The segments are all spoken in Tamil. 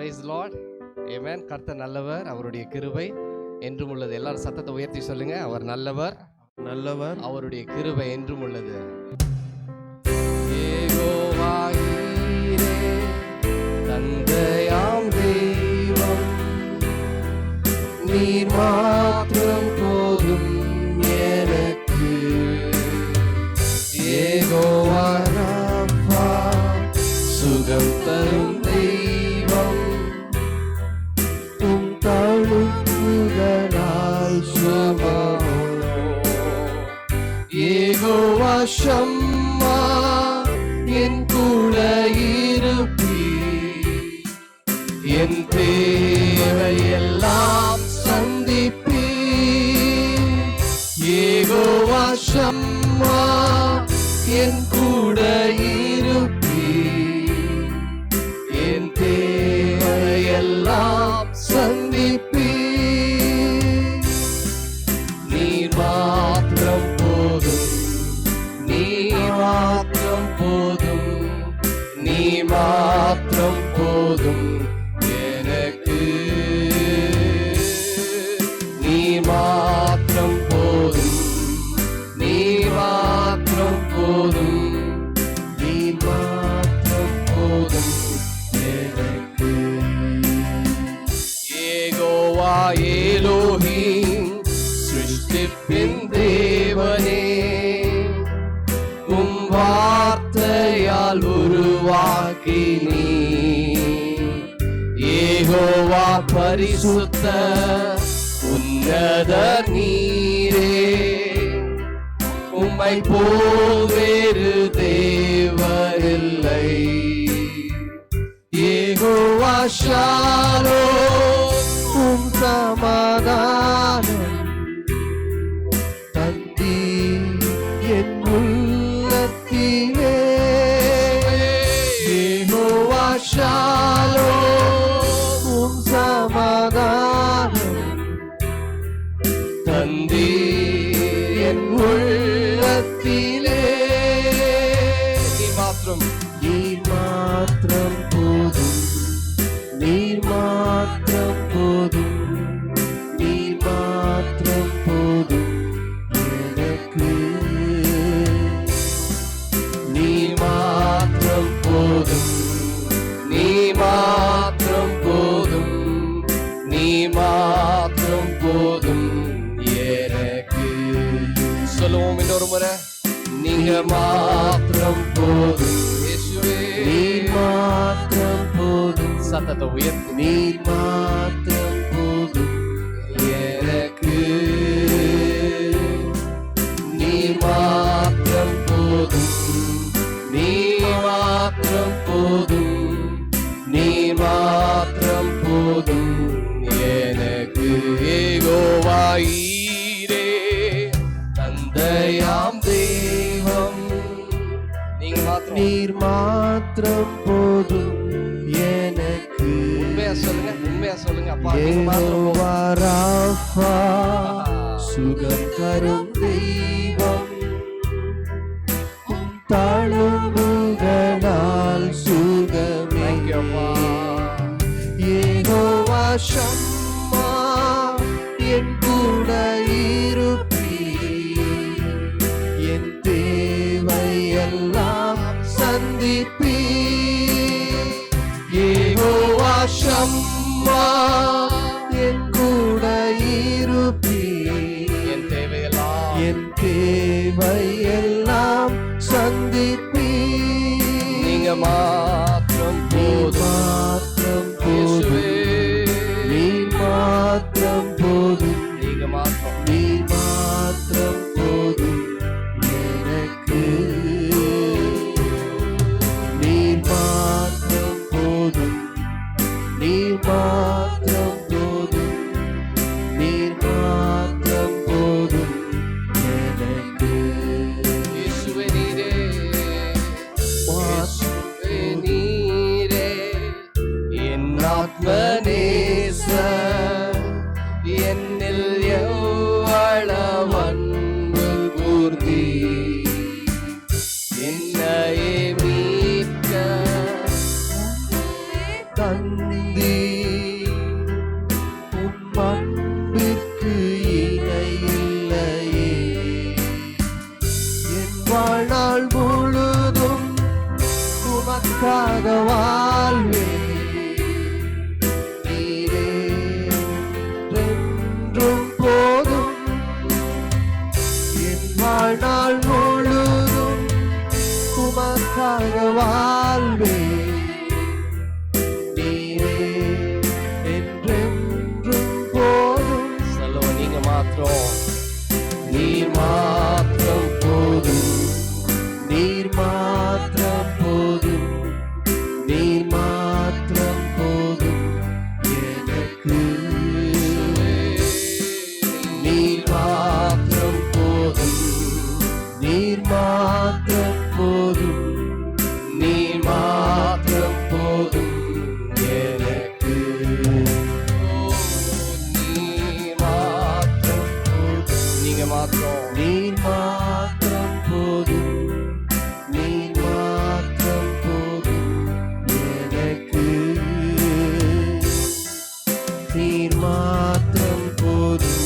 Praise the Lord. Amen. கர்த்தர் நல்லவர், அவருடைய கிருபை என்றும் உள்ளது. எல்லாரும் சத்தத்தை உயர்த்தி சொல்லுங்க. அவர் நல்லவர், நல்லவர், அவருடைய கிருபை என்றும் உள்ளது. யெகோவா ஈரே, தந்தையாம் தெய்வம், நீர் மாத்திரம் போதும் எனக்கு. யெகோவா ராஃபா, சுகம் தரும் தெய்வம், உம் தழும்புகளால் சுகமோ. யெகோவா ஷம்மா, என் கூட இருப்பீர், என் தேவையெல்லாம் சந்திப்பீர். யெகோவா ஷம்மா, என் கூட இருப்பீர், என் தேவையெல்லாம் சந்திப்பீர். நீர் மாத்திரம் போதும், நீர் மாத்திரம் போதும், நீ மாத்திரம் போதும் எனக்கு. நீ மாத்திரம் போதும், நீ மாத்திரம் போதும், நீ மாத்திரம் போதும் எனக்கு. யெகோவா எலோஹிம், சிருஷ்டிப்பின் தேவனே, உம் வார்த்தையால் உருவாக்கினீ. யெகோவா பரிசுத்த உன்னத நீரே, உம்மை போல் வேறு தேவரில்லை. யெகோவா ஷாலோம், உம் சமாதானம் தந்தி என் உள்ளத்திலே. யெகோவா ஷாலோம், உம் சமாதானம் தந்தி என் உள்ளத்திலே. நீ மாத்திரம், நீர் மாத்திரம் போதும், நீர் மாத்திரம் போதும், நீர் மாத்திரம் போதும் எனக்கு. நீ மாத்திரம் போதும், நீ மாத்திரம் போதும், நீ மாத்திரம் போதும் எனக்கு. சொல்லுவோம் இன்னொரு முறை. நீங்க மாத்திரம் போதும் இயேசுவே, நீர் மாத்திரம் போதும். சத்தத்தை உயர்த்தி, நீர் மாத்திரம் போதும் எனக்கு. நீர் மாத்திரம் போதும், நீர் மாத்திரம் போதும், நீர் மாத்திரம் போதும் எனக்கு. யெகோவா ஈரே, தந்தையாம் தெய்வம், நீங்க மாத்திரம், நீர் மாத்திரம் போதும் எனக்கு. உண்மையா சொல்லுங்க, உண்மையா சொல்லுங்க. அப்பா யெகோவா ராஃபா, சுகம் தரும் தெய்வம், உம் தழும்புகளால் சுகமே. யெகோவா ஷம்மா, என் கூட இருப்பீர், என் தேவையெல்லாம் சந்திப்பீர். யெகோவா ஷம்மா, என் கூட இருப்பீர், என் தேவையெல்லாம், என் தேவையெல்லாம் சந்திப்பீர். நீங்க மாத்திரம் போதும், மாத்திரம் போதும், நீ மாத்திரம் போதும், நீங்க மாத்திரம், நீ மாத்திரம் போதும் எனக்கு. நீ மாத்திரம் போதும், நீ மாத்திரம் போதும், நீ மாத்திரம் போதும் எனக்கு. இயேசுவே நீரே, இயேசுவே நீரே, என் ஆத்மநேசர், என்னில் எவ்வளவு அன்பு கூர்ந்தீர், என்னையே மீட்க தந்த தந்தி உம் அன்பிற்கு இணையில்லையே. என் வாழ்நாள் முழுதும் உமக்காக வாழ்வே. நீரே என்றும் போதும். என் வாழ்நாள் முழுதும் உமக்காக வாழ்வே. நீரே என்றென்றும் போதும். சொல்லுவ நீங்க மாத்திரம். நீர் மாத்திரம் போதும். நீர் மாத்திரம் போதும். நீர் மாத்திரம் போதும் எனக்கு. நீர் மாத்திரம் போதும். நீர் மாத்திரம் போதும். நீர் மாத்திரம் போதும் எனக்கு. நீ மாத்திரம் போதும். நீங்க மாத்திரம். நீர் மாத்திரம் போதும். நீர் மாத்திரம் போதும் எனக்கு. நீர் மாத்திரம் போதும்.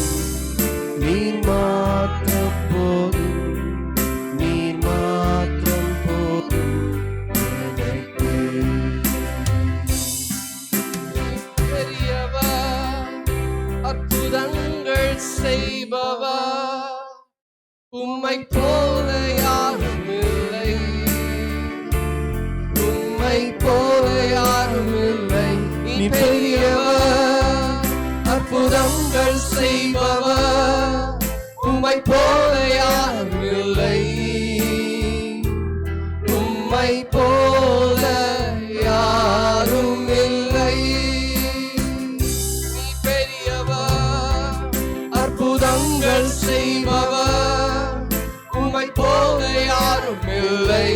நீர் மாத்திரம் போதும். நீர் மாத்திரம் போதும் எனக்கு. பெரியவர், அற்புதங்கள் செய்பவர், உம்மை போல யாரும் இல்லை. உம்மை போல யாரும் இல்லை. நீ பெரியவர், அற்புதங்கள் செய்பவர், உம்மை போல யாரும் இல்லை. உம்மை போல யாரும் இல்லை. நீ பெரியவர், அற்புதங்கள் செய்பவர், உம்மை போல யாரும் இல்லை.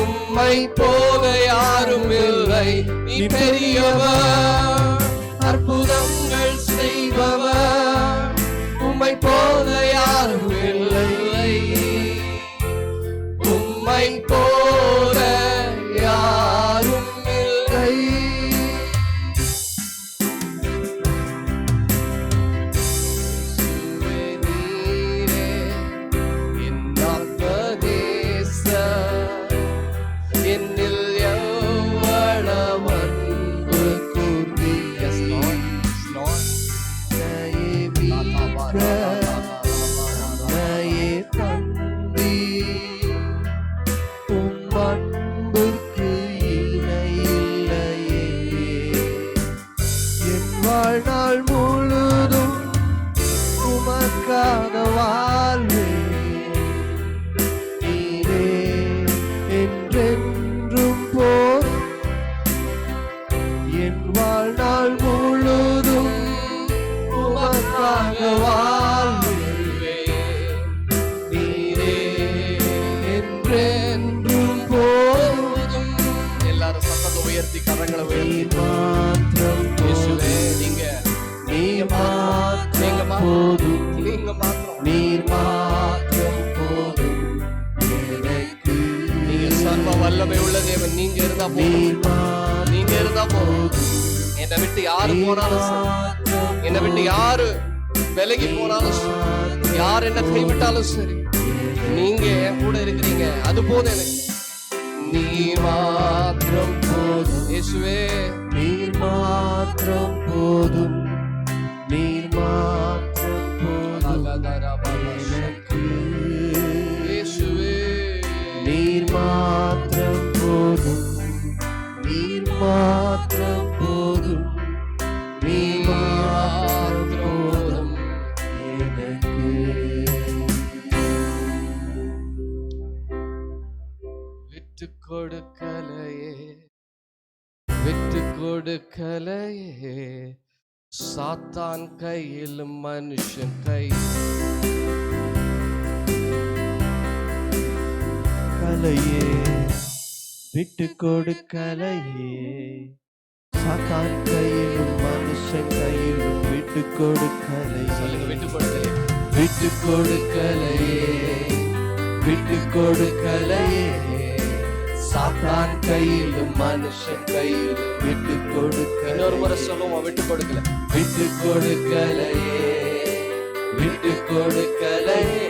உம்மை போல யாரும் இல்லை. நீ பெரியவர், அற்புதங்கள் செய்பவர், உம்மை போல யாரும் இல்லை. உம்மை போல யாரும் இல்லை. இயேசுவே நீரே என் ஆத்மநேசர். என்னில் எவ்வளவு அன்பு கூர்ந்தீர். Yes, Lord. Yes, Lord. என்னையே மீட்க என்னையே தந்தி உம் அன்பிற்கு இணையில்லையே. என் வாழ்நாள் முழுதும் உமக்காக வாழ்வே. நீரே என்றென்றும் போதும். என் வாழ்நாள் முழுதும் உமக்காக வாழ்வே. நீரே என்றென்றும் போதும். எல்லாரும் சத்தத்தை உயர்த்தி கரங்களை நீர் உயர்த்தி மாத்திரம் இயேசுவே போதும். நீங்க நீர் மாத்திரம் நீங்க போதும். நீங்க மாத்திரம். நீர் மாத்திரம் போதும் எனக்கு. நீங்க சர்வ வல்லமை உள்ள தேவன். நீங்க இருந்தா போதும். நீர் மாத்திரம் நீங்க இருந்தா போதும். என்னை விட்டு யாரு போனாலும் சரி, என்னை விட்டு யாரு விலகி போனாலும் சரி, யார் என்ன கைவிட்டாலும் சரி, நீங்க என் கூட இருக்கிறீங்க, அது போதும் எனக்கு. நீ மாத்திரம் போதும் இயேசுவே. நீர் மாத்திரம் போதும். நீர் மாத்திரம் போதும் எனக்கு. இயேசுவே நீர் மாத்திரம் போதும். நீர் மாத்திரம் போதும். நீர் மாத்திரம் போதும் எனக்கு. விட்டு கொடுக்கலையே, விட்டு கொடுக்கலையே, சாத்தான் கையிலும் மனுஷன் கை. கலையே விட்டு கொடுக்கலையே, சாத்தான் கையிலும் மனுஷன் கையிலும் விட்டு கொடுக்கலையே. சொல்லுங்க, விட்டு கொடுக்கலையே. விட்டு கொடுக்கலையே, விட்டு கொடுக்கலையே, சாத்தான் கையிலும் மனுஷன் கையிலும் விட்டு கொடுக்க. இன்னொரு முறை சொல்லுவோம், விட்டு கொடுக்கல. விட்டு கொடுக்கலையே, விட்டு கொடுக்கலையே.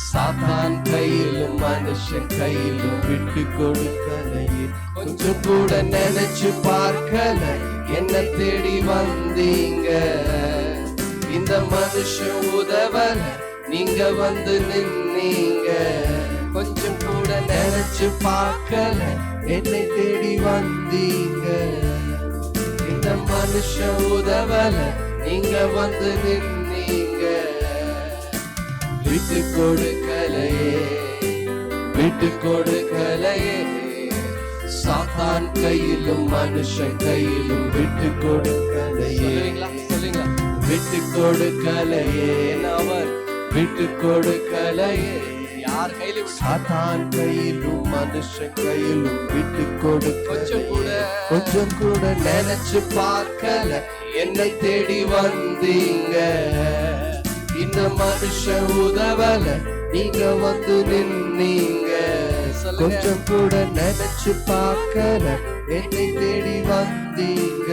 சாத்தான் கையிலும் மனுஷன் கையிலும் விட்டு கொடுக்கலையே. கொஞ்சம் கூட நினைச்சு பார்க்கல, என்ன தேடி வந்தீங்க. இந்த மனுஷன் உதவல, நீங்க வந்து நின்னீங்க. கொஞ்சம் கூட நினைச்சு பார்க்கல, என்னை தேடி வந்தீங்க. இந்த மனுஷன் உதவல, நீங்க வந்து நின்னீங்க. விட்டு கொடுக்கலையே, விட்டு கொடுக்கலையே. சாத்தான் கையிலும் மனுஷன் கையிலும் விட்டு கொடுக்கலையே. சொல்லுங்களா? விட்டு கொடுக்கலையே, அவர் விட்டு கொடுக்கலையே. யார் கையில? சாத்தான் கையிலும் மனுஷன் கையிலும் விட்டு கொடுக்க. கொஞ்சம் கூட நினைச்சு பார்க்கல, என்னை தேடி வந்தீங்க. இந்த மனுஷன் உதவல, நீங்க வந்து நின்னீங்க. கொஞ்சம் கூட நினைச்சு பார்க்கல, என்னை தேடி வந்தீங்க.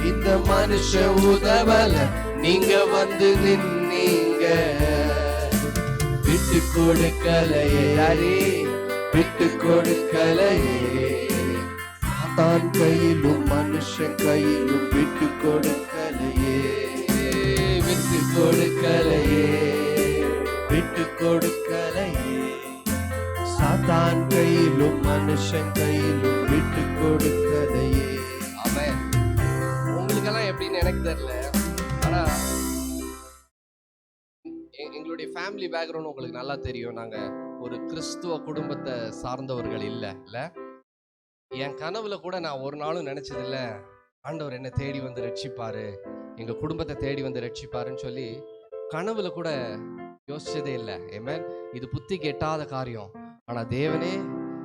இந்த மனுஷன் உதவல, நீங்க வந்து நின்னீங்க. விட்டு கொடுக்கலையே, விட்டு கொடுக்கலையே. சாத்தான் கையிலும் மனுஷன் கையிலும் விட்டு கொடுக்கலையே, விட்டு கொடுக்கலையே, விட்டு கொடுக்கலையே. சாத்தான் கையிலும் மனுஷன் கையிலும் விட்டு கொடுக்கலையே. ஆமென். உங்களுக்கெல்லாம் எப்படின்னு எனக்கு தெரியல, ஆனா எங்களுடைய ஃபேமிலி பேக்ரவுண்ட் உங்களுக்கு நல்லா தெரியும். நாங்க ஒரு கிறிஸ்துவ குடும்பத்தை சார்ந்தவர்கள் இல்ல. என் கனவுல கூட நான் ஒரு நாளும் நினைச்சது இல்ல, ஆண்டவர் என்ன தேடி வந்து ரட்சிப்பாரு, எங்க குடும்பத்தை தேடி வந்து ரட்சிப்பாருன்னு சொல்லி கனவுல கூட யோசிச்சதே இல்லை. ஆமென். இது புத்தி கெட்டாத காரியம். ஆனா தேவனே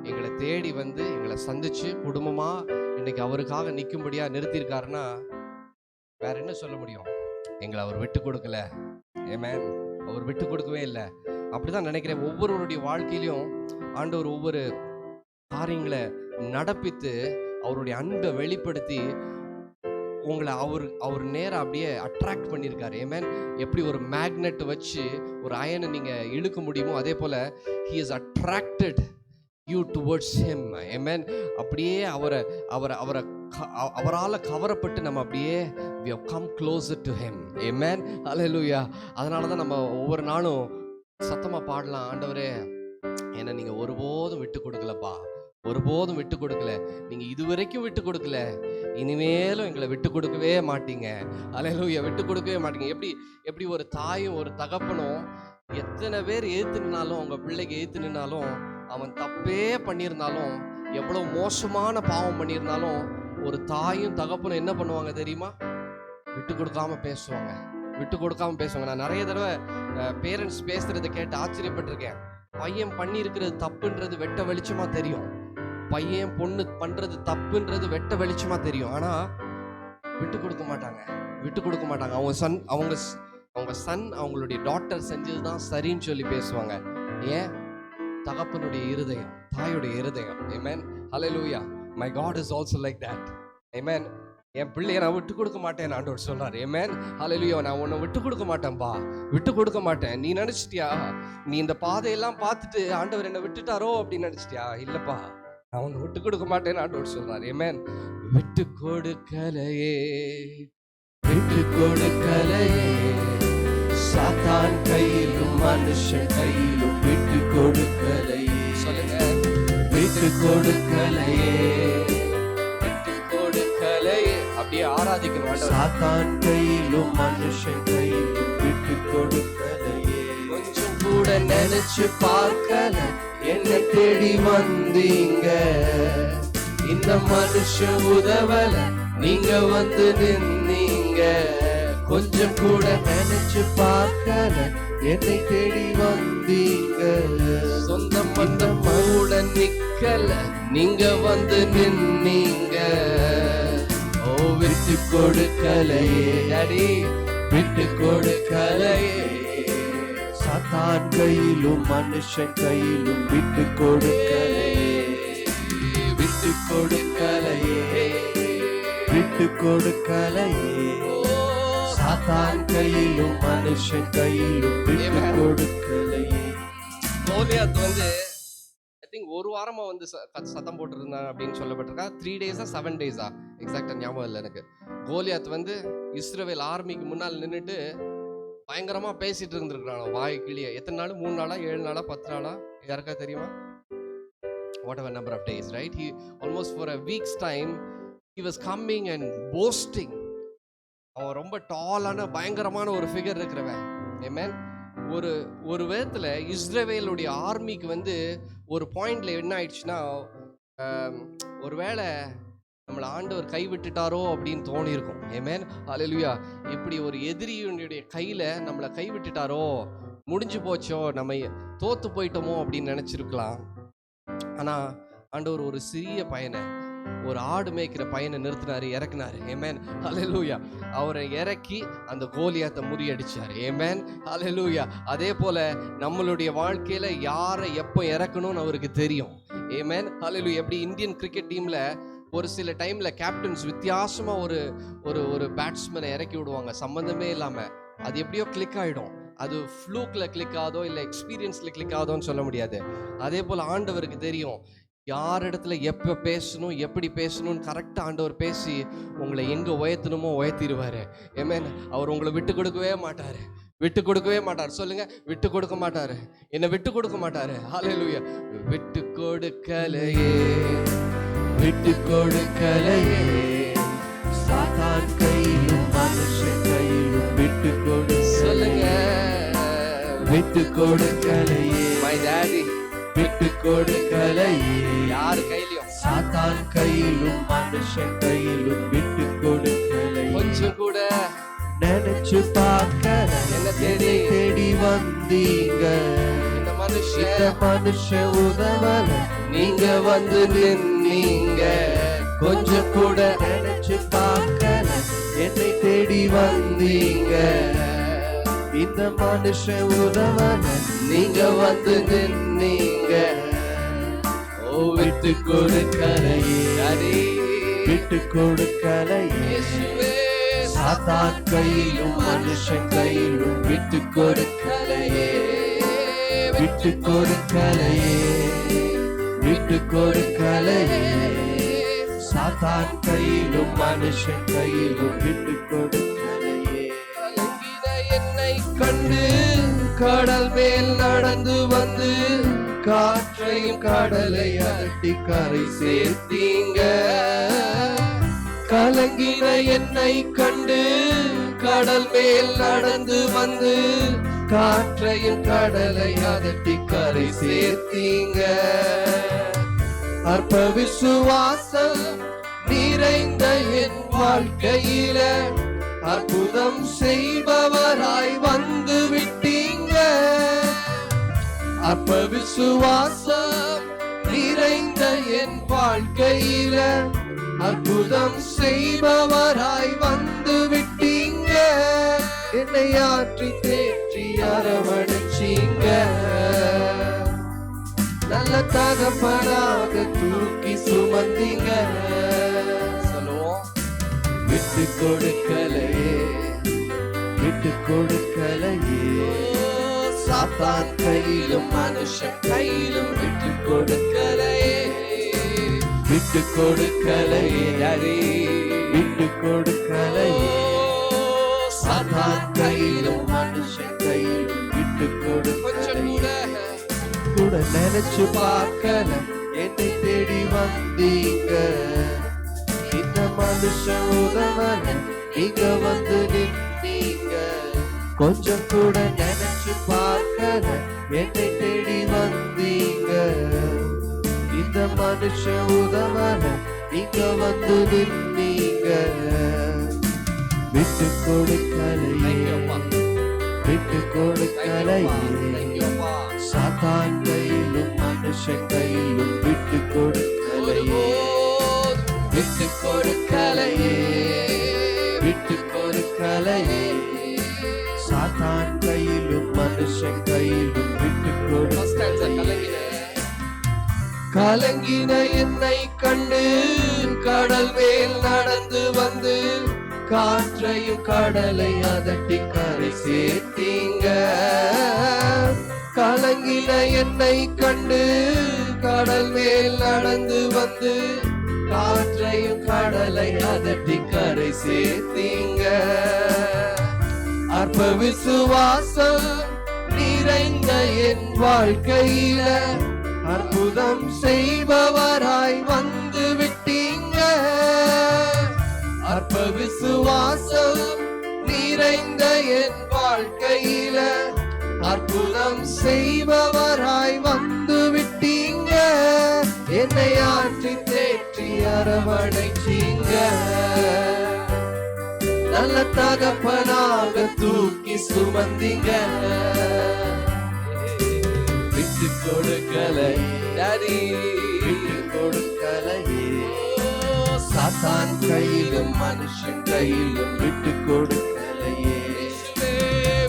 எங்களை தேடி வந்து எங்களை சந்திச்சு குடும்பமா இன்னைக்கு அவருக்காக நிற்கும்படியா நிறுத்தியிருக்காருன்னா வேற என்ன சொல்ல முடியும்? எங்களை அவர் விட்டு கொடுக்கல. ஆமென். அவர் விட்டு கொடுக்கவே இல்லை. அப்படிதான் நினைக்கிறேன். ஒவ்வொருவருடைய வாழ்க்கையிலும் ஆண்டவர் ஒவ்வொரு காரியங்களை நடப்பித்து அவருடைய அன்பை வெளிப்படுத்தி உங்களை அவர் நேரம் அப்படியே அட்ராக்ட் பண்ணியிருக்காரு. ஆமென். எப்படி ஒரு மேக்னெட் வச்சு ஒரு அயனை நீங்க இழுக்க முடியுமோ, அதே போல he is attracted you towards him. ஆமென். அப்படியே அவரால் கவரப்பட்டு நம்ம அப்படியே we have come closer to him. ஆமென். ஹல்லேலூயா. அதனால தான் நம்ம ஒவ்வொரு நாளும் சத்தமா பாடலாம், ஆண்டவரே என்னை நீங்க ஒருபோதும் விட்டு கொடுக்கலப்பா, ஒருபோதும் விட்டு கொடுக்கல. நீங்க இதுவரைக்கும் விட்டு கொடுக்கல, இனிமேலும் எங்களை விட்டு கொடுக்கவே மாட்டீங்க. ஹல்லேலூயா. விட்டு கொடுக்கவே மாட்டீங்க. எப்படி ஒரு தாயும் ஒரு தகப்பனும் எத்தனை பேர் எதிர்த்து நின்னாலும், அவங்க பிள்ளைக்கு எதிர்த்து நின்னாலும், அவன் தப்பே பண்ணியிருந்தாலும், எவ்வளவு மோசமான பாவம் பண்ணியிருந்தாலும், ஒரு தாயும் தகப்பனும் என்ன பண்ணுவாங்க தெரியுமா? விட்டு கொடுக்காம பேசுவாங்க, விட்டு கொடுக்காம பேசுவாங்க. நான் நிறைய தடவை பேரண்ட்ஸ் பேசுறதை கேட்டு ஆச்சரியப்பட்டிருக்கேன். பையன் பண்ணி இருக்கிறது தப்புன்றது வெட்ட வெளிச்சமா தெரியும், பையன் பொண்ணு பண்றது தப்புன்றது வெட்ட வெளிச்சமா தெரியும். ஆனா விட்டு கொடுக்க மாட்டாங்க, விட்டு கொடுக்க மாட்டாங்க. அவங்க சன் அவங்களுடைய டாட்டர் செஞ்சதுதான் சரின்னு சொல்லி பேசுவாங்க. ஏன்? தகப்பனுடைய இருதயம், தாயுடைய இருதயம். ஆமென். ஹல்லேலூயா. My God is also like that. ஆமென். என் பிள்ளைய நான் விட்டு கொடுக்க மாட்டேன் ஆண்டவர் சொல்றாரு. ஆமென். ஹல்லேலூயா. நான் உன்னை விட்டு கொடுக்க மாட்டேன்பா, விட்டு கொடுக்க மாட்டேன். நீ நினைச்சிட்டியா நீ இந்த பாதையெல்லாம் பார்த்துட்டு ஆண்டவர் என்னை விட்டுட்டாரோ அப்படின்னு நினைச்சிட்டியா? இல்லப்பா, நான் உன்னை விட்டு கொடுக்க மாட்டேன்னு ஆண்டவர் சொல்றாரு. ஆமென். விட்டு கொடுக்கலையே, விட்டு கொடுக்கலையே. சாத்தான் கையிலும் மனுஷன் கையிலும் விட்டு கொடுக்கலையே. சொல்லுங்க, விட்டு கொடுக்கலையே, விட்டு கொடுக்கலையே. அப்படியே ஆராதிக்கணும் ஆண்டவர். சாத்தான் கையிலும் மனுஷன் கையிலும் விட்டு கொடுக்கலையே. கொஞ்சம் கூட நினைச்சு பார்க்கல, என்ன தேடி வந்தீங்க. இந்த மனுஷன் உதவல, நீங்க வந்து நின்னீங்க. கொஞ்சம் கூட நினைச்சு பார்க்கல, என்னை தேடி வந்தீங்க. சொந்தம் பந்தம் கூட நிக்கல, நீங்க வந்து நின்னீங்க. ஓ விட்டு கொடுக்கலையே டாடி, விட்டு கொடுக்கலையே. சாத்தான் கையிலும் மனுஷன் கையிலும் விட்டு கொடுக்கலையே. விட்டு கொடுக்கலையே, விட்டு கொடுக்கலையே. சாத்தான் கையிலும் மனுஷன் கையிலும் விட்டு கொடுக்கலையே. கோலியாத் வந்து ஐ திங்க் ஒரு வாரமா வந்து சத்தம் போட்டு இருந்தான் அப்படின்னு சொல்லப்பட்டிருக்கா. 3 days-ஆ 7 days-ஆ எக்ஸாக்டா ஞாபகம் இல்லை எனக்கு. கோலியாத் வந்து இஸ்ரவேல் ஆர்மிக்கு முன்னால் நின்றுட்டு பயங்கரமா பேசிட்டு இருந்திருக்கானோ வாய் கிளிய. எத்தனை நாள்? 3 நாளா 7 நாளா 10 நாளா யாருக்கா தெரியுமா? whatever number of days, right? He almost for a week's time he was coming and boasting. அவன் ரொம்ப டாலான பயங்கரமான ஒரு ஃபிகர் இருக்கிறவன். ஆமென். ஒரு விதத்துல இஸ்ரவேலுடைய ஆர்மிக்கு வந்து ஒரு பாயிண்ட்ல என்ன ஆயிடுச்சுன்னா, ஒருவேளை நம்மளை ஆண்டவர் கைவிட்டுட்டாரோ அப்படின்னு தோணி இருக்கும். ஆமென். ஹல்லேலூயா. இப்படி ஒரு எதிரியுடைய கையில நம்மளை கைவிட்டுட்டாரோ, முடிஞ்சு போச்சோ, நம்ம தோத்து போயிட்டோமோ அப்படின்னு நினைச்சிருக்கலாம். ஆனா ஆண்டவர் ஒரு சிறிய பையனை, ஒரு ஆடு மேய்க்கிற பையனை நிறுத்தினாரு, இறக்குனாரு. ஆமென். ஹல்லேலூயா. அவரை இறக்கி அந்த கோலியாத்தை முறியடிச்சாரு. ஆமென். ஹல்லேலூயா. அதே போல நம்மளுடைய வாழ்க்கையில யாரை எப்போ இறக்கணும்னு அவருக்கு தெரியும். ஆமென். ஹல்லேலூயா. எப்படி இந்தியன் கிரிக்கெட் டீம்ல ஒரு சில டைம்ல கேப்டன்ஸ் வித்தியாசமா ஒரு ஒரு ஒரு பேட்ஸ்மேனை இறக்கி விடுவாங்க சம்பந்தமே இல்லாம. அது எப்படியோ கிளிக் ஆயிடும். அது ஃப்ளூக்ல கிளிக் ஆகுதோ இல்லை எக்ஸ்பீரியன்ஸ்ல கிளிக் ஆகுதோன்னு சொல்ல முடியாது. அதே போல ஆண்டவருக்கு தெரியும் யார் இடத்துல எப்போ பேசணும், எப்படி பேசணும்னு கரெக்டாக ஆண்டவர் பேசி உங்களை எங்கே உயர்த்தணுமோ உயர்த்திடுவாரு. ஆமென். அவர் உங்களை விட்டு கொடுக்கவே மாட்டார், விட்டு கொடுக்கவே மாட்டார். சொல்லுங்க, விட்டு கொடுக்க மாட்டாரு, என்னை விட்டு கொடுக்க மாட்டாரு. ஹல்லேலூயா. விட்டு கொடுக்கலையே, விட்டு கொடுக்கலையே. சாத்தான் கையிலும் மனுஷன் கையிலும் விட்டு கொடு. சொல்லுங்க, விட்டு கொடுக்கலையே. மை டாடி விட்டு கொடுக்கலையே. யார் கையிலும்? சாத்தான் கையிலும் மனுஷன் கையிலும் விட்டு கொடுக்கலையே. கொஞ்சம் கூட நினைச்சு பார்க்க என்ன தேடி தேடி வந்தீங்க. இந்த மனுஷன் உதவல, நீங்க வந்து நின்னீங்க. கொஞ்சம் கூட நினைச்சு பார்க்கல, என்னை தேடி வந்தீங்க. இந்த மனுஷன் உதவல, நீங்க வந்து நின்னீங்க. ஓ விட்டு கொடுக்கலையே, விட்டு கொடுக்கலையே. சாத்தான் கையிலும் மனுஷன் கையிலும் விட்டு கொடுக்கலையே, விட்டு கொடுக்கலையே, விட்டு கொடுக்கலையே. சாத்தான் கையிலும் மனுஷன் கையிலும் விட்டு கொடுக்கலையே. என்னை கண்டு கடல் மேல் நடந்து வந்து காற்றையும் கடலை அகட்டி கரை சேர்த்தீங்க. கலங்கின என்னை கண்டு கடல் மேல் நடந்து வந்து காற்றையும் கடலை அதட்டி கரை சேர்த்தீங்க. அற்ப விசுவாசம் நிறைந்த என் வாழ்க்கையில அற்புதம் செய்பவராய் வந்து விட்டீங்க. அற்ப விசுவாசம் நிறைந்த என் வாழ்க்கையில அற்புதம் செய்பவராய் வந்து விட்டீங்க. என்னை ஆற்றி தேற்றி அரவணைச்சீங்க. நல்ல தகப்பனாக தூக்கி சுமந்தீங்க. சொல்லுவோம், விட்டு கொடுக்கலையே, விட்டு கொடுக்கலையே. சாத்தான் கையிலும் மனுஷன் கையிலும் விட்டு கொடுக்கலையே, விட்டு கொடுக்கலையே, விட்டு கொடுக்கலையே. சாத்தான் கையிலும் மனுஷன் கையிலும் விட்டு கொடுக்கலையே. கூட நினைச்சு பார்க்கல, என்னை தேடி வந்தீங்க. இந்த மனுஷன் உதவல, நீங்க வந்து நின்னீங்க. கொஞ்சம் கூட நினைச்சு பார்க்கல, என்னை தேடி வந்தீங்க. இந்த மனுஷன் உதவல, நீங்க வந்து நின்னீங்க. விட்டு கொடுக்கலையே, விட்டு கொடுக்கலையே. சாத்தான் கையிலும் மனுஷன் கையிலும் விட்டு கொடுக்கலையே, விட்டு கொடுக்கலையே, விட்டு கொடுக்கலையே. சாத்தான் கையிலும் மனுஷன் கையிலும் விட்டு கொடுக்கலையே. கலங்கின என்னை கண்டு கடல் மேல் நடந்து வந்து காற்றையும் கடலை அதட்டி கரை சேர்த்தீங்க. கலங்கின என்னை கண்டு கடல் மேல் நடந்து வந்து காற்றையும் கடலை அதட்டி கரை சேர்த்தீங்க. அற்ப விசுவாசம் நிறைந்த என் வாழ்க்கையில அற்புதம் செய்பவராய் வந்து விட்டீங்க. அற்ப விசுவாசம் நிறைந்த என் வாழ்க்கையில அற்புதம் செய்பவராய் வந்து விட்டீங்க. என்னை ஆற்றி தேற்றி அரவணைச்சீங்க. நல்ல தகப்பனாக தூக்கி சுமந்தீங்க. விட்டு கொடுக்கலை டாடி, விட்டு கொடுக்கலையே. சாத்தான் கையிலும் மனுஷன் கையிலும் விட்டு கொடுக்கலையே.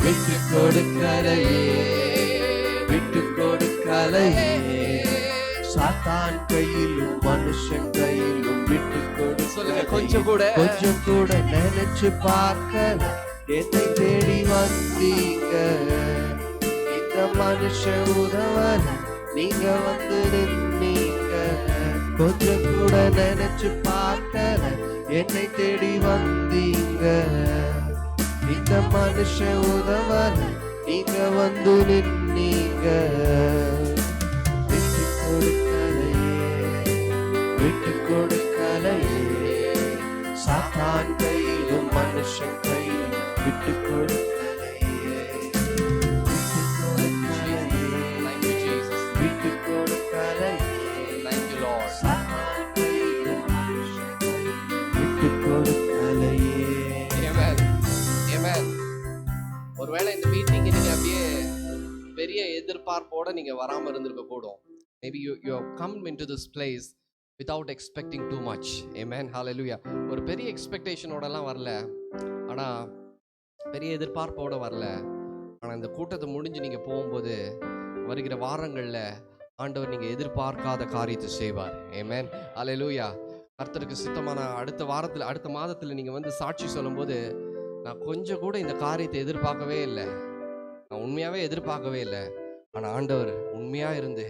விட்டு கொடுக்கலையே, விட்டு கொடுக்கலையே. சாத்தான் கையிலும் மனுஷன் கையிலும் விட்டு கொடுக்கலையே. கொஞ்சம் கூட நினைச்சு பார்க்கல என்னை தேடி வந்தீங்க. இந்த மனுஷன் உதவல நீங்க வந்து நின்னீங்க. கொஞ்சம் கூட நினைச்சு பார்க்கல என்னை தேடி வந்தீங்க. இந்த மனுஷன் உதவல நீங்க வந்து நின்னீங்க. விட்டு கொடுக்கலையே, விட்டு கொடுக்கலையே. சாத்தான் கையிலும் மனுஷன் கையிலும் விட்டு கொடுக்கலையே. விட்டு கொடுக்கலையே, விட்டு கொடுக்கலையே. சாத்தான் கையிலும் மனுஷன் கையிலும் விட்டு கொடுக்கலையே. ஒருவேளை இந்த மீட்டிங் நீங்க அப்படியே பெரிய எதிர்பார்ப்போட நீங்க வராம இருந்திருக்க கூடும். Maybe you have come into this place without expecting too much. Amen. Hallelujah. ஒரு பெரிய எக்ஸ்பெக்டேஷனோடலாம் வரல, ஆனா பெரிய எதிர்பார்ப்போட வரல. ஆனா இந்த கூட்டத்தை முடிஞ்சு நீங்க போகும்போது வருகிற வாரங்கள்ல ஆண்டவர் நீங்க எதிர்பார்க்காத காரியத்தை செய்வார். Amen. Hallelujah. கர்த்தருக்கு சித்தமான அடுத்த மாதத்துல நீங்க வந்து சாட்சி சொல்லும்போது, நான் கொஞ்சம் கூட இந்த காரியத்தை எதிர்பார்க்கவே இல்லை, நான் உண்மையாவே எதிர்பார்க்கவே இல்லை, ஆனா ஆண்டவர் உண்மையா இருந்து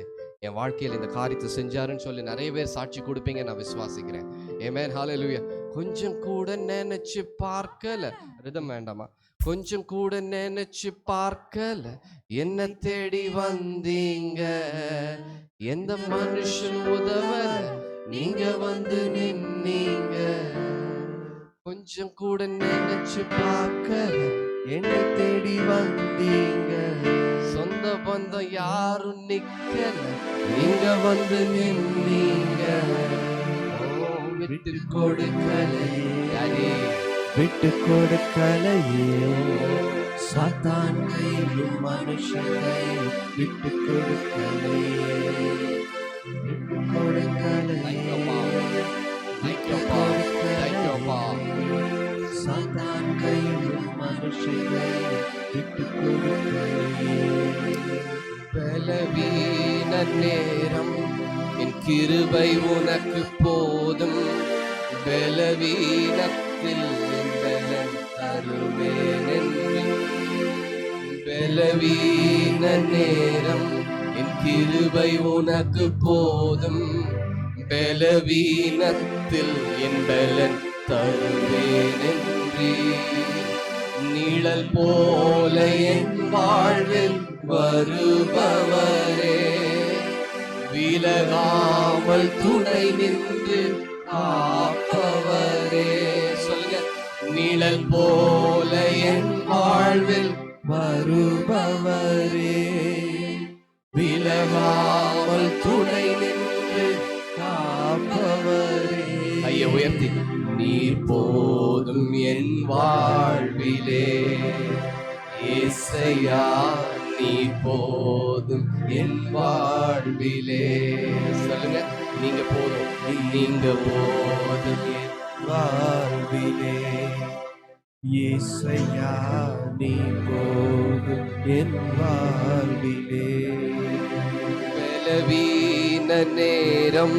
என் வாழ்க்கையில் இந்த காரியத்தை செஞ்சாருன்னு சொல்லி நிறைய பேர் சாட்சி கொடுப்பீங்க நான் விசுவாசிக்கிறேன். ஆமென். ஹல்லேலூயா. கொஞ்சம் கூட நினைச்சு பார்க்கல, ரிதம் வேண்டாமா? கொஞ்சம் கூட நினைச்சு பார்க்கல என்ன தேடி வந்தீங்க. எந்த மனுஷன் உதவல நீங்க வந்து நின்னீங்க. கொஞ்சம் கூட நினைச்சு பார்க்கல என்னை தேடி வந்தீங்க. சொந்த பந்தம் யாரும் நிக்கல நீங்க வந்து நின்னீங்க. விட்டு கொடுக்கலையே, விட்டு கொடுக்கலையே. சாத்தான் கையிலும் மனுஷன் கையிலும் விட்டு கொடுக்கலையே, விட்டு கொடுக்கலையே, விட்டு கொடுக்கலையே. சாத்தான் கையிலும் மனுஷன் கையிலும் விட்டு கொடுக்கலையே. பலவீன நேரம் என் கிருபை உனக்கு போதும். பலவீனத்தில் என் பலன் தருவேன் என்று. பலவீன நேரம் என் கிருபை உனக்கு போதும். பலவீனத்தில் என் பலன் தருவேன் என்று. நிழல் போல என் வாழ்வில் வருபவரே, விலகாமல் துணை நின்று காப்பவரே. சொல்லுங்க, நிழல் போல என் வாழ்வில் வருபவரே, விலகாமல் துணை நின்று காப்பவரே. கையை உயர்த்தி, நீர் போதும் என் வாழ்விலே இயேசையா, நீ போதும் என் வாழ்விலே. சொல்லுங்க, நீங்க போதும், நீங்க போதும் என் வாழ்விலே இயேசையா, நீ போதும் என் வாழ்விலே. பலவீன என்ன நேரம்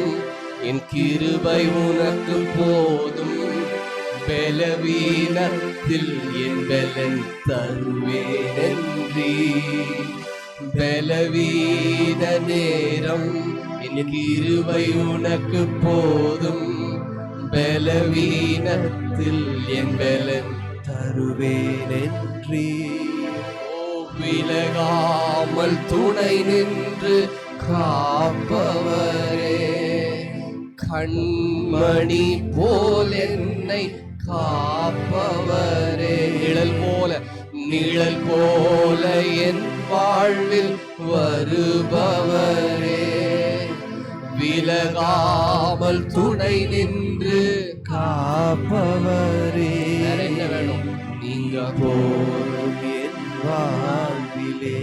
என் கிருபை உனக்கு போதும் பலவீனத்தில் என் பலன் தருவேன் என்றீ பலவீன நேரம் என் கிருபை உனக்கு போதும் பலவீனத்தில் என் பலன் தருவேன் என்றீ விலகாமல் துணை நின்று காப்பவரே கண்மணி போல் என்னை காப்பவரே நிழல் போல என் வாழ்வில் வருபவரே விலகாமல் துணை நின்று காப்பவரே வேற என்ன வேணும் நீங்க போதும் என் வாழ்விலே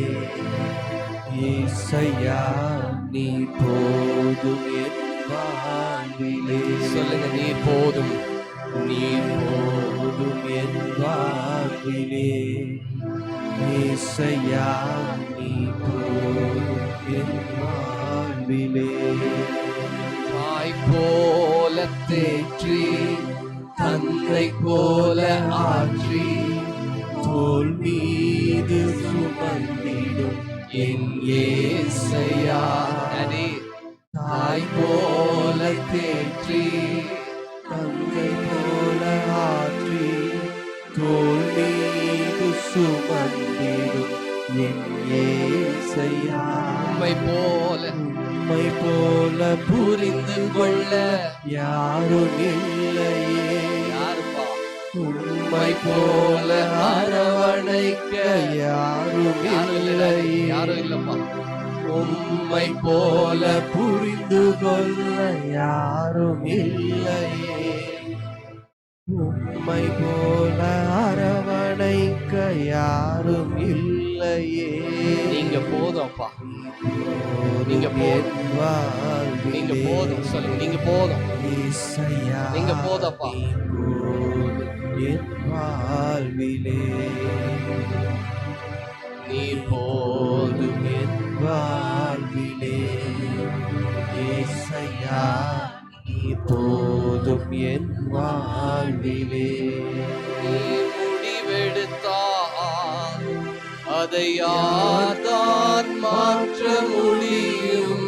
இயேசையா நீ போதும் என் வாழ்விலே சொல்லுங்க நீர் போதும் என் வாழ்விலே இயேசையா நீ போதும் என் வாழ்விலே தாய் போல தேற்றி தந்தை போல ஆற்றி தோள் மீது சுமந்திடும் என் இயேசையா தாய் போல தேற்றி தந்தை போல ஆற்றி தோள் மீது சுமந்திடும் என் இயேசையா உம்மை போல புரிந்து கொள்ள யாரும் இல்லையே யாருப்பா உம்மை போல அரவணைக்க யாரும் இல்லையே யாரும் இல்லப்பா உம்மை போல புரிந்து கொள்ள யாரும் இல்லையே உம்மை போல அரவணைக்க யாரும் இல்லையே நீங்க போதும்ப்பா நீங்க போதும் நீங்க போதும் சொல்லுங்க நீங்க போதும் நீங்க போதும்ப்பா என் வாழ்விலே நீ போதும் என் வாழ்விலே இயேசையா நீ போதும் என் வாழ்விலே நீ முடிவெடுத்தால் அதை யார்தான் மாற்ற முடியும்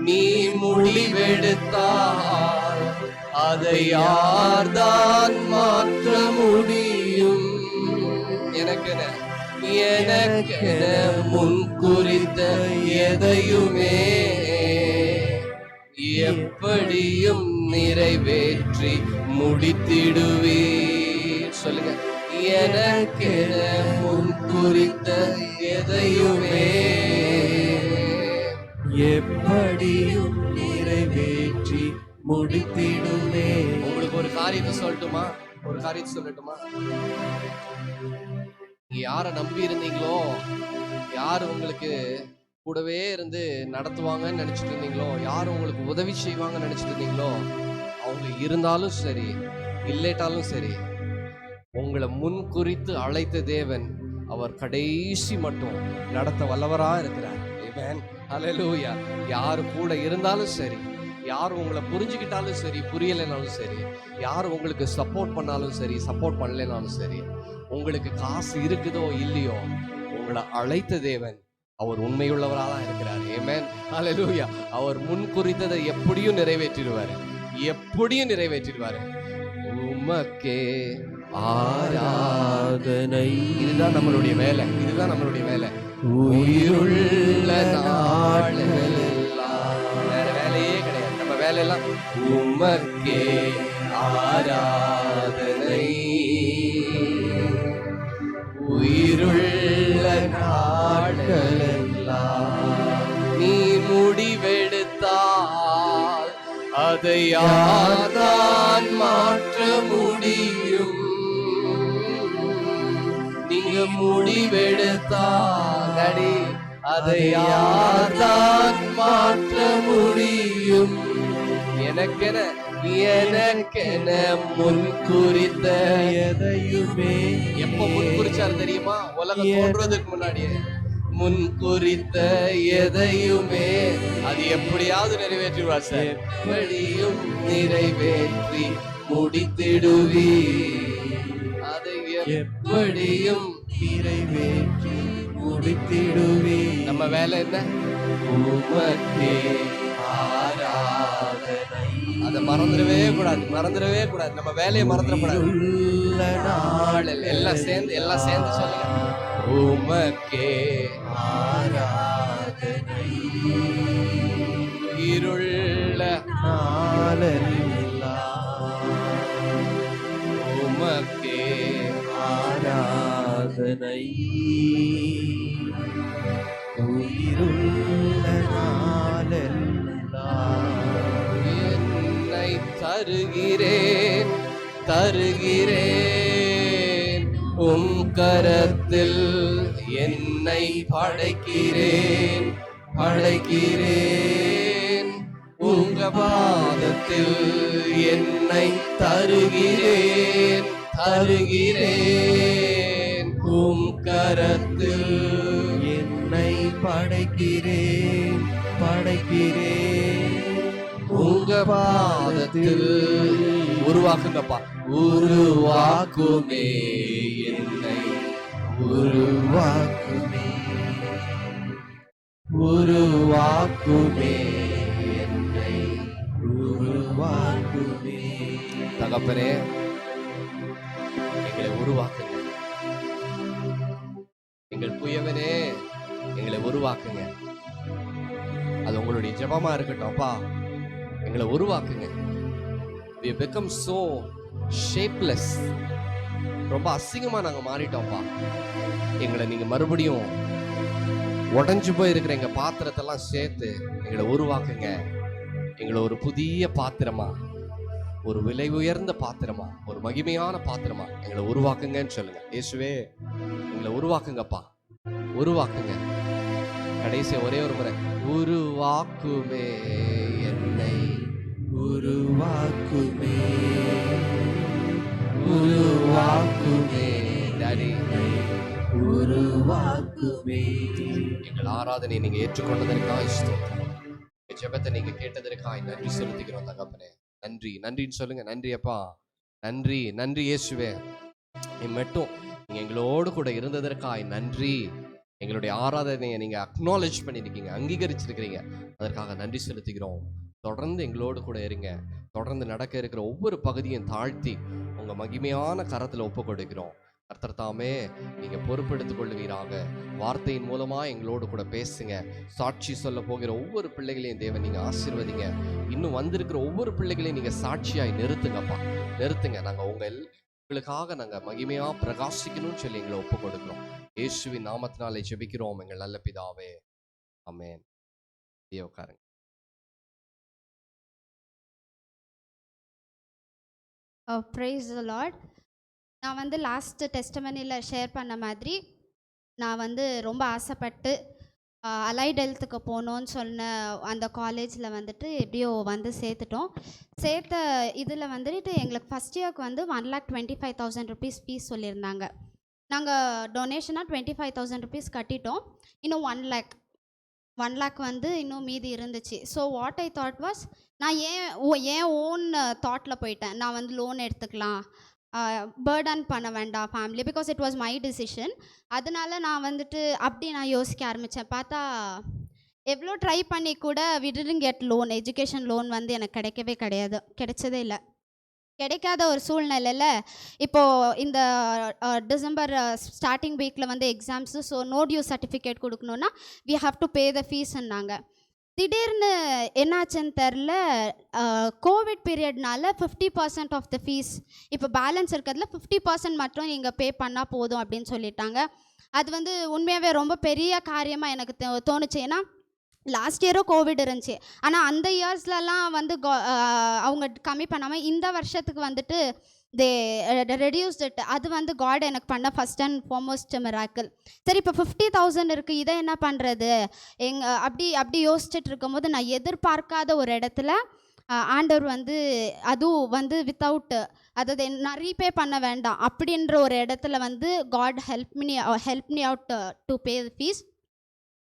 நீ முடிவெடுத்தால் அதை யார்தான் மாற்ற முடியும் எனக்கென முன் குறித்த எதையுமே எப்படியும் நிறைவேற்றி முடித்திடுவீர் சொல்லுங்க எனக்கென முன் குறித்த எதையுமே எப்படியும் நிறைவேற்றி முடித்திடுமே உங்களுக்கு ஒரு காரியத்தை சொல்லட்டுமா சொல்லட்டுமா நீங்க யாரை நம்பி இருந்தீங்களோ யார் உங்களுக்கு கூடவே இருந்து நடத்துவாங்கன்னு நினைச்சிட்டு இருந்தீங்களோ யார் உங்களுக்கு உதவி செய்வாங்கன்னு நினைச்சிட்டு இருந்தீங்களோ அவங்க இருந்தாலும் சரி இல்லேட்டாலும் சரி உங்களை முன் குறித்து அழைத்த தேவன் அவர் கடைசி மட்டும் நடத்த வல்லவரா இருக்கிறார். ஆமென். ஹல்லேலூயா. யாரு கூட இருந்தாலும் சரி, யார் உங்களை புரிஞ்சுக்கிட்டாலும் சரி புரியலைனாலும் சரி, யார் உங்களுக்கு சப்போர்ட் பண்ணாலும் சரி சப்போர்ட் பண்ணலைனாலும் சரி, உங்களுக்கு காசு இருக்குதோ இல்லையோ, உங்களை அழைத்த தேவன் அவர் உண்மையுள்ளவராக தான் இருக்கிறார். ஆமென். ஹல்லேலூயா. அவர் முன் குறித்ததை எப்படியும் நிறைவேற்றிடுவார். உமக்கே ஆராதனை. இதுதான் நம்மளுடைய வேலை. உயிருள்ள நாளெல்லாம் வேற வேலையே கிடையாது. நம்ம வேலையெல்லாம் உமக்கே ஆராதனை. உயிருள்ள நாட்களெல்லாம் நீ முடிவெடுத்தால் அதை யார்தான் மாற்ற முடியும்? நீங்க முடிவெடுத்தால் அடி அதை யார்தான் மாற்ற முடியும்? எனக்கென முன் குறித்த எதையுமே. எப்ப முன் குறிச்சாரு தெரியுமா? உலகம் தோன்றதுக்கு முன்னாடியே முன் குறித்த எதையுமே அது எப்படியாவது நிறைவேற்றிடுவார் சார். எப்படியும் நிறைவேற்றி முடித்திடுவி. அதை எப்படியும் நிறைவேற்றி முடித்திடுவி. நம்ம வேலை என்ன? உமக்கே ஆராதனை. அதை மறந்துடவே கூடாது. நம்ம வேலையை மறந்துடக்கூடாது. உள்ள நாளில் எல்லாம் சேர்ந்து சொல்லுங்க. உமக்கே ஆராதனை. இருள்ள நாளெல்லாம் உமக்கே ஆராதனை. உயிருள்ள நாளெல்லாம் என்னை தருகிறேன் உம் கரத்தில் என்னை படைக்கிறேன் உங்க பாதத்தில் என்னை தருகிறேன் உம் கரத்தில் என்னை படைக்கிறேன் உங்க பாதத்தில் உருவாக்குங்கப்பா. உருவாக்குமே என்னை உருவாக்குமே என்னை உருவாக்குமே. தகப்பனே எங்களை உருவாக்குங்க. எங்கள் புயவனே எங்களை உருவாக்குங்க. அது உங்களுடைய ஜெபமா இருக்கட்டும். அப்பா எங்களை உருவாக்குங்க. we become so shapeless. ரொம்ப அசிங்கமா நாங்க மாறிட்டோம்ப்பா. எங்களை நீங்க மறுபடியும் உடைஞ்சு போயிருக்கிற எங்க பாத்திரத்தெல்லாம் சேர்த்து எங்களை உருவாக்குங்க. எங்களை ஒரு புதிய பாத்திரமா, ஒரு விலை உயர்ந்த பாத்திரமா, ஒரு மகிமையான பாத்திரமா எங்களை உருவாக்குங்கன்னு சொல்லுங்க. இயேசுவே எங்களை உருவாக்குங்கப்பா, உருவாக்குங்க. கடைசி ஒரே ஒரு முறை, உருவாக்குமே என்னை உருவாக்குமே டாடி, உருவாக்குமே. எங்கள் ஆராதனை நீங்க ஏற்றுக்கொண்டதற்காக ஸ்தோத்திரம். என் ஜெபத்தை நீங்க கேட்டதற்காக நன்றி செலுத்துகிறோம் தகப்பனே. நன்றின்னு சொல்லுங்க. நன்றி அப்பா, நன்றி இயேசுவே. மட்டும் நீங்க எங்களோடு கூட இருந்ததற்காக நன்றி. எங்களுடைய ஆராதனையை நீங்க அக்னாலேஜ் பண்ணிருக்கீங்க, அங்கீகரிச்சிருக்கிறீங்க. அதற்காக நன்றி செலுத்துகிறோம். தொடர்ந்து எங்களோடு கூட இருங்க. தொடர்ந்து நடக்க இருக்கிற ஒவ்வொரு பகுதியும் தாழ்த்தி உங்க மகிமையான கரத்துல ஒப்பு கொடுக்கிறோம். கர்த்தர் தாமே நீங்க பொறுப்பெடுத்துக் கொள்ளுவீராக. வார்த்தையின் மூலமா எங்களோடு கூட பேசுங்க. சாட்சி சொல்ல போகிற ஒவ்வொரு பிள்ளைகளையும் தேவன் நீங்க ஆசீர்வதிங்க. இன்னும் வந்திருக்கிற ஒவ்வொரு பிள்ளைகளையும் நீங்க சாட்சியாய் நிறுத்துங்கப்பா, நிறுத்துங்க. நாங்க உங்களுக்காக நாங்க மகிமையா பிரகாசிக்கணும்னு சொல்லி எங்களை ஒப்பு கொடுக்கிறோம். இயேசுவின் நாமத்தினாலே ஜெபிக்கிறோம் எங்கள் நல்ல பிதாவே, ஆமென். உட்காருங்க. ப்ரைஸ் தி லார்ட். நான் வந்து லாஸ்ட் டெஸ்டமனியில் ஷேர் பண்ண மாதிரி நான் ரொம்ப ஆசைப்பட்டு அலைட் ஹெல்த்துக்கு போகணுன்னு சொன்ன அந்த காலேஜில் எப்படியோ சேர்த்துட்டோம். சேர்த்த இதில் எங்களுக்கு ஃபஸ்ட் இயர்க்கு 1,25,000 rupees ஃபீஸ் சொல்லியிருந்தாங்க. நாங்கள் டொனேஷனாக 25,000 rupees கட்டிட்டோம். இன்னும் 1 lakh இன்னும் மீதி இருந்துச்சு. So what I thought was, நான் ஏன் ஓன் தாட்டில் போயிட்டேன். நான் லோன் எடுத்துக்கலாம், பேர்டன் பண்ண வேண்டாம் family, because it was my decision. அதனால நான் அப்படி நான் யோசிக்க ஆரம்பித்தேன். பார்த்தா எவ்வளோ ட்ரை பண்ணி கூட we didn't get loan. Education loan எனக்கு கிடைச்சதே இல்லை. கிடைக்காத ஒரு சூழ்நிலையில் இப்போது இந்த டிசம்பர் ஸ்டார்டிங் வீக்கில் exams. So no due certificate கொடுக்கணுன்னா we have to pay the feesன்னாங்க. திடீர்னு என்னாச்சுன்னு தெரில, கோவிட் பீரியட்னால 50% ஆஃப் த ஃபீஸ், இப்போ பேலன்ஸ் இருக்கிறதுல 50% மட்டும் நீங்கள் பே பண்ணால் போதும் அப்படின்னு சொல்லிட்டாங்க. அது உண்மையாகவே ரொம்ப பெரிய காரியமாக எனக்கு தோணுச்சு. ஏன்னா லாஸ்ட் இயரும் கோவிட் இருந்துச்சு. ஆனால் அந்த இயர்ஸ்லலாம் அவங்க கம்மி பண்ணாமல் இந்த வருஷத்துக்கு தே ரெடியூஸ்ட் இட். அது காட் எனக்கு பண்ண ஃபஸ்ட் அண்ட் ஃபார்மோஸ்ட் மிராக்கிள். சரி, இப்போ 50,000 இருக்குது, இதை என்ன பண்ணுறது அப்படி யோசிச்சுட்டு இருக்கும்போது நான் எதிர்பார்க்காத ஒரு இடத்துல ஆண்டவர் அதுவும் வித்தவுட், அதாவது நான் ரீபே பண்ண வேண்டாம் அப்படின்ற ஒரு இடத்துல God help me out to pay the fees.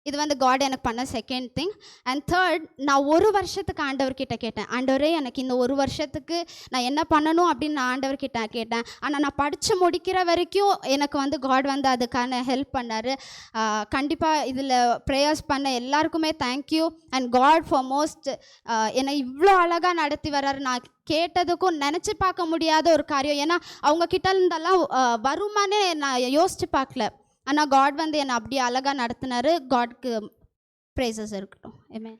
இது வந்து காட் எனக்கு பண்ண செகண்ட் திங். அண்ட் தேர்ட், நான் ஒரு வருஷத்துக்கு ஆண்டவர்கிட்ட கேட்டேன், ஆண்டவரே எனக்கு இந்த ஒரு வருஷத்துக்கு நான் என்ன பண்ணணும் அப்படின்னு நான் ஆண்டவர்கிட்ட கேட்டேன். ஆனால் நான் படித்து முடிக்கிற வரைக்கும் எனக்கு வந்து காட் வந்து அதுக்கான ஹெல்ப் பண்ணார். கண்டிப்பாக இதில் ப்ரேயர்ஸ் பண்ண எல்லாருக்குமே thank you. And God for most என்னை இவ்வளோ அழகாக நடத்தி வர்றாரு. நான் கேட்டதுக்கும் நினச்சி பார்க்க முடியாத ஒரு காரியம். ஏன்னா அவங்க கிட்ட இருந்தெல்லாம் வருமானே நான் யோசித்து பார்க்கல. ஆனால் காட் வந்து என்னை அப்படி அழகாக நடத்தினார். காட்க்கு ப்ரைஸஸ் இருக்கட்டும். ஆமென்.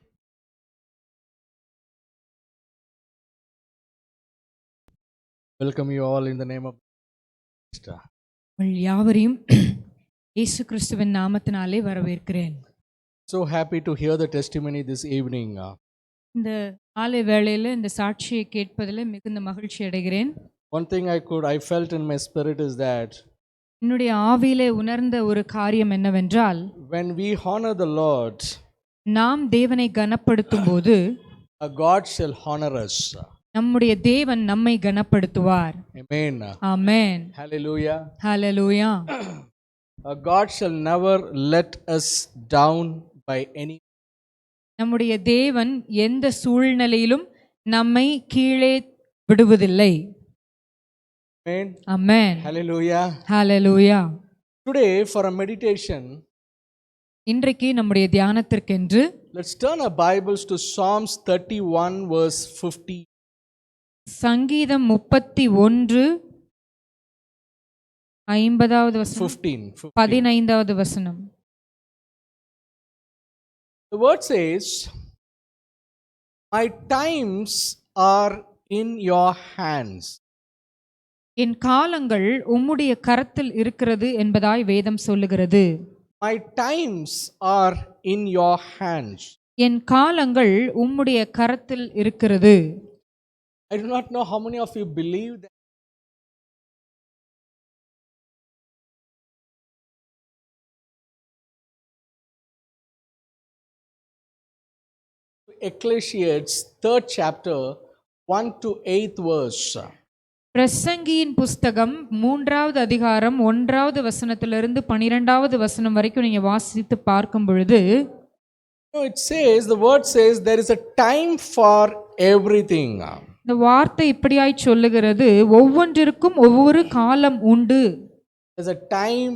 Welcome you all in the name of Christ. உங்கள் யாவரையும் இயேசு கிறிஸ்துவின் நாமத்தினாலே வரவேற்கிறேன். So happy to hear the testimony this evening. இந்த காலை வேளையில் இந்த சாட்சியை கேட்பதில் மிகுந்த மகிழ்ச்சி அடைகிறேன். One thing I felt in my spirit is that என்னுடைய ஆவியிலே உணர்ந்த ஒரு காரியம் என்னவென்றால், when we honor the Lord, நாம் தேவனை கனப்படுத்தும் போது God shall honor us. நம்முடைய தேவன் நம்மை கனப்படுத்துவார். Amen. Amen. Hallelujah. Hallelujah. God shall never let us down by any. நம்முடைய தேவன் எந்த சூழ்நிலையிலும் நம்மை கீழே விடுவதில்லை. Amen. Amen. Hallelujah. Hallelujah. Today for a meditation, இன்றைக்கு நம்முடைய தியானத்திற்கென்று let's turn our Bibles to Psalms 31 verse 50. சங்கீதம் 31 50வது வசனம் 15. 15வது வசனம். The word says, my times are in your hands. என் காலங்கள் உம்முடைய கரத்தில் இருக்கிறது என்பதாய் வேதம் சொல்லுகிறது. My times are in your hands. என் காலங்கள் உம்முடைய கரத்தில் இருக்கிறது. I do not know how many of you believe that. Ecclesiastes 3rd chapter 1 to 8th verse. பிரசங்கியின் புஸ்தகம் 3வது அதிகாரம் 1வது வசனத்திலிருந்து 12வது வசனம் வரைக்கும் நீங்க வாசித்து பார்க்கும் பொழுது, It says, the word says, there is a time for everything. இந்த வார்த்தை இப்படியாய் சொல்லுகிறது, ஒவ்வொன்றிற்கும் ஒவ்வொரு காலம் உண்டு. There's a time,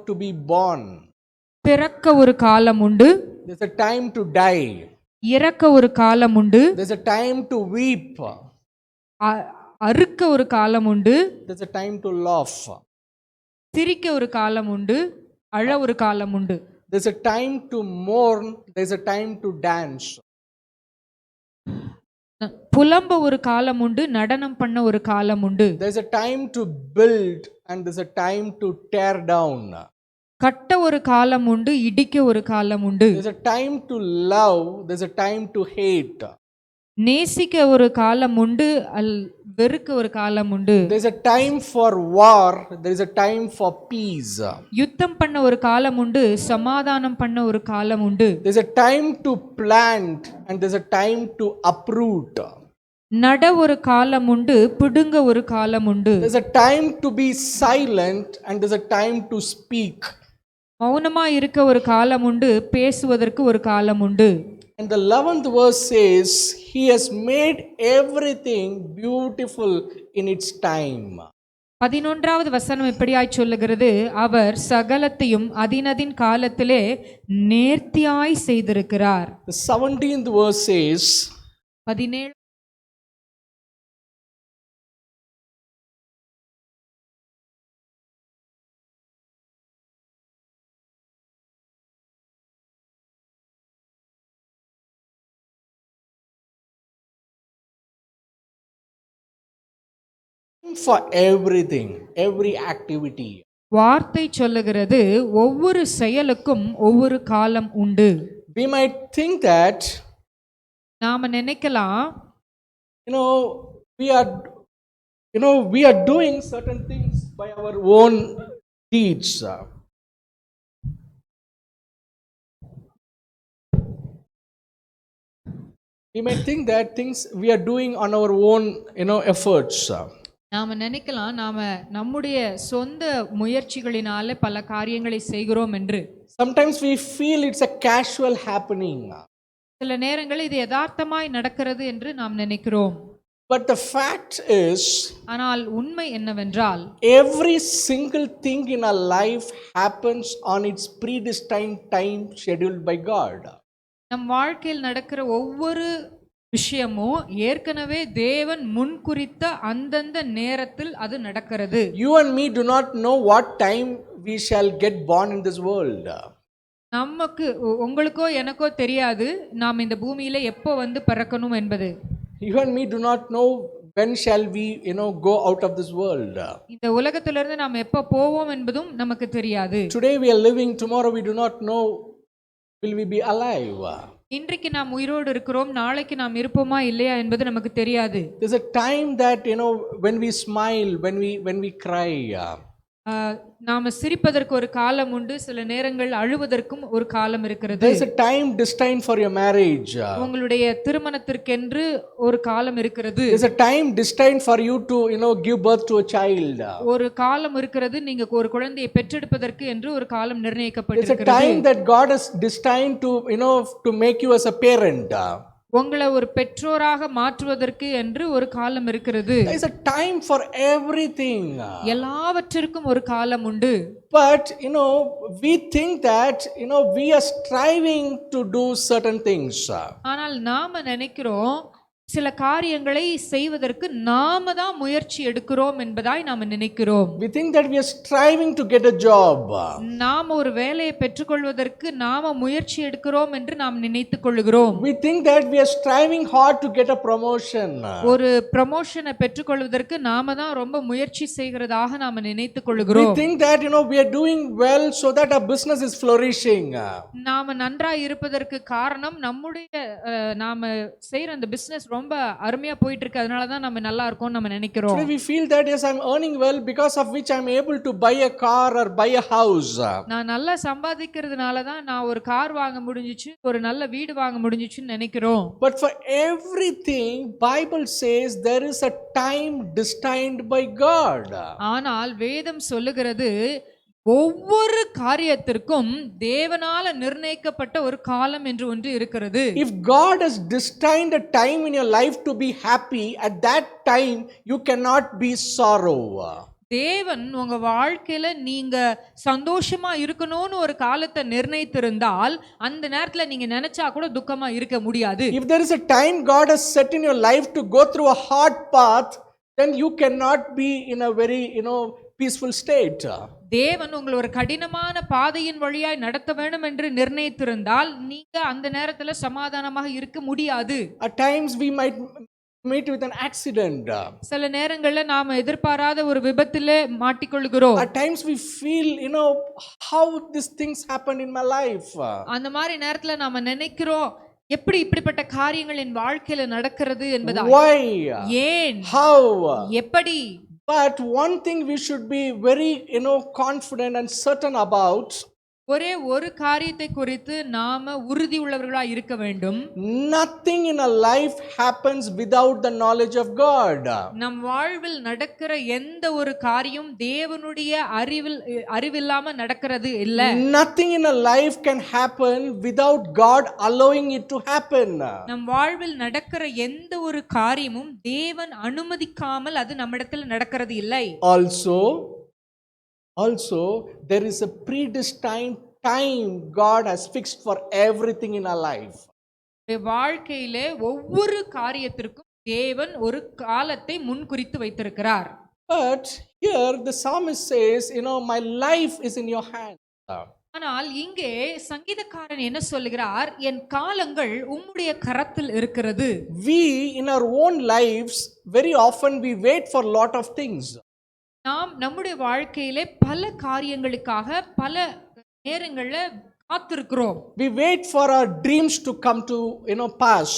to be born. பிறக்க ஒரு காலம் உண்டு. There's a time to die. இறக்க ஒரு காலம் உண்டு. There's a time to weep. அறுக்க ஒரு காலம் உண்டு. There's a time to laugh. சிரிக்க ஒரு காலம் உண்டு. அழ ஒரு காலம் உண்டு. There's a time to mourn. There's a time to dance. புலம்ப ஒரு காலம் உண்டு. நடனம் பண்ண ஒரு காலம் உண்டு. There's a time to build and there's a time to tear down. கட்ட ஒரு காலம் உண்டு. இடிக்க ஒரு காலம் உண்டு. There's a time to love. There's a time to hate. நேசிக்க ஒரு காலம் உண்டு. வெறுக்க ஒரு காலம் உண்டு. There's a time for war. There is a time for peace. யுத்தம் பண்ண ஒரு காலம் உண்டு. சமாதானம் பண்ண ஒரு காலம் உண்டு. There's a time to plant and there's a time to uproot. நட ஒரு காலம் உண்டு. பிடுங்க ஒரு காலம் உண்டு. There's a time to be silent and there's a time to speak. மௌனமா இருக்க ஒரு காலம் உண்டு. பேசுவதற்கு ஒரு காலம் உண்டு. And the 11th verse says, he has made everything beautiful in its time. 11வது வசனம் இப்படியாய் சொல்லுகிறது, அவர் சகலத்தையும் அதினதின் காலத்திலே நேர்த்தியாய் செய்திருக்கிறார். The 17th verse says, 17 for everything, every activity. வார்த்தை சொல்லுகிறது, ஒவ்வொரு செயலுக்கும் ஒவ்வொரு காலம் உண்டு. We might think that, நாம நினைக்கலாம், we are doing certain things by our own deeds. We might think that things we are doing on our own, efforts. நாம நினைக்கலாம், நாம நம்முடைய சொந்த முயற்சிகளினால பல காரியங்களை செய்கிறோம் என்று. Sometimes we feel it's a casual happening. சில நேரங்களில் இது யதார்த்தமாய் நடக்கிறது என்று நாம் நினைக்கிறோம். But the fact is, ஆனால் உண்மை என்னவென்றால் every single thing in our life happens on its predestined time scheduled by God. நம் வாழ்க்கையில் நடக்கிற ஒவ்வொரு விஷயமும் ஏற்கனவே தேவன் முன்குறித்த அந்தந்த நேரத்தில் அது நடக்கிறது. You and me do not know what time we shall get born in this world. நமக்கு உங்களுக்கோ எனக்கோ தெரியாது நாம் இந்த பூமியில எப்போ வந்து பிறக்கணும் என்பது. You and me do not know when shall we, go out of this world. இந்த உலகத்திலிருந்து நாம் எப்போ போவோம் என்பதும் நமக்கு தெரியாது. Today we are living, tomorrow we do not know will we be alive. இன்றைக்கு நாம் உயிரோடு இருக்கிறோம், நாளைக்கு நாம் இருப்போமா இல்லையா என்பது நமக்கு தெரியாது. There's a time that when we smile, when we cry. நாம சிரிப்பதற்கு ஒரு காலம் உண்டு, சில நேரங்கள் அழுவதற்கும் ஒரு காலம் இருக்கிறது. There's a time destined for your marriage. உங்களுடைய திருமணத்திற்கென்று ஒரு காலம் இருக்கிறது. There's a time destined for you to give birth to a child. ஒரு காலம் இருக்கிறது, நீங்க ஒரு குழந்தையை பெற்றெடுப்பதற்கு என்று ஒரு காலம் There's a நிர்ணயிக்கப்பட்டிருக்கிறது. time that God has destined to to make you as a parent. உங்களை ஒரு பெற்றோராக மாற்றுவதற்கு என்று ஒரு காலம் இருக்கிறது. There is a time for everything. எல்லாவற்றிற்கும் ஒரு காலம் உண்டு. But we think that we are striving to do certain things. ஆனால் நாம நினைக்கிறோம் சில காரியங்களை செய்வதற்கு நாம தான் முயற்சி எடுக்கிறோம் என்பதாய் நாம நினைக்கிறோம். We think that we are striving to get a job. நாம ஒரு வேலையை பெற்றுக்கொள்வதற்கு நாம முயற்சி எடுக்கிறோம் என்று நாம் நினைத்துக் கொள்கிறோம். We think that we are striving hard to get a promotion. ஒரு ப்ரமோஷனை பெற்றுக்கொள்வதற்கு நாம தான் ரொம்ப முயற்சி செய்கிறதாக நாம நினைத்துக் We கொள்கிறோம். think that we are doing well so that our business is flourishing. நாம நன்றாய் இருப்பதற்கு காரணம் நம்முடைய நாம செய்யற அந்த பிசினஸ் ரொம்ப அருமையா போயிட்டு இருக்கு, அதனால தான் நம்ம நல்லா இருக்கோம் நம்ம நினைக்கிறோம். Today we feel that yes, I'm earning well, because of which I'm able to buy a car or buy a house. நான் நல்லா சம்பாதிக்கிறதுனால தான் நான் ஒரு கார் வாங்க முடிஞ்சிச்சு, ஒரு நல்ல வீடு வாங்க முடிஞ்சிச்சுன்னு நினைக்கிறோம். But for everything, Bible says there is a time destined by God. ஆனால் வேதம் சொல்லுகிறது ஒவ்வொரு காரியத்திற்கும் தேவனால நிர்ணயிக்கப்பட்ட ஒரு காலம் என்று ஒன்று இருக்கிறது. If God has destined a time in your life to be happy, at that time you cannot be sorrow. தேவன் உங்க வாழ்க்கையில நீங்க சந்தோஷமா இருக்கணும்னு ஒரு காலத்தை நிர்ணயித்திருந்தால் அந்த நேரத்துல நீங்க நினைச்சா கூட துக்கமா இருக்க முடியாது. If there is a time God has set in your life to go through a hard path, then you cannot be in a very peaceful state. தேவன் உங்களை ஒரு கடினமான பாதையின் வழியாய் நடத்த வேண்டும் என்று நிர்ணயித்திருந்தால் நீங்க அந்த நேரத்துல சமாதானமாக இருக்க முடியாது. At times we might meet with an accident. சில நேரங்கள்ல நாம எதிர்பாராத ஒரு விபத்திலே மாட்டிக்கொள்கிறோம். At times we feel how these things happen in my life. அந்த மாதிரி நேரத்துல நாம நினைக்கிறோம் எப்படி இப்படிப்பட்ட காரியங்கள் என் வாழ்க்கையில நடக்கிறது என்பதா. Why? ஏன்? How? எப்படி? But one thing we should be very confident and certain about. ஒரே ஒரு காரியத்தை குறித்து நாம உறுதி உள்ளவர்களாய் இருக்க வேண்டும். Nothing in a life happens without the knowledge of God. நம் வாழ்வில் நடக்கிற எந்த ஒரு காரியம் தேவனுடைய அறிவில்லாம நடக்கிறது இல்ல. Nothing in a life can happen without God allowing it to happen. நம் வாழ்வில் நடக்கிற எந்த ஒரு காரியமும் தேவன் அனுமதிக்காமல் அது நம்மிடத்தில் நடக்கிறது இல்லை. Also, there is a predestined time God has fixed for everything in our life. வாழ்க்கையிலே ஒவ்வொரு காரியத்திற்கும் தேவன் ஒரு காலத்தை முன்குறித்து வைத்திருக்கிறார். But here the psalmist says, my life is in your hand. ஆனால் இங்கே சங்கீதக்காரன் என்ன சொல்லுகிறார், என் காலங்கள் உம்முடைய கரத்தில் இருக்கிறது. We in our own lives very often we wait for lot of things. நாம் நம்முடைய வாழ்க்கையிலே பல காரியங்களுக்காக பல நேரங்கள்ல காத்திருக்கிறோம். We wait for our dreams to come to pass.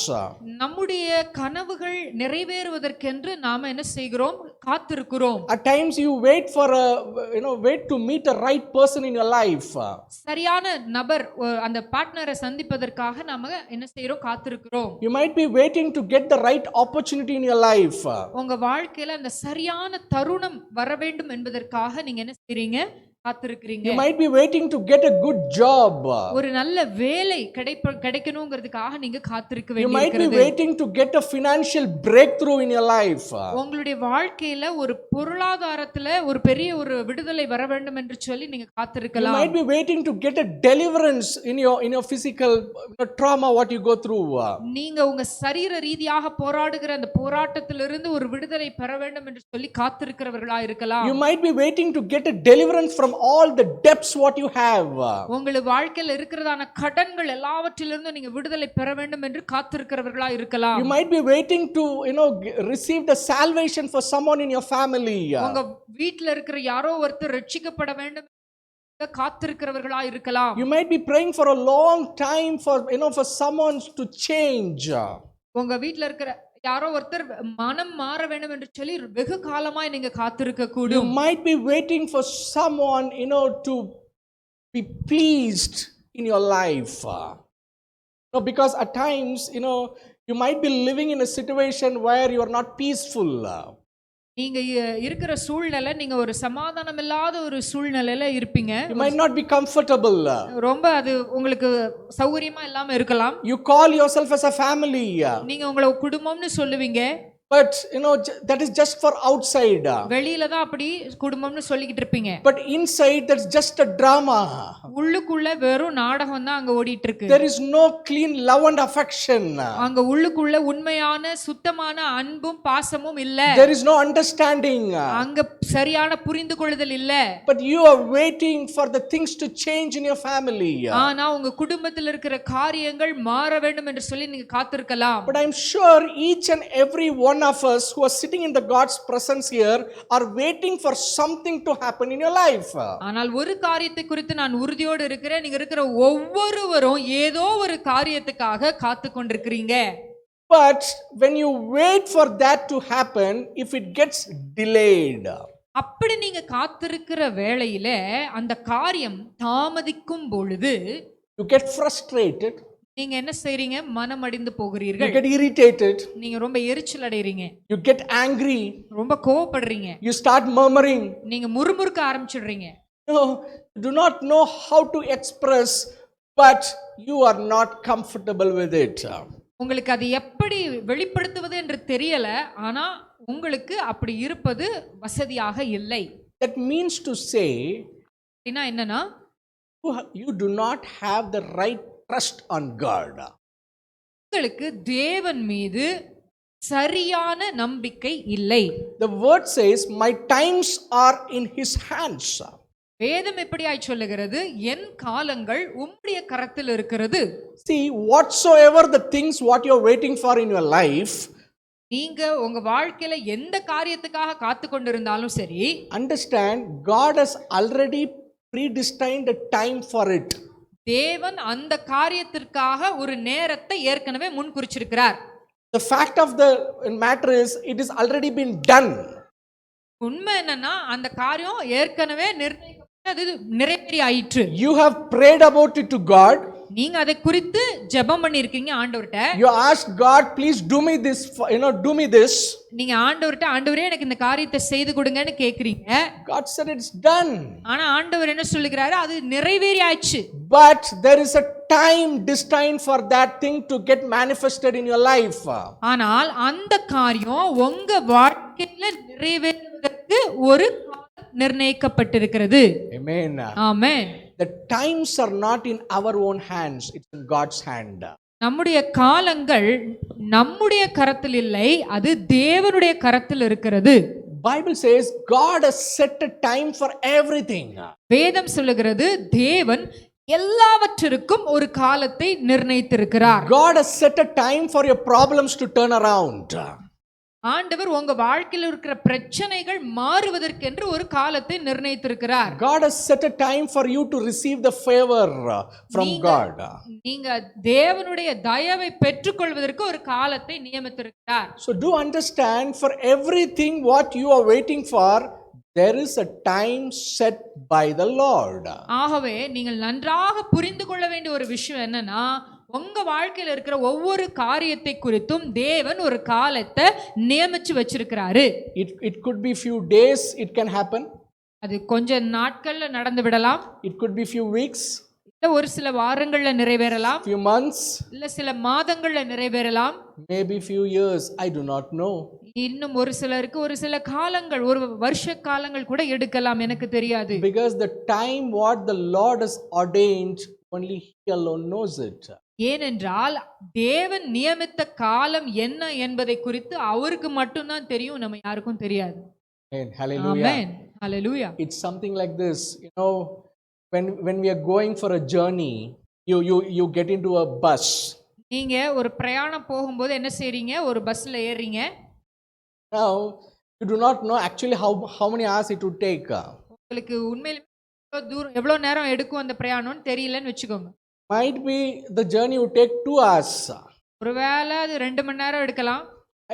நம்முடைய கனவுகள் நிறைவேறுவதற்கென்று நாம என்ன செய்கிறோம், காத்திருக்கிறோம். At times you wait for wait to meet a right person in your life. சரியான நபர் அந்த பார்ட்னரை சந்திப்பதற்காக நாம என்ன செய்றோம், காத்திருக்கிறோம். You might be waiting to get the right opportunity in your life. உங்க வாழ்க்கையில அந்த சரியான தருணம் வர வேண்டும் என்பதற்காக நீங்க என்ன செய்றீங்க, காத்திருக்கிறீங்க. You might be waiting to get a good job. ஒரு நல்ல வேலை கிடைக்கணுங்கிறதுக்காக நீங்க காத்திருக்க You might be வேண்டியிருக்கிறது. waiting to get a financial breakthrough in your life. உங்களுடைய வாழ்க்கையில ஒரு பொருளாதாரத்துல ஒரு பெரிய ஒரு விடுதலை வர வேண்டும் என்று சொல்லி நீங்க You காத்திருக்கலாம். might be waiting to get a deliverance in your physical trauma what you go through. நீங்க உங்க சரீர ரீதியாக போராடுகிற அந்த போராட்டத்திலிருந்து ஒரு விடுதலை பெற வேண்டும் என்று சொல்லி காத்திருக்கிறவர்களா இருக்கலாம். You might be waiting to get a deliverance from all the debts what you have. உங்கள் வாழ்க்கையில் இருக்கிறதான கடன்கள் எல்லாவற்றிலிருந்து நீங்க விடுதலை பெற வேண்டும் என்று காத்திருக்கிறவர்களா இருக்கலாம். You might be waiting to receive the salvation for someone in your family. உங்க வீட்ல இருக்கிற யாரோ ஒருத்தர் ரட்சிக்கப்பட வேண்டும் என்று காத்திருக்கிறவர்களா இருக்கலாம். You might be praying for a long time for someone to change. உங்க வீட்ல இருக்கிற யாரோ ஒருத்தர் மனம் மாற வேண்டும் என்று சொல்லி வெகு காலமாய் நீங்க காத்திருக்க You கூடும். might be waiting for someone to be pleased in your life. Because at times you might be living in a situation where you are not peaceful. நீங்க இருக்கிற சூழ்நிலை நீங்க ஒரு சமாதானம் இல்லாத ஒரு சூழ்நிலையில இருப்பீங்க. You might not be comfortable. ரொம்ப அது உங்களுக்கு சௌகரியமா இல்லாம இருக்கலாம். You call yourself as a family. நீங்க உங்களை குடும்பம்னு சொல்லுவீங்க. But that is just for outside. வெளியில தான் அப்படி குடும்பம்னு சொல்லிக்கிட்டு இருப்பீங்க. But inside that's just a drama. உள்ளுக்குள்ள வெறும் நாடகம் தான் அங்க ஓடிட்டு இருக்கு. There is no clean love and affection. அங்க உள்ளுக்குள்ள உண்மையான சுத்தமான அன்பும் பாசமும் இல்ல. There is no understanding. அங்க சரியான புரிந்து கொள்ளுதல் இல்ல. But you are waiting for the things to change in your family. ஆனா உங்க குடும்பத்தில் இருக்கிற காரியங்கள் மாற வேண்டும் என்று சொல்லி நீங்க காத்திருக்கலாம். But I'm sure each and every one of us who are sitting in the God's presence here are waiting for something to happen in your life. ஆனால் ஒரு காரியத்தை குறித்து நான் உறுதியோடு இருக்கிறேன். நீங்க இருக்கிற ஒவ்வொருவரும் ஏதோ ஒரு காரியத்துக்காக காத்து கொண்டிருக்கிறீங்க. But when you wait for that to happen, if it gets delayed, அப்படி நீங்க காத்திருக்கிற வேளையில அந்த காரியம் தாமதிக்கும் பொழுது you get frustrated, நீங்க என்ன செய்றீங்க? மனம் அடிந்து you போகிறீர்கள். get irritated, நீங்க ரொம்ப எரிச்சல் அடைறீங்க. you get angry, ரொம்ப கோவப்படுறீங்க. you start murmuring. நீங்க முறுமுறுக்க ஆரம்பிச்சிடுறீங்க. You do not know how to express, but you are not comfortable with it. உங்களுக்கு அது எப்படி வெளிப்படுத்துவது என்று தெரியல. ஆனா உங்களுக்கு அப்படி இருப்பது வசதியாக இல்லை. That means to say என்னன்னா you do not have the right trust on God. உங்களுக்கு தேவன் மீது சரியான நம்பிக்கை இல்லை. The word says my times are in his hands. வேதம் எப்படியாய் சொல்லுகிறது? என் காலங்கள் உம்முடைய கரத்தில் இருக்கிறது. See, whatsoever the things what you are waiting for in your life, நீங்க உங்க வாழ்க்கையில எந்த காரியத்துக்காக காத்து கொண்டிருந்தாலும் சரி, understand God has already predestined a time for it. தேவன் அந்த காரியத்திற்காக ஒரு நேரத்தை ஏற்கனவே முன் குறிச்சிருக்கிறார். The fact of the matter is it is already been done. உண்மை என்னன்னா அந்த காரியம் ஏற்கனவே நிர்ணயிக்கப்பட்டு அது நிறைவேறி ஆயிற்று. You have prayed about it to God. நீங்க அதை குறித்து ஜெபம் பண்ணிருக்கீங்க ஆண்டவர்ட்ட. You asked God, please do me this, do me this. நீங்க ஆண்டவர்ட்ட, ஆண்டவரே எனக்கு இந்த காரியத்தை செய்து கொடுங்கன்னு கேக்குறீங்க. God said it's done. ஆனா ஆண்டவர் என்ன சொல்லுகிறாரு? அது நிறைவேறி ஆயிடுச்சு. But there is a time destined for that thing to get manifested in your life. ஆனால் அந்த காரியம் உங்க வாழ்க்கையில நிறைவேறுவதற்கு ஒரு நிர்ணயிக்கப்பட்டிருக்கிறது. Amen. Amen. The times are not in our own hands, it's in God's hand. நம்முடைய காலங்கள் நம்முடைய கரத்தில் இல்லை, அது தேவனுடைய கரத்தில் இருக்கிறது. Bible says God has set a time for everything. வேதம் சொல்லுகிறது தேவன் எல்லாவற்றிற்கும் ஒரு காலத்தை நிர்ணயித்திருக்கிறார். God has set a time for your problems to turn around. ஆண்டவர் உங்க வாழ்க்கையில் இருக்கிற பிரச்சனைகள் மாறுவதற்கென்று ஒரு காலத்தை நிர்ணயித்திருக்கிறார். God has set a time for you to receive the favor from God. நீங்க தேவனுடைய தயவை பெற்றுக்கொள்வதற்கு ஒரு காலத்தை நியமித்திருக்கிறார். So do understand, for everything what you are waiting for, there is a time set by the Lord. ஆகவே நீங்கள் நன்றாக புரிந்து கொள்ள வேண்டிய ஒரு விஷயம் என்னன்னா, உங்க வாழ்க்கையில இருக்கிற ஒவ்வொரு காரியத்தை குறித்தும் தேவன் ஒரு காலத்தை நியமிச்சு வச்சிருக்கிறாரு. It could be few days it can happen. அது கொஞ்ச நாட்கள்ல நடந்து விடலாம், it could be few weeks, இல்ல ஒரு சில வாரங்கள்ல நிறைவேறலாம், few months, இல்ல சில மாதங்கள்ல நிறைவேறலாம், maybe few years, I do not know. இன்னும் ஒரு சிலருக்கு ஒரு சில காலங்கள், ஒரு வருஷ காலங்கள் கூட எடுக்கலாம், எனக்கு தெரியாது. Because the time what the Lord has ordained, only He alone knows it. ஏனென்றால் தேவன் நியமித்த காலம் என்ன என்பதை குறித்து அவருக்கு மட்டும்தான் தெரியும், நம்ம யாருக்கும் தெரியாது. Amen. Hallelujah. Amen. Hallelujah. It's something like this, when we are going for a journey, you get into a bus. நீங்க ஒரு பிரயாணம் போகும்போது என்ன செய்றீங்க? ஒரு பஸ்ல ஏறுறீங்க. Now you do not know actually how many hours it would take. உங்களுக்கு உண்மையிலுமே எவ்வளவு நேரம் எடுக்கும் அந்த பிரயாணம்னு தெரியலன்னு வெச்சுக்கோங்க. Might be the journey would take 2 hours. ஒருவேளை அது 2 மணி நேரம் எடுக்கலாம்.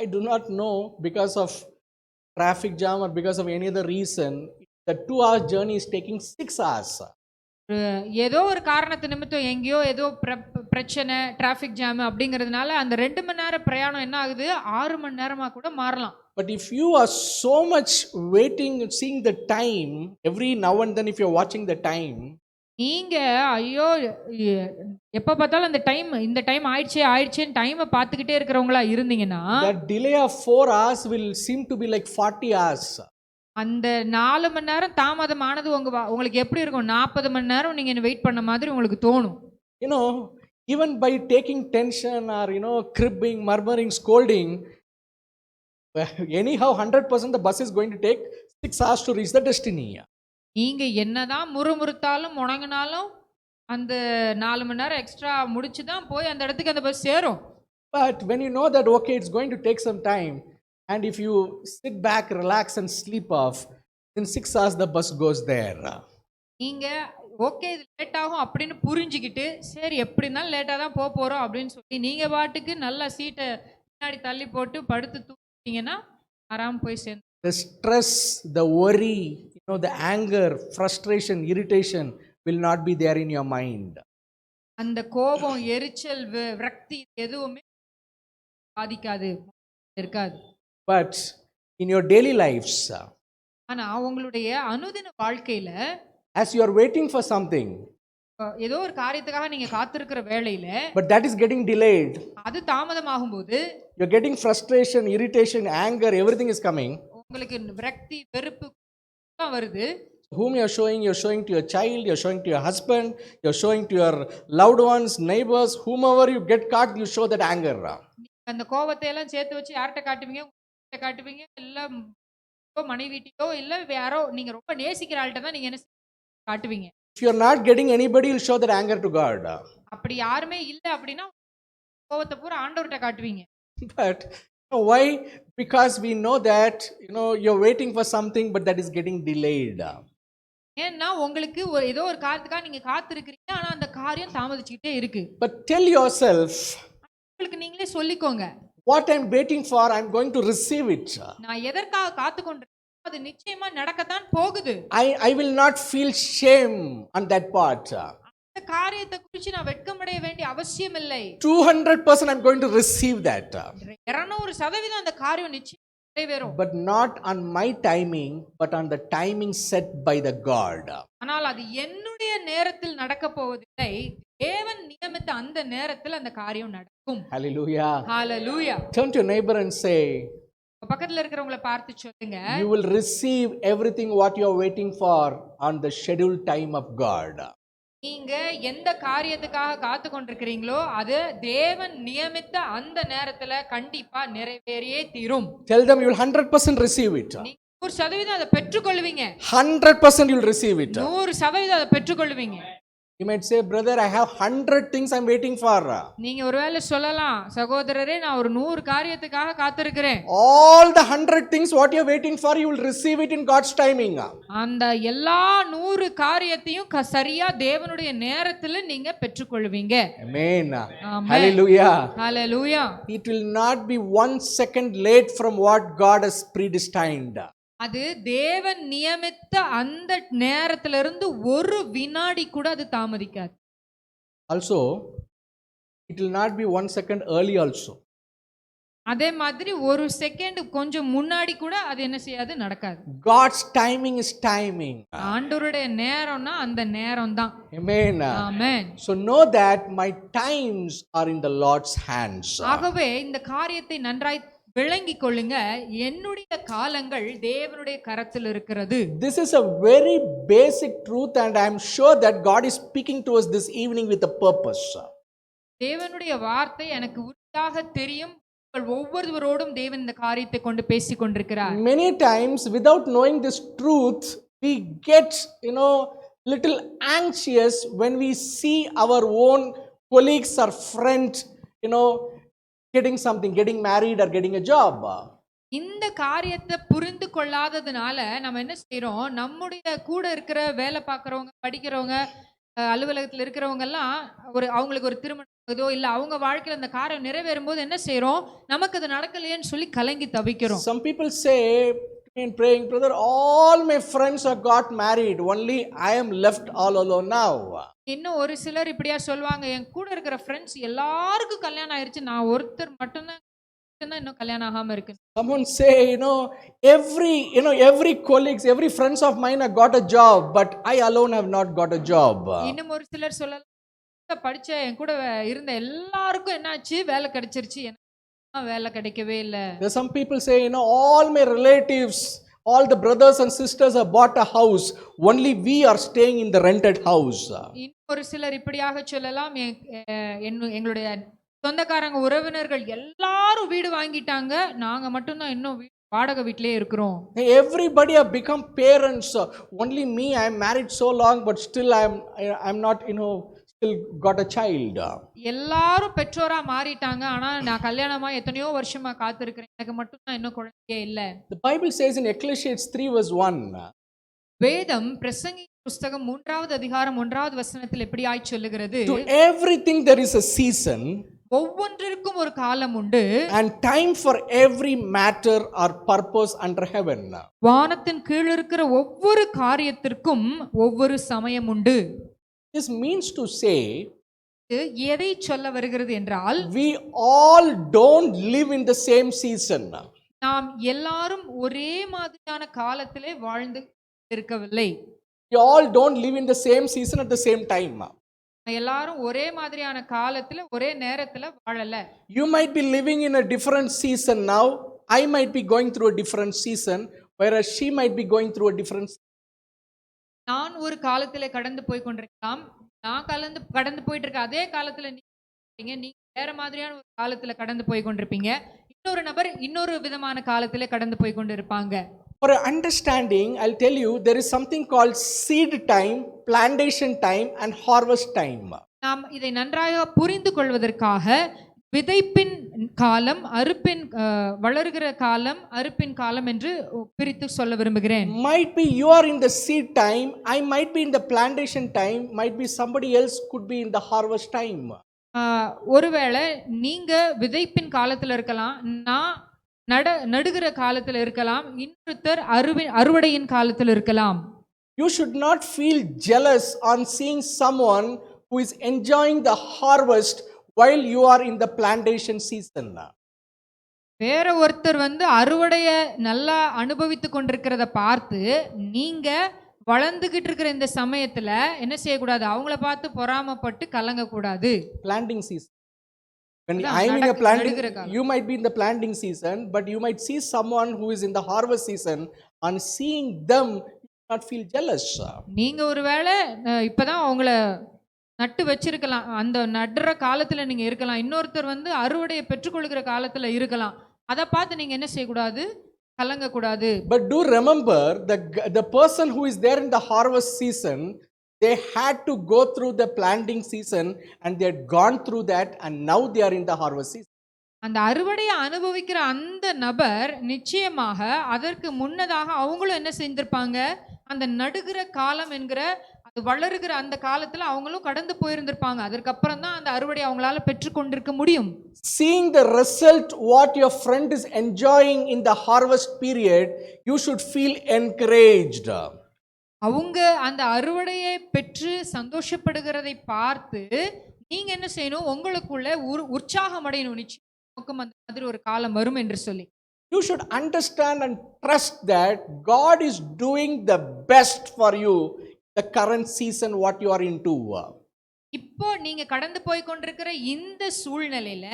I do not know, because of traffic jam or because of any other reason, the 2 hour journey is taking 6 hours. ஏதோ ஒரு காரணத்து நிமித்தம் எங்கேயோ ஏதோ பிரச்சனை, டிராஃபிக் ஜாம் அப்படிங்கிறதுனால அந்த 2 மணி நேர பிரயாணம் என்ன ஆகுது, 6 மணி நேரமா கூட மாறலாம். But if you are so much waiting, seeing the time, every now and then if you're watching the time, நீங்க ஐயோ எப்ப பார்த்தாலும் இந்த டைம் ஆயிடுச்சேன்னு டைமை பார்த்துக்கிட்டே இருக்கிறவங்களா இருந்தீங்கன்னா, that delay of 4 hours will seem to be like 40 hours. அந்த 4 மணி நேரம் தாமதமானது உங்களுக்கு எப்படி இருக்கும், 40 மணி நேரம் நீங்க வெயிட் பண்ண மாதிரி உங்களுக்கு தோணும். Even by taking tension or cribbing, murmuring, scolding, anyhow 100% the bus is going to take 6 hours to reach the destiny. நீங்க என்னதான் முறுமுறுத்தாலும் முணங்கினாலும் அந்த 4 மணி நேரம் எக்ஸ்ட்ரா முடிச்சு தான் போய் அந்த இடத்துக்கு அந்த பஸ் சேரும். But when you know that okay, it's going to take some time, and if you sit back, relax and sleep off, in 6 hours the bus goes there. நீங்க ஓகே இது லேட் ஆகும் அப்படின்னு புரிஞ்சுக்கிட்டு, சரி எப்படினாலும் லேட்டாக தான் போகிறோம் அப்படின்னு சொல்லி நீங்க பாட்டுக்கு நல்லா சீட்டை பின்னாடி தள்ளி போட்டு படுத்து தூங்கிட்டீங்கன்னா ஆறாம போய் சேர்ந்து. The stress, the worry, the anger, frustration, irritation will not be there in your mind. அந்த கோபம், எரிச்சல், விரக்தி எதுவுமே பாதிக்காது, இருக்காது. But in your daily lives, ஆனா உங்களுடைய அனுதின வாழ்க்கையில as you are waiting for something, ஏதோ ஒரு காரியத்துக்காக நீங்க காத்திருக்கிற வேளையில but that is getting delayed, அது தாமதமாகும் போது you're getting frustration, irritation, anger, everything is coming. உங்களுக்கு விரக்தி, வெறுப்பு வருது. Whom you're showing to your child, you're showing to your husband, you're showing to your loved ones, neighbors, whomever you get caught, you show that anger. அந்த கோபத்தை எல்லாம் சேர்த்து வச்சு யார்கிட்ட காட்டுவீங்க, இல்ல மனைவிட்டியோ இல்ல யாரோ நீங்க ரொம்ப நேசிக்கிற ஆள்கிட்ட தான் நீங்க என்ன காட்டுவீங்க. If you're not getting anybody, you'll show that anger to God. அப்படி யாருமே இல்ல அப்படின்னா கோபத்தை பூரா ஆண்டவர்கிட்ட காட்டுவீங்க. But why? Because we know that you're waiting for something, but that is getting delayed. ஏன்னா உங்களுக்கு ஏதோ ஒரு காரியத்துக்காக நீங்க காத்திருக்கிறீங்க, ஆனா அந்த காரியம் தாமதிச்சுக்கிட்டே இருக்கு. But tell yourself, உங்களுக்கு நீங்களே சொல்லிக்கோங்க, what I'm waiting for, I'm going to receive it. நான் எதற்காக காத்துக்கொண்டிருக்கேன் அது நிச்சயமா நடக்கத்தான் போகுது. I will not feel shame on that part. அந்த காரியத்தை குறித்து நான் வெட்கமடைய வேண்டிய அவசியம் இல்லை. 200% I'm going to receive that. 200% அந்த காரியம் நிச்சயம் நிறைவேறும். But not on my timing, but on the timing set by the God. ஆனால் அது என்னுடைய நேரத்தில் நடக்க போவதில்லை, தேவன் நியமித்த அந்த நேரத்தில் அந்த காரியம் நடக்கும். Hallelujah. Hallelujah. Turn to your neighbor and say, பக்கத்துல இருக்கிறவங்கள பார்த்து சொல்லுங்க, you will receive everything what you are waiting for on the scheduled time of God. நீங்க எந்த காரியத்துக்காக காத்து கொண்டிருக்கிறீங்களோ அது தேவன் நியமித்த அந்த நேரத்துல கண்டிப்பா நிறைவேறியே தீரும். Tell them you will 100% receive it. 100% அதை பெற்றுக்கொள்வீங்க. 100% you will receive it. 100% அதை பெற்றுக்கொள்வீங்க. You might say, brother, I have 100 things I'm waiting for. நீங்க ஒருவேளை சொல்லலாம், சகோதரரே நான் ஒரு 100 காரியத்துக்காக காத்திருக்கிறேன். All the 100 things what you're waiting for, you will receive it in God's timing. அந்த எல்லா 100 காரியத்தையும் சரியா தேவனுடைய நேரத்துல நீங்க பெற்றுக்கொள்வீங்க. Amen. Amen. Hallelujah. Hallelujah. It will not be 1 second late from what God has predestined. அது தேவன் நியமித்த அந்த நேரத்திலிருந்து ஒரு வினாடி கூட அது தாமதிக்காது. Also, it will not be 1 second early also. அதே மாதிரி ஒரு செகண்ட் கொஞ்சம் முன்னாடி கூட அது என்ன செய்யாது, நடக்காது. God's timing is timing. ஆண்டவருடைய நேரம்னா அந்த நேரம் தான். Amen. Amen. So know that my times are in the Lord's hands. ஆகவே இந்த காரியத்தை நன்றாய் விளங்கிக் கொள்ளுங்க, என்னுடைய காலங்கள் தேவனுடைய கரத்தில் இருக்கிறது. This is a very basic truth, and I am sure that God is speaking to us this evening with a purpose. தேவனுடைய வார்த்தை எனக்கு உறுதியாக தெரியும். உங்கள் ஒவ்வொருவரோடும் தேவன் இந்த காரியத்தை கொண்டு பேசிக் கொண்டிருக்கிறார். Many times, without knowing this truth, we get, little anxious when we see our own colleagues or friends, getting something, getting married or getting a job. இந்த காரியத்தை புரிந்து கொள்ளாததுனால நம்ம என்ன செய்றோம், நம்முடைய கூட இருக்கிற வேலை பார்க்குறவங்க, படிக்கிறவங்க, அலுவலகத்தில் இருக்கிறவங்க எல்லாம் அவங்களுக்கு ஒரு திருமணம் ஆகுதோ இல்ல அவங்க வாழ்க்கையில அந்த காரியம் நிறைவேறும் போது என்ன செய்றோம், நமக்கு அது நடக்கலையேன்னு சொல்லி கலங்கி தவிக்கிறோம். Some people say in praying, brother, all my friends have got married, only I am left all alone now. இன்னும் ஒரு சிலர் இப்படியா சொல்லுவாங்க, என் கூட இருக்கிற ஃப்ரெண்ட்ஸ் எல்லாருக்கும் கல்யாணம் ஆயிருச்சு, நான் ஒருத்தர் மட்டும்தான் இன்னும் கல்யாணம் ஆகாம இருக்கு. Someone say, every colleagues, every friends of mine have got a job, but I alone have not got a job. இன்னும் ஒரு சிலர் சொல்லலாம், படிச்ச என் கூட இருந்த எல்லாருக்கும் என்னாச்சு, வேலை கிடைச்சிருச்சு, எனக்கு வேலை கிடைக்கவே இல்லை. There's some people say, all my relatives, all the brothers and sisters have bought a house, only we are staying in the rented house. இன்னும் ஒரு சிலர் இப்படியாக சொல்லலாம், எங்களுடைய சொந்தக்காரங்க உறவினர்கள் எல்லாரும் வீடு வாங்கிட்டாங்க, நாங்க மட்டும்தான் இன்னும் வாடகை வீட்டிலே இருக்கிறோம். Everybody have become parents, only me, I am married so long, but still I'm not, still got a child. எல்லாரும் பெற்றோரா மாறிட்டாங்க, ஆனா நான் கல்யாணமா எத்தனையோ வருஷமா காத்திருக்கிறேன், எனக்கு மட்டும்தான் இன்னும் குழந்தையே இல்ல. The Bible says in Ecclesiastes 3 verse 1, வேதம் பிரசங்கி புஸ்தகம் 3வது அதிகாரம் 1வது வசனத்தில் எப்படியாய் சொல்லுகிறது, to everything there is a season, ஒவ்வொன்றிற்கும் ஒரு காலம் உண்டு, and time for every matter or purpose under heaven. வானத்தின் கீழ் இருக்கிற ஒவ்வொரு காரியத்திற்கும் ஒவ்வொரு சமயம் உண்டு. This means to say, எதை சொல்ல வருகிறது என்றால், we all don't live in the same season. நாம் எல்லாரும் ஒரே மாதிரியான காலத்திலே வாழ்ந்து இருக்கவில்லை. We all don't live in the same season at the same time. எல்லாரும் ஒரே மாதிரியான காலத்துல ஒரே நேரத்துல வாழல. You might be living in a different season now. I might be going through a different season, whereas she might be going through a different. நான் ஒரு காலத்திலே கடந்து போய் கொண்டிருக்கலாம், நான் கடந்து போயிட்டு இருக்க அதே காலத்துல நீங்க வேற மாதிரியான ஒரு காலத்துல கடந்து போய் கொண்டிருப்பீங்க, இன்னொரு நபர் இன்னொரு விதமான காலத்திலே கடந்து போய் கொண்டிருப்பாங்க. For understanding, I'll tell you, there is something called seed time, plantation time and harvest time. நாம் இதை நன்றாக புரிந்து கொள்வதற்காக விதைப்பின் காலம், அறுப்பின் வளர்கிற காலம், அறுப்பின் காலம் என்று பிரித்து சொல்ல விரும்புகிறேன். Might be you are in the seed time, I might be in the plantation time, might be somebody else could be in the harvest time. ஒருவேளை நீங்க விதைப்பின் காலத்துல இருக்கலாம், நான் நடுகிற காலத்துல இருக்கலாம், இன்னொருத்தர் அறுவடையின் காலத்துல இருக்கலாம். You should not feel jealous on seeing someone who is enjoying the harvest while you are in the plantation season. வேற ஒருத்தர் அறுவடைய நல்லா அனுபவித்து கொண்டிருக்கிறத பார்த்து நீங்க வளர்ந்துகிட்டு இருக்கிற இந்த சமயத்துல என்ன செய்யக்கூடாது, அவங்கள பார்த்து பொறாமப்பட்டு கலங்க கூடாது. Planting season. When I am in a planting, you might be in the planting season, but you might see someone who is in the harvest season, and seeing them, you not feel jealous. நீங்க ஒருவேளை இப்பதான் அவங்கள நட்டு வச்சிருக்கலாம், அந்த நடுற காலத்துல நீங்க இருக்கலாம், இன்னொருத்தர் அறுவடையை பெற்றுக்கொள்கிற காலத்துல இருக்கலாம், அதை பார்த்து நீங்க என்ன செய்யக்கூடாது, கலங்க கூடாது. But do remember, the person who is there in the harvest season, they had to go through the planting season and they had gone through that, and now they are in the harvest season. அந்த அறுவடையை அனுபவிக்கிற அந்த நபர் நிச்சயமாக அதற்கு முன்னதாக அவங்களும் என்ன செஞ்சிருப்பாங்க, அந்த நடுகிற காலம் என்கிற அது வளருகிற அந்த காலத்துல அவங்களும் கடந்து போயிருந்திருப்பாங்க. அதற்கப்புறம் தான் அந்த அறுவடை அவங்களால பெற்றுக்கொண்டிருக்க முடியும். Seeing the result what your friend is enjoying in the harvest period, you should feel encouraged. அவங்க அந்த அறுவடையை பெற்று சந்தோஷப்படுகிறதை பார்த்து நீங்க என்ன செய்யணும், உங்களுக்குள்ள உற்சாகம் அடையணும். நிச்சயம் நமக்கும் அந்த மாதிரி ஒரு காலம் வரும் என்று சொல்லி. You should understand and trust that God is doing the best for you the current season what you are into. இப்போ நீங்க கடந்து போய் கொண்டிருக்கிற இந்த சூழ்நிலையில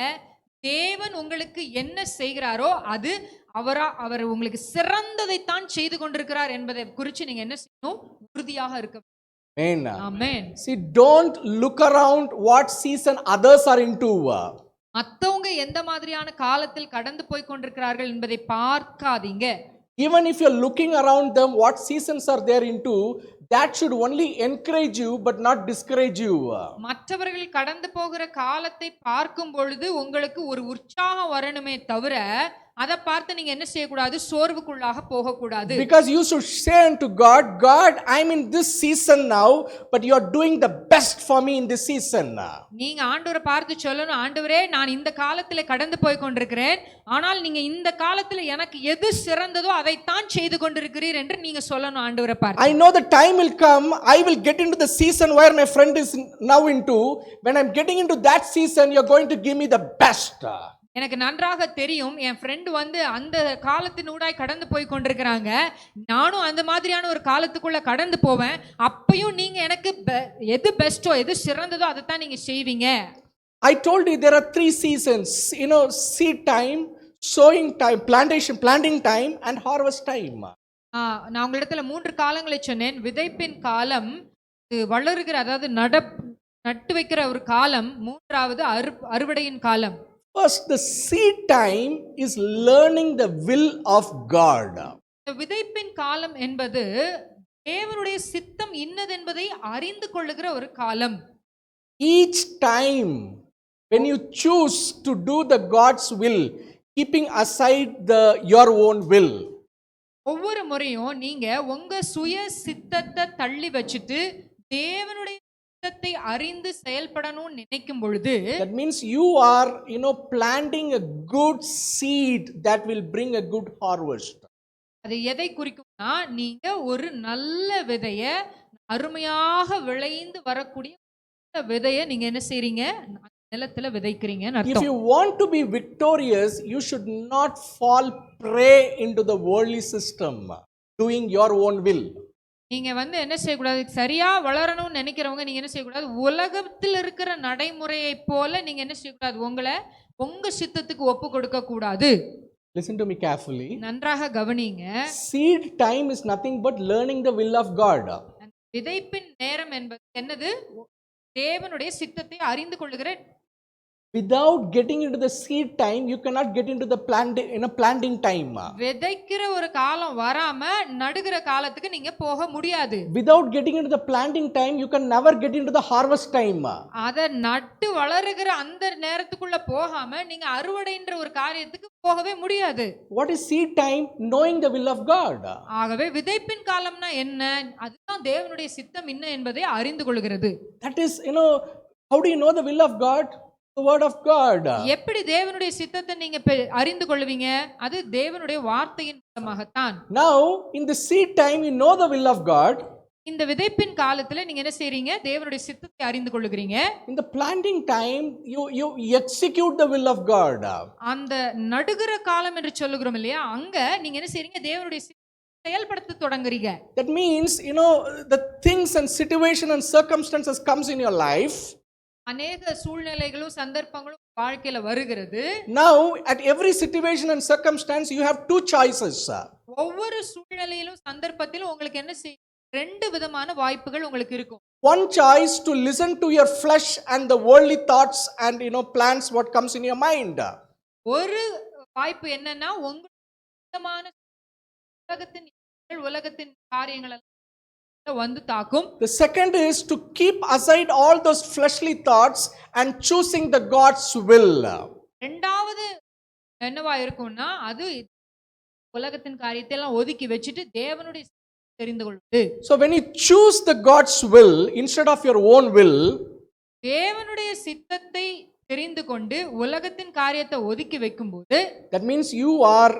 தேவன் உங்களுக்கு என்ன செய்கிறாரோ அது அவர் உங்களுக்கு சிறந்ததைத்தான் செய்து கொண்டிருக்கிறார் என்பதை குறித்து நீங்க என்ன செய்யணும்? உறுதியாக இருக்க. Amen. Amen. See, don't look around what season others are into. மத்தவங்க எந்த மாதிரியான காலத்தில் கடந்து போய் கொண்டிருக்கிறார்கள் என்பதை பார்க்காதீங்க. Even if you're looking around them, what seasons are they into, that should only encourage you but not discourage you. மற்றவர்கள் கடந்து போகிற காலத்தை பார்க்கும் பொழுது உங்களுக்கு ஒரு உற்சாகம் வரணுமே தவிர அதை பார்த்து நீங்க என்ன செய்யக்கூடாது? சோர்வுக்குள்ளாக போகக்கூடாது. Because you should say unto God, God, I'm in this season now, but you are doing the best for me in this season. நீங்க ஆண்டவரை பார்த்து சொல்லணும், ஆண்டவரே நான் இந்த காலத்துல கடந்து போய் கொண்டிருக்கிறேன், ஆனால் நீங்க இந்த காலத்துல எனக்கு எது சிறந்ததோ அதைத்தான் செய்து கொண்டிருக்கிறீர் என்று நீங்க சொல்லணும் ஆண்டவரை பார்த்து. I know the time will come, I will get into the season where my friend is now into. When I'm getting into that season, you're going to give me the best. எனக்கு நன்றாக தெரியும், என் ஃப்ரெண்டு வந்து அந்த காலத்தினூடாய் கடந்து போய் கொண்டிருக்கிறாங்க, நானும் அந்த மாதிரியான ஒரு காலத்துக்குள்ள கடந்து போவேன், அப்பயும் நீங்க எனக்கு எது பெஸ்டோ எது சிறந்ததோ அதை தான் நீங்க செய்வீங்க. I told you there are 3 seasons, seed time, sowing time, planting time and harvest time. நான் உங்களிடத்துல 3 காலங்களை சொன்னேன். விதைப்பின் காலம், வளருகிற அதாவது நட்டு வைக்கிற ஒரு காலம், மூன்றாவது அறுவடையின் காலம். First, the seed time is learning the will of God. விதைப்பின் காலம் என்பது தேவனுடைய சித்தம் இன்னதென்பதை அறிந்து கொள்ளுகிற ஒரு காலம். Each time when you choose to do the God's will, keeping aside your own will, ஒவ்வொரு முறையும் நீங்க உங்க சுய சித்தத்தை தள்ளி வச்சுட்டு தேவனுடைய சித்தத்தை அறிந்து செயல்படணும்னு நினைக்கும் பொழுது, that means you are planting a good seed that will bring a good harvest. அது எதை குறிக்கும்னா, நீங்க ஒரு நல்ல விதைய, அருமையாக விளைந்து வரக்கூடிய விதைய நீங்க என்ன செய்றீங்க? நிலத்துல விதைக்கிறீங்கன்னு If அர்த்தம். you want to be victorious, you should not fall prey into the worldly system, doing your own will. நீங்க வந்து என்ன செய்யக்கூடாது? சரியா வளரணும்னு நினைக்கிறவங்க நீங்க என்ன செய்யக்கூடாது? உலகத்தில் இருக்கிற நடைமுறையை போல நீங்க என்ன செய்யக்கூடாது? உங்களை உங்க சித்தத்துக்கு ஒப்பு கொடுக்க கூடாது. Listen to me carefully. நன்றாக கவனிங்க. Seed time is nothing but learning the will of God. விதைப்பின் நேரம் என்பது என்னது? தேவனுடைய சித்தத்தை அறிந்து கொள்ளுகிற. Without getting into the seed time, you cannot get into the planting time. விதைக்கிற ஒரு காலம் வராம நடுகிற காலத்துக்கு நீங்க போக முடியாது. Without getting into the planting time, you can never get into the harvest time. அத நட்டு வளருகிற அந்த நேரத்துக்குள்ள போகாம நீங்க அறுவடைன்ற ஒரு காரியத்துக்கு போகவே முடியாது. What is seed time? Knowing the will of God. ஆகவே விதைப்பின் காலம்னா என்ன? அதுதான் தேவனுடைய சித்தம் என்ன என்பதை அறிந்து கொள்கிறது. That is, how do you know the will of God? The word of God. எப்படி தேவனுடைய சித்தத்தை நீங்க அறிந்து கொள்வீங்க? அது தேவனுடைய வார்த்தையின் மூலமாகத்தான். Now, in the seed time, you know the will of God. இந்த விதைப்பின் காலத்துல நீங்க என்ன செய்றீங்க? தேவனுடைய சித்தத்தை அறிந்து கொள்ளுகிறீங்க. In the planting time, you execute the will of God. அந்த நடுகிற காலம் என்று சொல்லுகிறோம் இல்லையா? அங்க நீங்க என்ன செய்றீங்க? தேவனுடைய சித்தத்தை செயல்படுத்த தொடங்குறீங்க. That means, the things and situation and circumstances comes in your life. அநேக சூழ்நிலைகளும் சந்தர்ப்பங்களும் வாழ்க்கையில வருகிறது. Now, at every situation and circumstance, you have 2 choices. ஒவ்வொரு சூழ்நிலையிலும் சந்தர்ப்பத்திலும் உங்களுக்கு என்ன செய்யும்? 2 விதமான வாய்ப்புகள் உங்களுக்கு இருக்கும். One choice to listen to your flesh and the worldly thoughts and plans what comes in your mind. ஒரு வாய்ப்பு என்னன்னா, உலகத்தின் காரியங்கள் வந்து தாக்கும். The second is to keep aside all those fleshly thoughts and choosing the God's will. இரண்டாவது என்னவா இருக்கும்னா, அது உலகத்தின் காரியத்தை எல்லாம் ஒதுக்கி வச்சுட்டு தேவனுடைய தெரிந்து கொள்வது. So when you choose the God's will instead of your own will, தேவனுடைய சித்தத்தை தெரிந்து கொண்டு உலகத்தின் காரியத்தை ஒதுக்கி வைக்கும்போது, that means you are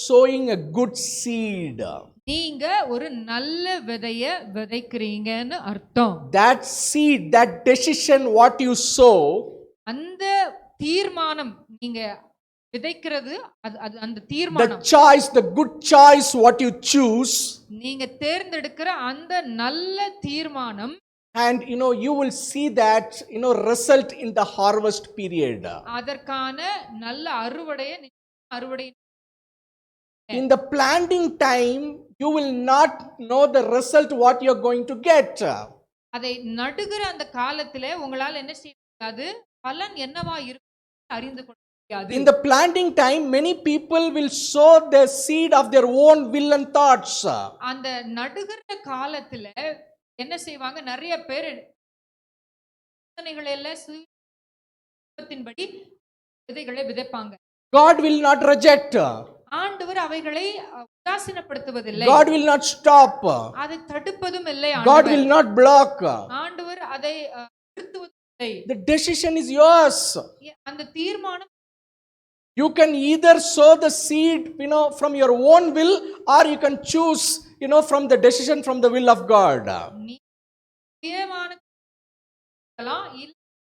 sowing a good seed. நீங்க ஒரு நல்ல விதைய விதைக்கிறீங்கன்னு அர்த்தம். That seed, that decision what you sow, அந்த தீர்மானம் நீங்க விதைக்கிறது அது அது அந்த the தீர்மானம். choice, the good choice, what you choose, நீங்க தேர்ந்தெடுக்கிற அந்த நல்ல தீர்மானம் and you will see that result in the harvest period. அதற்கான நல்ல அறுவடை In the planting time, you will not know the result what you're going to get. அதை நடுகிற அந்த காலத்திலே உங்களால் என்ன செய்ய முடியாது, பலன் என்னவா இருக்கும் அறிந்து கொள்ள முடியாது. In the planting time, many people will sow the seed of their own will and thoughts. அந்த நடுகிற காலத்துல என்ன செய்வாங்க, நிறைய பேர் சுயத்தின்படி விதைகளை விதைப்பாங்க. God will not reject. ஆண்டவர் அவைகளை உதாசீனப்படுத்துவதில்லை. God will not stop. அதை தடுப்பதும் இல்லை. God will not block. ஆண்டவர் அதை நிறுத்துவதும் இல்லை. The decision is yours. அந்த தீர்மானம் You can either sow the seed from your own will, or you can choose from the decision from the will of God.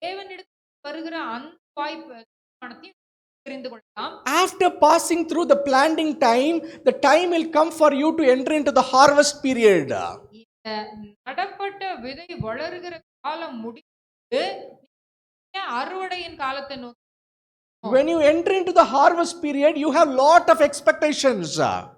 தேவனிடத்தில் வருகிற அந்த வாய்ப்பு தீர்மானத்தை தெரிந்து கொள்ளலாம். After passing through the planting time, the time will come for you to enter into the harvest period. இந்த நடப்பட்ட விதை வளருகிற காலம் முடிந்து அறுவடையின் காலத்தை நோக்கி. When you enter into the harvest period, you have lot of expectations.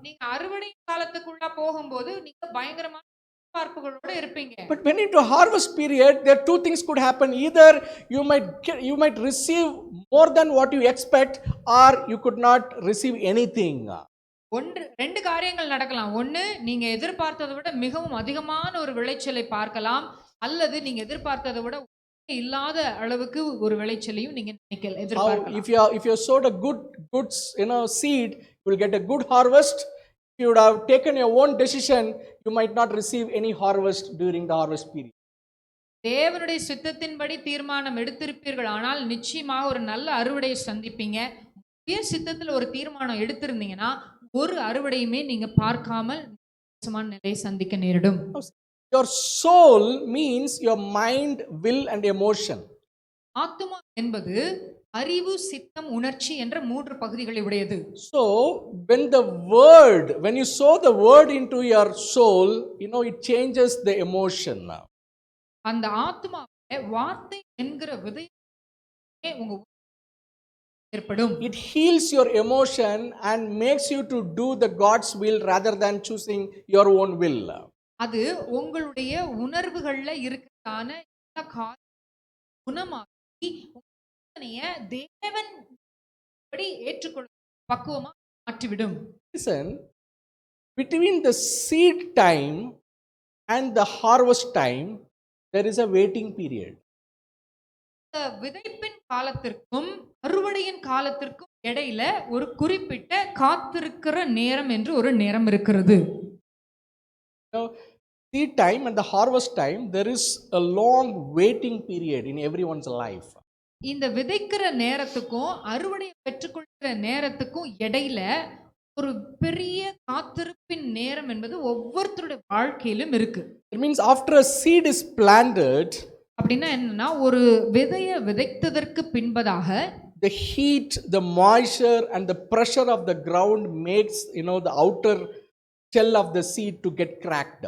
நீங்க அறுவடை காலத்துக்குள்ள போகும்போது நீங்க பயங்கரமான எதிர்பார்ப்புகளோட இருப்பீங்க. But when into harvest period, there two things could happen. Either you might receive more than what you expect, or you could not receive anything. ரெண்டு காரியங்கள் நடக்கலாம். ஒன்னு, நீங்க எதிர்பார்த்ததை விட மிகவும் அதிகமான ஒரு விளைச்சலை பார்க்கலாம், அல்லது நீங்க எதிர்பார்த்ததை விட இல்லாத அளவுக்கு ஒரு விளைச்சலையும் நீங்க எதிர்பார்க்கலாம். If you sowed a good seed, you will get a good harvest. If you would have taken your own decision, you might not receive any harvest during the harvest period. தேவனுடைய சித்தத்தின்படி தீர்மானம் எடுத்திருப்பீர்கள், ஆனால் நிச்சயமாக ஒரு நல்ல அறுவடையை சந்திப்பீங்க. சுய சித்தத்தில் ஒரு தீர்மானம் எடுத்திருந்தீங்கன்னா ஒரு அறுவடையுமே நீங்க பார்க்காமல் மோசமான நிலையை சந்திக்க நேரிடும். Your soul means your mind, will and emotion. ஆத்துமா என்பது அறிவு, சித்தம், உணர்ச்சி என்ற மூன்று பகுதிகளை உடையது. So when you sow the word into your soul, it changes the emotion. அந்த ஆத்துமாவிலே வார்த்தை என்கிற விதை உங்க ஏற்படும். It heals your emotion and makes you to do the God's will rather than choosing your own will. அது உங்களுடைய உணர்வுகள்ல இருக்கிறதான குணமாக்கி தேவன் படி ஏற்றுக்கொள்ள பக்குவமா மாற்றிவிடும். Listen, between the seed time and the harvest time, there is a waiting period. விதைப்பின் காலத்திற்கும் அறுவடையின் காலத்திற்கும் இடையில ஒரு குறிப்பிட்ட காத்திருக்கிற நேரம் என்று ஒரு நேரம் இருக்கிறது. Seed time and the harvest time, there is a long waiting period in everyone's life. இந்த விதைக்கிற நேரத்துக்கும் அறுவடையை பெற்றுக்கொள்கிற நேரத்துக்கும் இடையில ஒரு பெரிய காத்திருப்பின் நேரம் என்பது ஒவ்வொருத்தருடைய வாழ்க்கையிலும் இருக்கு. It means after a seed is planted, அப்படின்னா என்னன்னா, ஒரு விதையை விதைத்ததற்கு பின்பதாக the heat, the moisture and the pressure of the ground makes the outer shell of the seed to get cracked.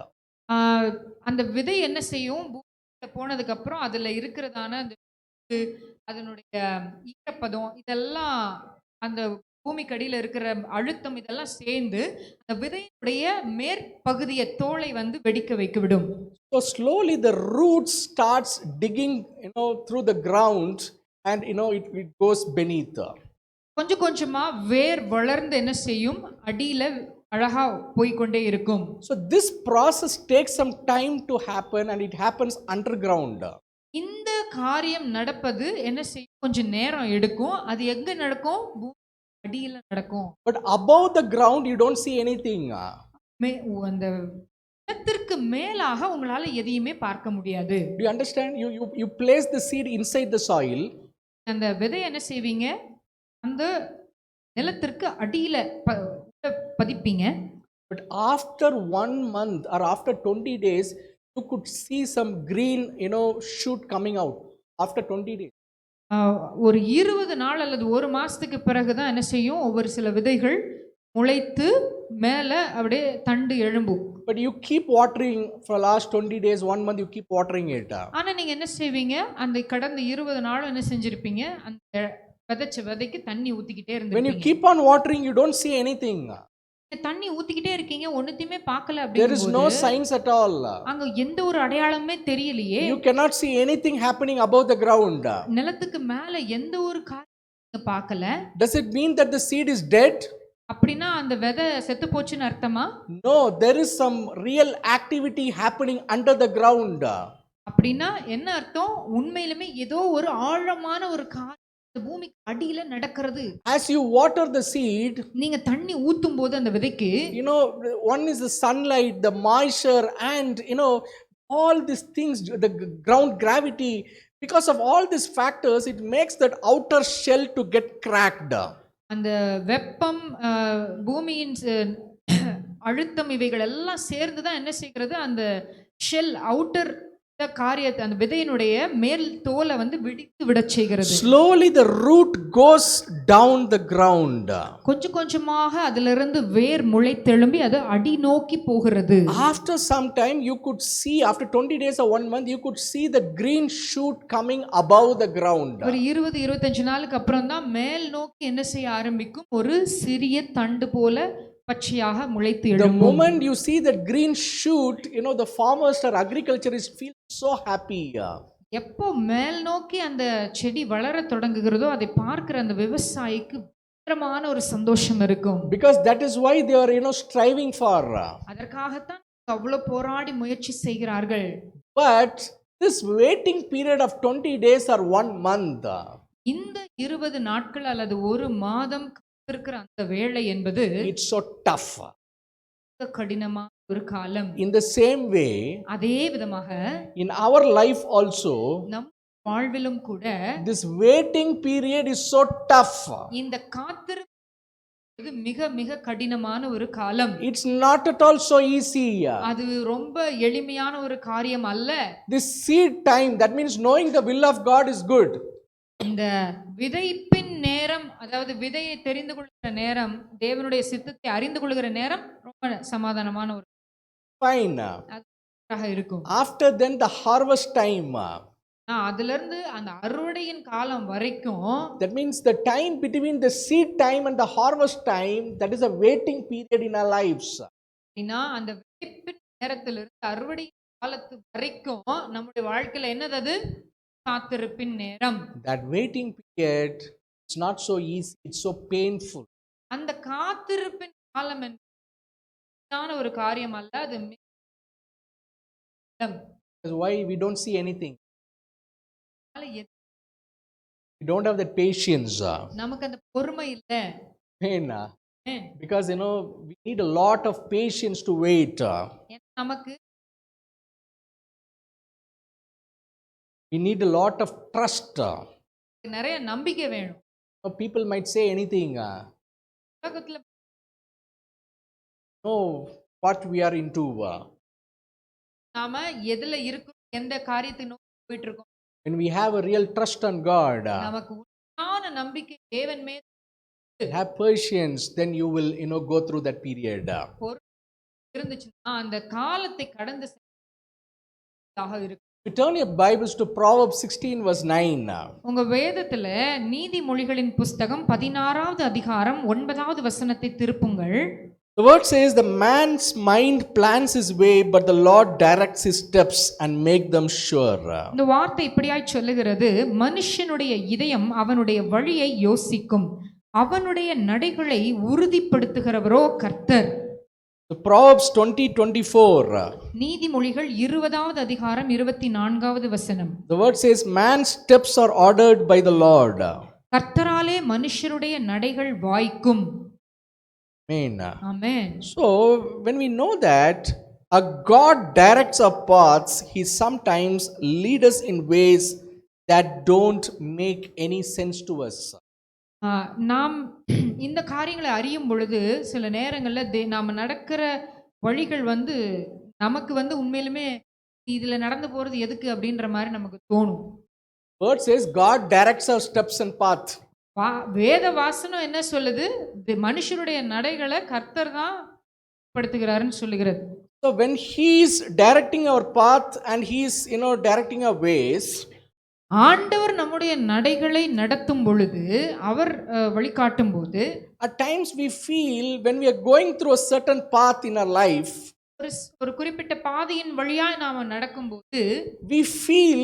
அந்த விதை என்ன செய்யும், பூமியில போனதுக்கு அப்புறம் அதுல இருக்கிறதான அந்த அதனுடைய ஈரப்பதம் இதெல்லாம், அந்த பூமிக்கடியில இருக்கிற அழுத்தம் இதெல்லாம் சேர்ந்து அந்த விதையுடைய மேற்பகுதியை தோலை வெடிக்க வைக்கிவிடும். So slowly the root starts digging through the ground and it goes beneath. கொஞ்சம் கொஞ்சமா வேர் வளர்ந்து என்ன செய்யும், அடியில அழகா போய்க்கொண்டே இருக்கும். So this process takes some time to happen and it happens underground. இந்த காரியம் நடப்பது என்ன செய்யும், கொஞ்சம் நேரம் எடுக்கும். அது எங்க நடக்கும், அடியில நடக்கும். But above the ground you don't see anything. அந்த நிலத்திற்கு மேலாக உங்களால எதையுமே பார்க்க முடியாது. Do you understand? You place the seed inside the soil. அந்த விதை என்ன செய்வீங்க, அந்த நிலத்திற்கு அடியில பதிப்பீங்க. But after 1 month or after 20 days, you could see some green shoot coming out after 20 days. ஒரு 20 நாள் அல்லது 1 மாசத்துக்கு பிறகு தான் என்ன செய்யும், ஒவ்வொரு சில விதைகள் முளைத்து மேல அப்படியே தண்டு எழும்பும். But you keep watering for last 20 days, 1 month, you keep watering it. ஆனா நீங்க என்ன செய்வீங்க, அந்த கடந்த 20 நாளும் என்ன செஞ்சிருப்பீங்க, அந்த விதைச்ச விதைக்கு தண்ணி ஊத்திக்கிட்டே When you இருந்திருப்பீங்க. keep on watering, you don't see anything. தண்ணி ஊத்திக்கிட்டே இருக்கீங்க, ஒண்ணுத்தையுமே பார்க்கல There is no அப்படிங்கும்போது signs at all. அங்க எந்த ஒரு அடையாளமே தெரியலையே. You cannot see anything happening above the ground. நிலத்துக்கு மேல எந்த ஒரு காரியம் பார்க்கல. Does it mean that the seed is dead? அப்படின்னா அந்த விதை செத்து போச்சுன்னு அர்த்தமா? No, there is some real activity happening under the ground. அப்படின்னா என்ன அர்த்தம்? உண்மையிலுமே ஏதோ ஒரு ஆழமான ஒரு காரியம் இந்த பூமிக்கு அடியில நடக்கிறது. As you water the seed, நீங்க தண்ணி ஊத்தும் போது அந்த விதைக்கு, you know, one is the sunlight, the moisture, and all these things, the ground gravity. Because of all these factors, it makes that outer shell to get cracked. அந்த வெப்பம், பூமியின் அழுத்தம், இவைகள் எல்லாம் சேர்ந்து தான் என்ன செய்கிறது, அந்த ஷெல் அவுட்டர் காரியத்தை, அந்த விதையினுடைய மேல் தோலை வந்து விடித்து விட செய்கிறது. Slowly the root goes down the ground. கொஞ்சம் கொஞ்சமாக அதிலிருந்து வேர் முளைத்தெழும்பி அது அடி நோக்கி போகிறது. After some time, you could see, after 20 days or 1 month, you could see the green shoot coming above the ground. ஒரு 20-25 நாளுக்கு அப்புறம் தான் மேல் நோக்கி என்ன செய்ய ஆரம்பிக்கும், ஒரு சிறிய தண்டு போல பச்சையாக முளைத்து The எழும்பும். moment you see that green shoot, the farmers or agriculturists feel so happy. எப்போ மேல் நோக்கி அந்த செடி வளர தொடங்குகிறதோ அதை பார்க்கிற அந்த விவசாயிக்கு பயங்கரமான ஒரு சந்தோஷம் இருக்கும். Because that is why they are, striving for. அதற்காகத்தான் அவ்வளவு போராடி முயற்சி செய்கிறார்கள். But this waiting period of 20 days or 1 month, இந்த 20 நாட்கள் அல்லது 1 மாதம் இருக்கிற அந்த வேளை என்பது it's so tough. கடினமான ஒரு காலம். In the same way, அதே விதமாக in our life also, நம் வாழ்விலும் கூட this waiting period is so tough. இந்த காத்திருப்பு மிக மிக கடினமான ஒரு காலம். It's not at all so easy. அது ரொம்ப எளிமையான ஒரு காரியம் அல்ல. This seed time, that means knowing the will of God is good. இந்த விதைப்பின் நேரம், அதாவது விதையை தெரிந்து கொள்கிற நேரம், தேவனுடைய சித்தத்தை அறிந்து கொள்கிற நேரம் ரொம்ப சமாதானமான ஒரு Fine. இருக்கும். After then the harvest time. அதுல இருந்து அந்த அறுவடையின் காலம் வரைக்கும், that means the time between the seed time and the harvest time, that is a waiting period in our lives. அந்த விதைப்பின் நேரத்திலிருந்து அறுவடை காலத்து வரைக்கும் நம்முடைய வாழ்க்கையில என்னது, அது காத்திருப்பின் நேரம். That waiting period, it's not so easy, it's so painful. அந்த காத்திருப்பின் காலம் என்பது ஒரு காரியம் அல்ல, அது That's why we don't see anything. We don't have that patience. நமக்கு அந்த பொறுமை இல்ல. Because we need a lot of patience to wait. நமக்கு we need a lot of trust. நிறைய நம்பிக்கை வேணும். People might say anything. உலகத்துல know what we are into. நாம எதுல இருக்கோம், எந்த காரியத்தை நோக்கி போயிட்டு இருக்கோம். When we have a real trust on God, நமக்கு உண்மையான நம்பிக்கை தேவன் மேல் have patience, then you will go through that period. இருந்துச்சுன்னா அந்த காலத்தை கடந்து இருக்கும். You turn your Bibles to Proverbs 16 verse 9. உங்க வேதத்துல நீதிமொழிகளின் புஸ்தகம் 16வது அதிகாரம் 9வது வசனத்தை திருப்புங்கள். The word says, the man's mind plans his way, but the Lord directs his steps and make them sure. இந்த வார்த்தை இப்படியாய் சொல்லுகிறது, மனுஷனுடைய இதயம் அவனுடைய வழியை யோசிக்கும், அவனுடைய நடைகளை உறுதிப்படுத்துகிறவரோ கர்த்தர். The Proverbs 20:24. நீதிமொழிகள் 20வது அதிகாரம் 24வது வசனம். The word says, man's steps are ordered by the Lord. கர்த்தராலே மனுஷருடைய நடைகள் வாய்க்கும். Amen. Amen. So when we know that a God directs our paths, he sometimes leads us in ways that don't make any sense to us. நாம் இந்த காரியங்களை அறியும் பொழுது சில நேரங்களில் நாம் நடக்கிற வழிகள் நமக்கு உண்மையிலுமே இதில் நடந்து போகிறது எதுக்கு அப்படின்ற மாதிரி நமக்கு தோணும். Word says God directs our steps and path. வேத வாசனம் என்ன சொல்லுது? மனுஷருடைய நடைகளை கர்த்தர் தான் படுத்துகிறாருன்னு சொல்லுகிறது. So when He is directing our path and He is, directing our ways, ஆண்டவர் நம்முடைய நடைகளை நடத்தும் பொழுது, அவர் வழிகாட்டும் போது, at times we feel when we are going through a certain path in our life, ஒரு குறிப்பிட்ட பாதையின் வழியாய் நாம நடக்கும்போது, we feel,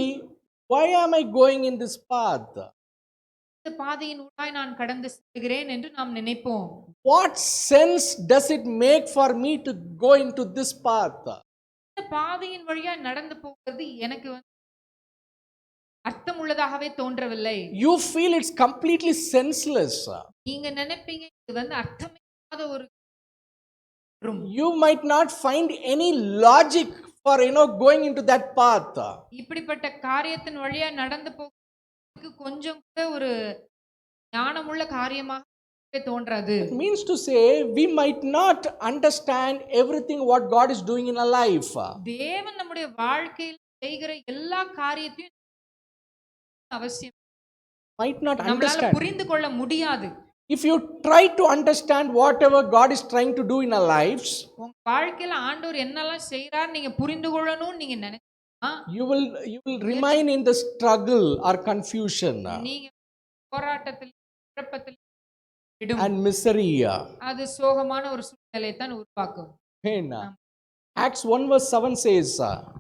why am I going in this path? இந்த பாதையின் ஊடாய் நான் கடந்து செல்கிறேன் என்று நாம் நினைப்போம். What sense does it make for me to go into this path? இந்த பாதையின் வழியாய் நடந்து போகிறது எனக்கு அர்த்தம் உள்ளதாகவே தோன்றவில்லை. You feel it's completely senseless. நீங்க நினைப்பீங்க இது அர்த்தமே இல்லாத ஒரு You might not find any logic for going into that path. இப்படிப்பட்ட காரியத்தின் வழியா நடந்து போகிறதுக்கு கொஞ்சம் கூட ஒரு ஞானமுள்ள காரியமாக தோன்றாது. It means to say we might not understand everything what God is doing in our life. தேவன் நம்முடைய வாழ்க்கையில் செய்கிற எல்லா காரியத்தையும் அவசியம் Might not நம்மளால understand. புரிந்து கொள்ள முடியாது. If you try to understand whatever God is trying to do in our lives, உங்க வாழ்க்கையில ஆண்டவர் என்னெல்லாம் செய்றார் நீங்க புரிந்து கொள்ளணும்னு நீங்க நினைச்சா you will remain in the struggle or confusion நீங்க போராட்டத்தில் குழப்பத்தில் விடும். and misery. அது சோகமான ஒரு சூழ்நிலையை தான் உருவாக்கும். Amen. Acts 1:7 says,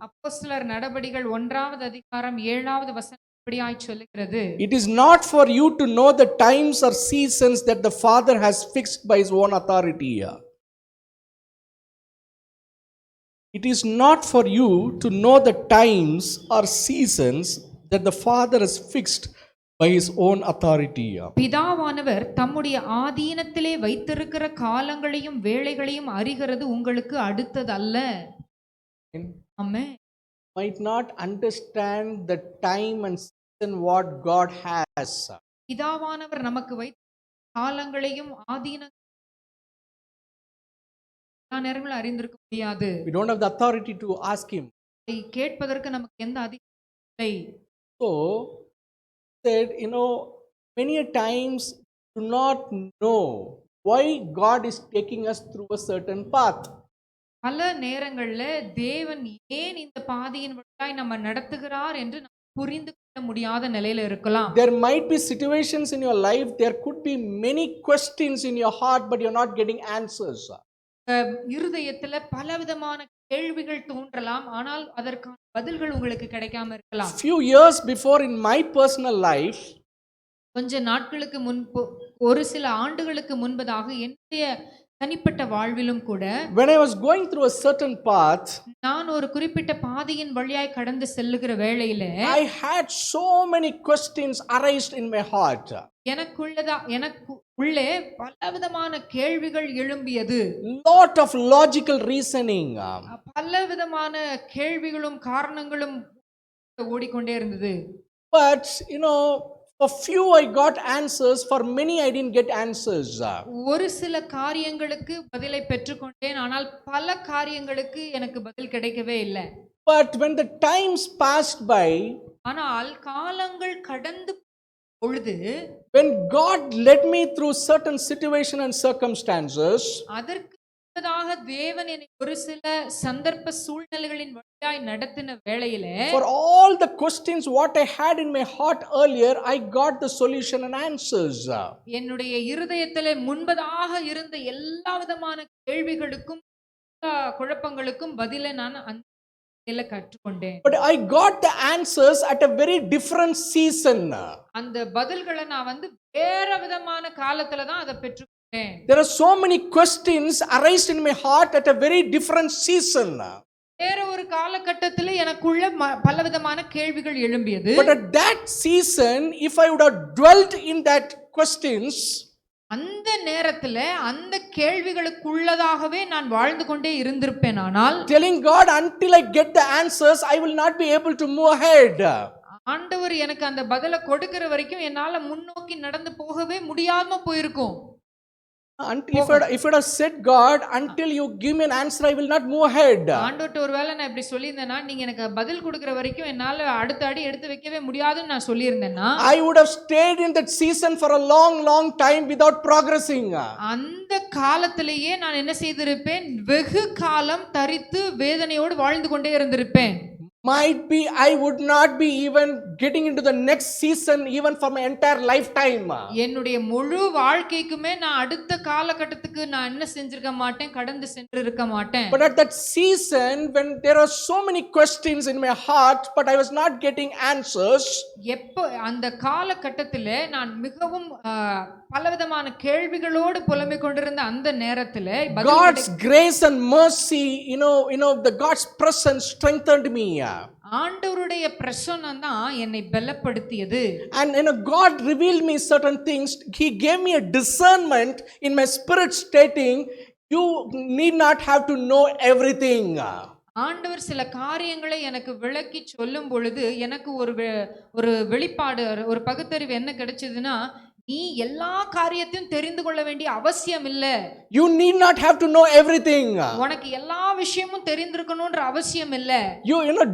அப்போஸ்தலர் நடபடிகள் 1வது அதிகாரம் 7வது வசனம் இப்படியாய் சொல்லுகிறது. it is not for you to know the times or seasons that the Father has fixed by His own authority. It is not for you to know the times or seasons that the Father has fixed by His own authority. பிதாவானவர் தம்முடைய ஆதீனத்திலே வைத்திருக்கிற காலங்களையும் வேளைகளையும் அறிகிறது உங்களுக்கு அடுத்ததல்ல. ஆமென். Might not understand the time and season what God has. பிதாவானவர் நமக்கு வைத்த காலங்களையும் ஆதீன நேரங்களும் அறிந்திருக்க முடியாது. We don't have the authority to ask Him. அதை கேட்பதற்கு நமக்கு எந்த அதிகாரமும் இல்லை. So said, many a times do not know why God is taking us through a certain path. பல நேரங்கள்ல தேவன் ஏன் இந்த பாதையின் வழியாய் நம்ம நடத்துகிறார் என்று நம்ம புரிந்து கொள்ள முடியாத நிலையில இருக்கலாம். There might be situations in your life, there could be many questions in your heart, but you're not getting answers. இருதயத்துல பலவிதமான கேள்விகள் தோன்றலாம், ஆனால் அதற்கான பதில்கள் உங்களுக்கு கிடைக்காம இருக்கலாம். Few years before in my personal life, கொஞ்ச நாட்களுக்கு முன்பு, ஒரு சில ஆண்டுகளுக்கு முன்பதாக என்னுடைய தனிப்பட்ட வாழ்விலும் கூட, when I was going through a certain path, நான் ஒரு குறிப்பிட்ட பாதையின் வழியாய் கடந்து செல்லுகிற வேளையில I had so many questions arised in my heart. எனக்கு உள்ளே பலவிதமான கேள்விகள் எழும்பியது. Lot of logical reasoning. பலவிதமான கேள்விகளும் காரணங்களும் ஓடிக்கொண்டே இருந்தது. But for few I got answers, for many I didn't get answers. ஒரு சில காரியங்களுக்கு பதிலை பெற்றுக்கொண்டேன், ஆனால் பல காரியங்களுக்கு எனக்கு பதில் கிடைக்கவே இல்லை. But when the times passed by, ஆனால் காலங்கள் கடந்து பொழுது, when God led me through certain situation and circumstances, அதற்கு முன்னதாக தேவன் என்னை ஒரு சில சந்தர்ப்ப சூழ்நிலைகளின் வழியாய் நடத்தின வேளையிலே, for all the questions what I had in my heart earlier, I got the solution and answers. என்னுடைய இருதயத்திலே முன்பதாக இருந்த எல்லா விதமான கேள்விகளுக்கும் குழப்பங்களுக்கும் பதிலை நான் அந்த கற்றுக்கொண்டேன். But I got the answers at a very different season. அந்த பதில்களை நான் வேற விதமான காலத்துல தான் அதை பெற்றுக்கொண்டேன். There are so many questions arise in my heart at a very different season. வேற ஒரு காலகட்டத்தில் எனக்குள்ள பலவிதமான கேள்விகள் எழும்பியது. But at that season, if I would have dwelt in that questions, அந்த நேரத்துல அந்த கேள்விகளுக்குள்ளதாகவே நான் வாழ்ந்து கொண்டே இருந்திருப்பேன். ஆனால் telling God, until I get the answers, I will not be able to move ahead. ஆண்டவர் எனக்கு அந்த பதிலை கொடுக்கிற வரைக்கும் என்னால முன்னோக்கி நடந்து போகவே முடியாம போயிருக்கும். If it has said God, until you give me an answer, I will not move ahead. ஆண்டவர்ட்ட ஒருவேளை நான் இப்படி சொல்லியிருந்தேன்னா நீங்க எனக்கு பதில் கொடுக்கிற வரைக்கும் என்னால அடுத்த அடி எடுத்து வைக்கவே முடியாதுன்னு நான் சொல்லியிருந்தேன்னா I would have stayed in that season for a long time without progressing. அந்த காலத்திலேயே நான் என்ன செய்திருப்பேன், வெகு காலம் தரித்து வேதனையோடு வாழ்ந்து கொண்டே இருந்திருப்பேன். Might be I would not be even getting into the next season even for my entire lifetime. என்னுடைய முழு வாழ்க்கைக்குமே நான் அடுத்த காலகட்டத்துக்கு நான் என்ன செஞ்சிருக்க மாட்டேன், கடந்து சென்று இருக்க மாட்டேன். But at that season when there are so many questions in my heart but I was not getting answers, எப்போ அந்த காலகட்டத்திலே நான் மிகவும் பலவிதமான கேள்விகளோடு புலம்பிக் கொண்டிருந்த அந்த நேரத்திலே God's grace and mercy, the God's presence strengthened me. ஆண்டவருடைய பிரசன்னம் தான் என்னை பலப்படுத்தியது. And God revealed me certain things. He gave me a discernment in my spirit stating, you need not have to know everything. ஆண்டவர் சில காரியங்களை எனக்கு விளக்கி சொல்லும் பொழுது எனக்கு ஒரு வெளிப்பாடு, ஒரு பகுத்தறிவு என்ன கிடைச்சதுன்னா, நீ எல்லா காரியத்தையும் தெரிந்து கொள்ள வேண்டிய அவசியம் இல்ல. You need not have to know everything. உனக்கு எல்லா விஷயமும் தெரிந்திருக்கணும்ன்ற அவசியம் இல்ல.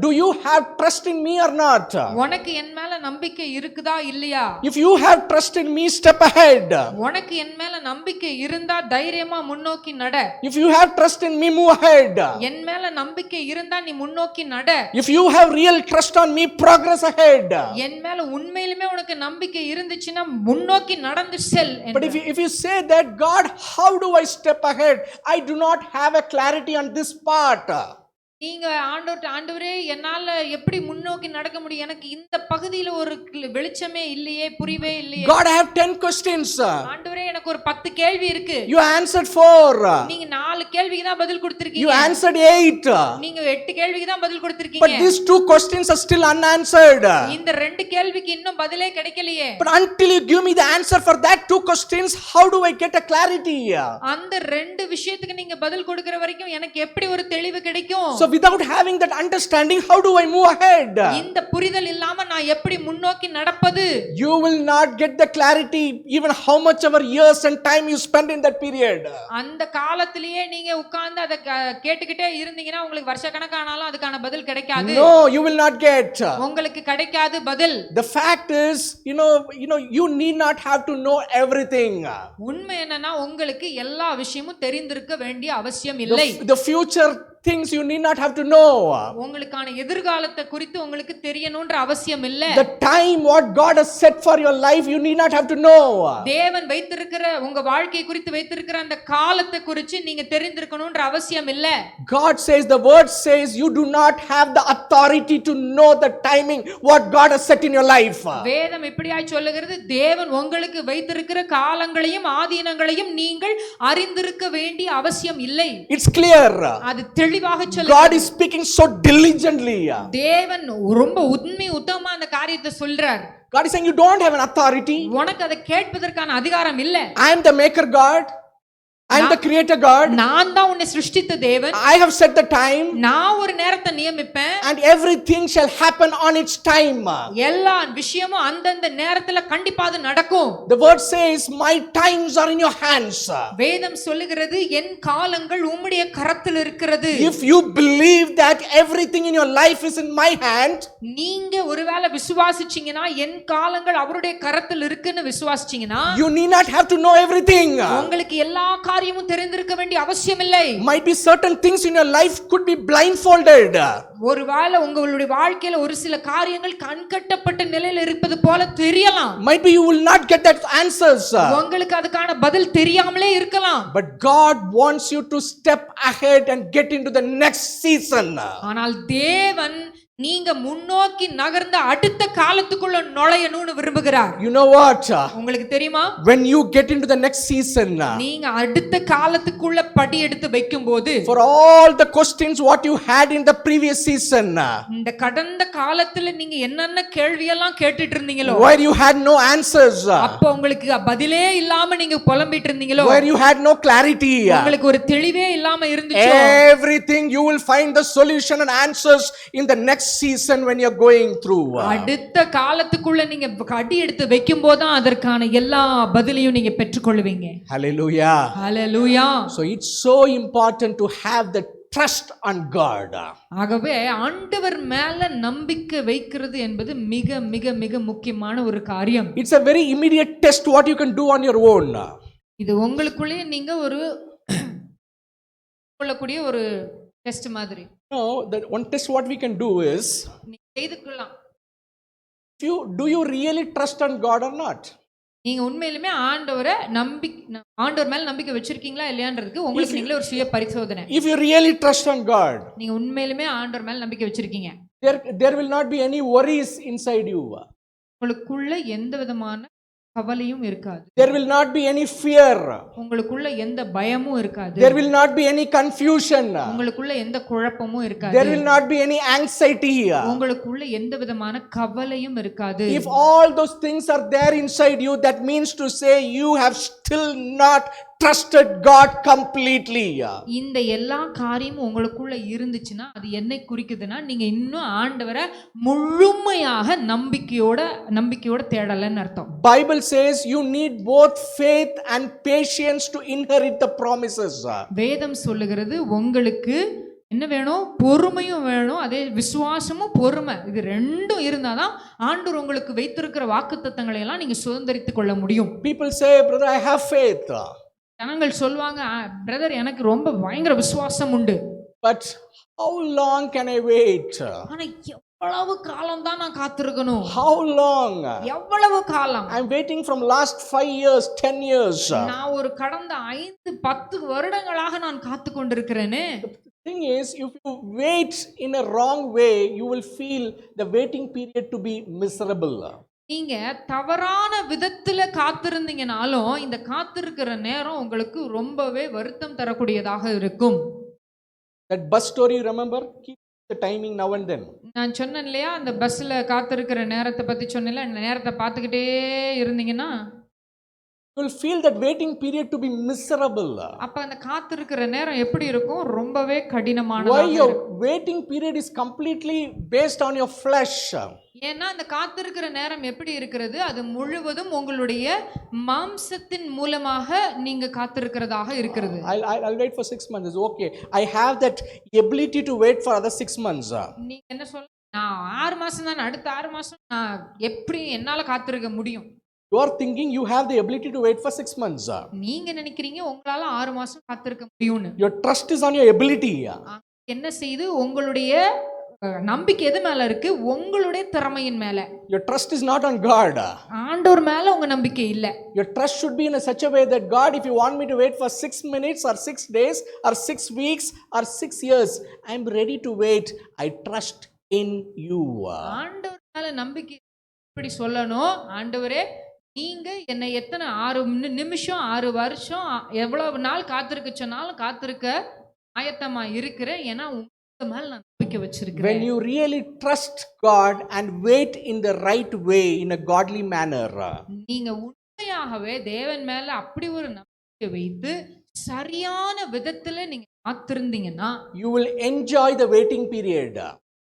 Do you have trust in me or not? உனக்கு என் மேல நம்பிக்கை இருக்குதா இல்லையா? If you have trust in me, step ahead. உனக்கு என் மேல நம்பிக்கை இருந்தா தைரியமா முன்னோக்கி நட. If you have trust in me, move ahead. என் மேல நம்பிக்கை இருந்தா நீ முன்னோக்கி நட. If you have real trust on me, progress ahead. என் மேல உண்மையிலுமே உனக்கு நம்பிக்கை இருந்துச்சுன்னா முன்னோக்கி நடந்து செல். But if you say that, God, how do I step ahead? I do not have a clarity on this part. நீங்க ஆண்டவரே என்னால எப்படி முன்னோக்கி நடக்க முடியும், எனக்கு இந்த பகுதியில ஒரு வெளிச்சமே இல்லையே, புரியவே இல்லையே. God, I have 10 questions. ஆண்டவரே எனக்கு ஒரு 10 கேள்வி இருக்கு. You answered 4. நீங்க 4 கேள்விக்கு தான் பதில் கொடுத்திருக்கீங்க. You answered 8. நீங்க 8 கேள்விக்கு தான் பதில் கொடுத்திருக்கீங்க. But these 2 questions are still unanswered. இந்த 2 கேள்விக்கு இன்னும் பதிலே கிடைக்கலையே. But until you give me the answer for that 2 questions, how do I get a clarity? அந்த 2 விஷயத்துக்கு நீங்க பதில் கொடுக்கிற வரைக்கும் எனக்கு எப்படி ஒரு தெளிவு கிடைக்கும்? So without having that understanding, how do I move ahead? இந்த புரிதல் இல்லாம நான் எப்படி முன்னோக்கி நடப்பது? You will not get the clarity even how much ever years and time you spend in that period. அந்த காலத்திலேயே நீங்க உட்கார்ந்து அத கேட்டுக்கிட்டே இருந்தீங்கன்னா உங்களுக்கு வருஷ கணக்கானாலும் அதுக்கான பதில் கிடைக்காது. No, you will not get. உங்களுக்கு கிடைக்காது பதில். The fact is, you need not have to know everything. உண்மை என்னன்னா உங்களுக்கு எல்லா விஷயமும் தெரிந்திருக்க வேண்டிய அவசியம் இல்லை. The future things you need not have to know. உங்களுக்கான எதிர்காலத்தை குறித்து உங்களுக்கு தெரியணும்ன்ற அவசியம் இல்ல. The time what God has set for your life you need not have to know. தேவன் வைத்திருக்கிற உங்க வாழ்க்கை குறித்து வைத்திருக்கிற அந்த காலத்தை குறித்து நீங்க தெரிந்திருக்கணும்ன்ற அவசியம் இல்ல. God says, the word says, you do not have the authority to know the timing what God has set in your life. வேதம் இப்படியாய் சொல்லுகிறது, தேவன் உங்களுக்கு வைத்திருக்கிற காலங்களையும் ஆதீனங்களையும் நீங்கள் அறிந்திருக்க வேண்டிய அவசியம் இல்லை. It's clear. அது தெளிவாக சொல்லுகிறது. God is speaking so diligently. தேவன் ரொம்ப உத்தமமா அந்த காரியத்தை சொல்றார். God is saying you don't have an authority. உனக்கு அதை கேட்பதற்கான அதிகாரம் இல்ல. I am the maker God. I am the creator God. நான் தான் உன்னை சிருஷ்டித்த தேவன். I have set the time. நான் ஒரு நேரத்தை நியமிப்பேன். And everything shall happen on its time. எல்லா விஷயமும் அந்தந்த நேரத்துல கண்டிப்பா அது நடக்கும். The word says, my times are in your hands. வேதம் சொல்லுகிறது, என் காலங்கள் உம்முடைய கரத்தில் இருக்கிறது. If you believe that everything in your life is in my hand, நீங்க ஒருவேளை விசுவாசிச்சீங்கன்னா என் காலங்கள் அவருடைய கரத்தில் இருக்குன்னு விசுவாசிச்சீங்கன்னா you need not have to know everything. உங்களுக்கு எல்லா காரியமும் தெரிந்திருக்க வேண்டிய அவசியம் இல்லை. Might be certain things in your life could be blindfolded. ஒருவேளை உங்களுடைய வாழ்க்கையில ஒரு சில காரியங்கள் கண்கட்டப்பட்ட நிலையில் இருப்பது போல தெரியலாம். Might be you will not get that answers. உங்களுக்கு அதுக்கான பதில் தெரியாமலே இருக்கலாம். But God wants you to step ahead and get into the next season. ஆனால் தேவன் நீங்க முன்னோக்கி நகர்ந்த அடுத்த காலத்துக்குள்ள நுழையணும்னு விரும்புகிறார். You know what? உங்களுக்கு தெரியுமா? When you get into the next season, நீங்க அடுத்த காலத்துக்குள்ள படி எடுத்து வைக்கும்போது, for all the questions what you had in the previous season, இந்த கடந்த காலத்துல நீங்க என்னென்ன கேள்வி எல்லாம் கேட்டுட்டு இருந்தீங்களோ, where you had no answers, அப்ப உங்களுக்கு பதிலே இல்லாம நீங்க புலம்பிட்டு இருந்தீங்களோ, where you had no clarity, உங்களுக்கு ஒரு தெளிவே இல்லாம இருந்துச்சோ, everything you will find the solution and answers in the next season when you're going through. அடுத்த காலத்துக்குள்ள நீங்க அடி எடுத்து வைக்கும் போதுதான் அதற்கான எல்லா பதிலையும் நீங்க பெற்றுக்கொள்வீங்க. Hallelujah. Hallelujah. So it's so important to have the trust on God. ஆகவே ஆண்டவர் மேல நம்பிக்கை வைக்கிறது என்பது மிக மிக மிக முக்கியமான ஒரு காரியம். It's a very immediate test what you can do on your own. இது உங்களுக்குள்ளே நீங்க ஒரு கொள்ளக்கூடிய ஒரு டெஸ்ட் மாதிரி. No, the one test what we can do is, நீங்க செய்துக்கலாம். do you really trust on God or not? நீங்க உண்மையிலுமே ஆண்டவர் மேல நம்பிக்கை வச்சிருக்கீங்களா இல்லையான்றதுக்கு உங்களுக்கு நீங்களே ஒரு சுய பரிசோதனை. If you really trust on God, நீங்க உண்மையிலுமே ஆண்டவர் மேல நம்பிக்கை வச்சிருக்கீங்க, there will not be any worries inside you. உங்களுக்குள்ள எந்த விதமான கவலையும் இருக்காது. There will not be any fear. உங்களுக்குள்ள எந்த பயமும் இருக்காது. There will not be any confusion. உங்களுக்குள்ள எந்த குழப்பமும் இருக்காது. There will not be any anxiety. உங்களுக்குள்ள எந்த விதமான கவலையும் இருக்காது. If all those things are there inside you, that means to say you have still not trusted God completely. இந்த எல்லா காரியமும் உங்களுக்குள்ள இருந்துச்சுன்னா அது என்னை குறிக்குதுன்னா நீங்க இன்னும் ஆண்டவரை முழுமையாக நம்பிக்கையோட தேடலன்னு அர்த்தம். Bible says you need both faith and patience to inherit the promises. வேதம் சொல்லுகிறது உங்களுக்கு என்ன வேணும்? பொறுமையும் வேணும், அதே விசுவாசமும் பொறுமை, இது ரெண்டும் இருந்தாதான் ஆண்டவர் உங்களுக்கு வைத்திருக்கிற வாக்குத்தத்தங்களை எல்லாம் நீங்க சுதந்திரித்துக் கொள்ள முடியும். People say, brother, I have faith. ஜனங்கள் சொல்வாங்க, பிரதர் எனக்கு ரொம்ப பயங்கர விசுவாசம் உண்டு, but how long can I wait? ஆனா எவ்வளவு காலம் தான் நான் காத்திருக்கணும்? How long? எவ்வளவு காலம்? I'm waiting from last 5 years, 10 years. நான் ஒரு கடந்த 5-10 வருடங்களாக நான் காத்து கொண்டிருக்கிறேனே. The thing is, if you wait in a wrong way, you will feel the waiting period to be miserable. நீங்க தவறான விதத்துல காத்திருந்தீங்கனாலும் இந்த காத்திருக்கிற நேரம் உங்களுக்கு ரொம்பவே வருத்தம் தரக்கூடியதாக இருக்கும். That bus story, you remember? Keep the timing now and then. நான் சொன்னேன் இல்லையா, அந்த பஸ்ல காத்திருக்கிற நேரத்தை பத்தி சொன்னேன்ல, இந்த நேரத்தை பார்த்துக்கிட்டே இருந்தீங்கன்னா you will feel that waiting period to be miserable. அப்ப அந்த காத்திருக்கிற நேரம் எப்படி இருக்கும்? ரொம்பவே கடினமானதாக Why your இருக்கும். waiting period is completely based on your flesh. ஏன்னா அந்த காத்திருக்கிற நேரம் எப்படி இருக்கிறது? அது முழுவதும் உங்களுடைய மாம்சத்தின் மூலமாக நீங்க காத்திருக்கிறதாக இருக்கிறது. I'll wait for 6 months. It's okay. I have that ability to wait for other 6 months. நீங்க என்ன சொல்ல, நான் 6 மாசம் தான், அடுத்த 6 மாசம் நான் எப்படி என்னால காத்திருக்க முடியும்? You are thinking you have the ability to wait for 6 months. நீங்க நினைக்கிறீங்க உங்களால 6 மாசம் காத்திருக்க முடியும்னு. Your trust is on your ability. என்ன செய்து உங்களுடைய நம்பிக்கை எது மேல இருக்கு? உங்களுடைய திறமையின் மேல. Your trust is not on God. ஆண்டவர் மேல உங்க நம்பிக்கை இல்ல. Your trust should be in such a way that God, if you want me to wait for 6 minutes or 6 days or 6 weeks or 6 years, I am ready to wait. I trust in you. ஆண்டவர் மேல நம்பிக்கை இப்படி சொல்லணும், ஆண்டவரே நீங்க என்னை எத்தனை 6 நிமிஷம் 6 வருஷம் எவ்வளவு நாள் காத்திருக்க சொன்னாலும் காத்திருக்க ஆயத்தமா இருக்கிறேன், ஏன்னா உங்க மேல நான் நம்பிக்கை வச்சிருக்கிறேன். When you really trust God and wait in the right way, in a godly manner, நீங்க உண்மையாகவே தேவன் மேல அப்படி ஒரு நம்பிக்கை வைத்து சரியான விதத்துல நீங்க காத்திருந்தீங்கன்னா you will enjoy the waiting period.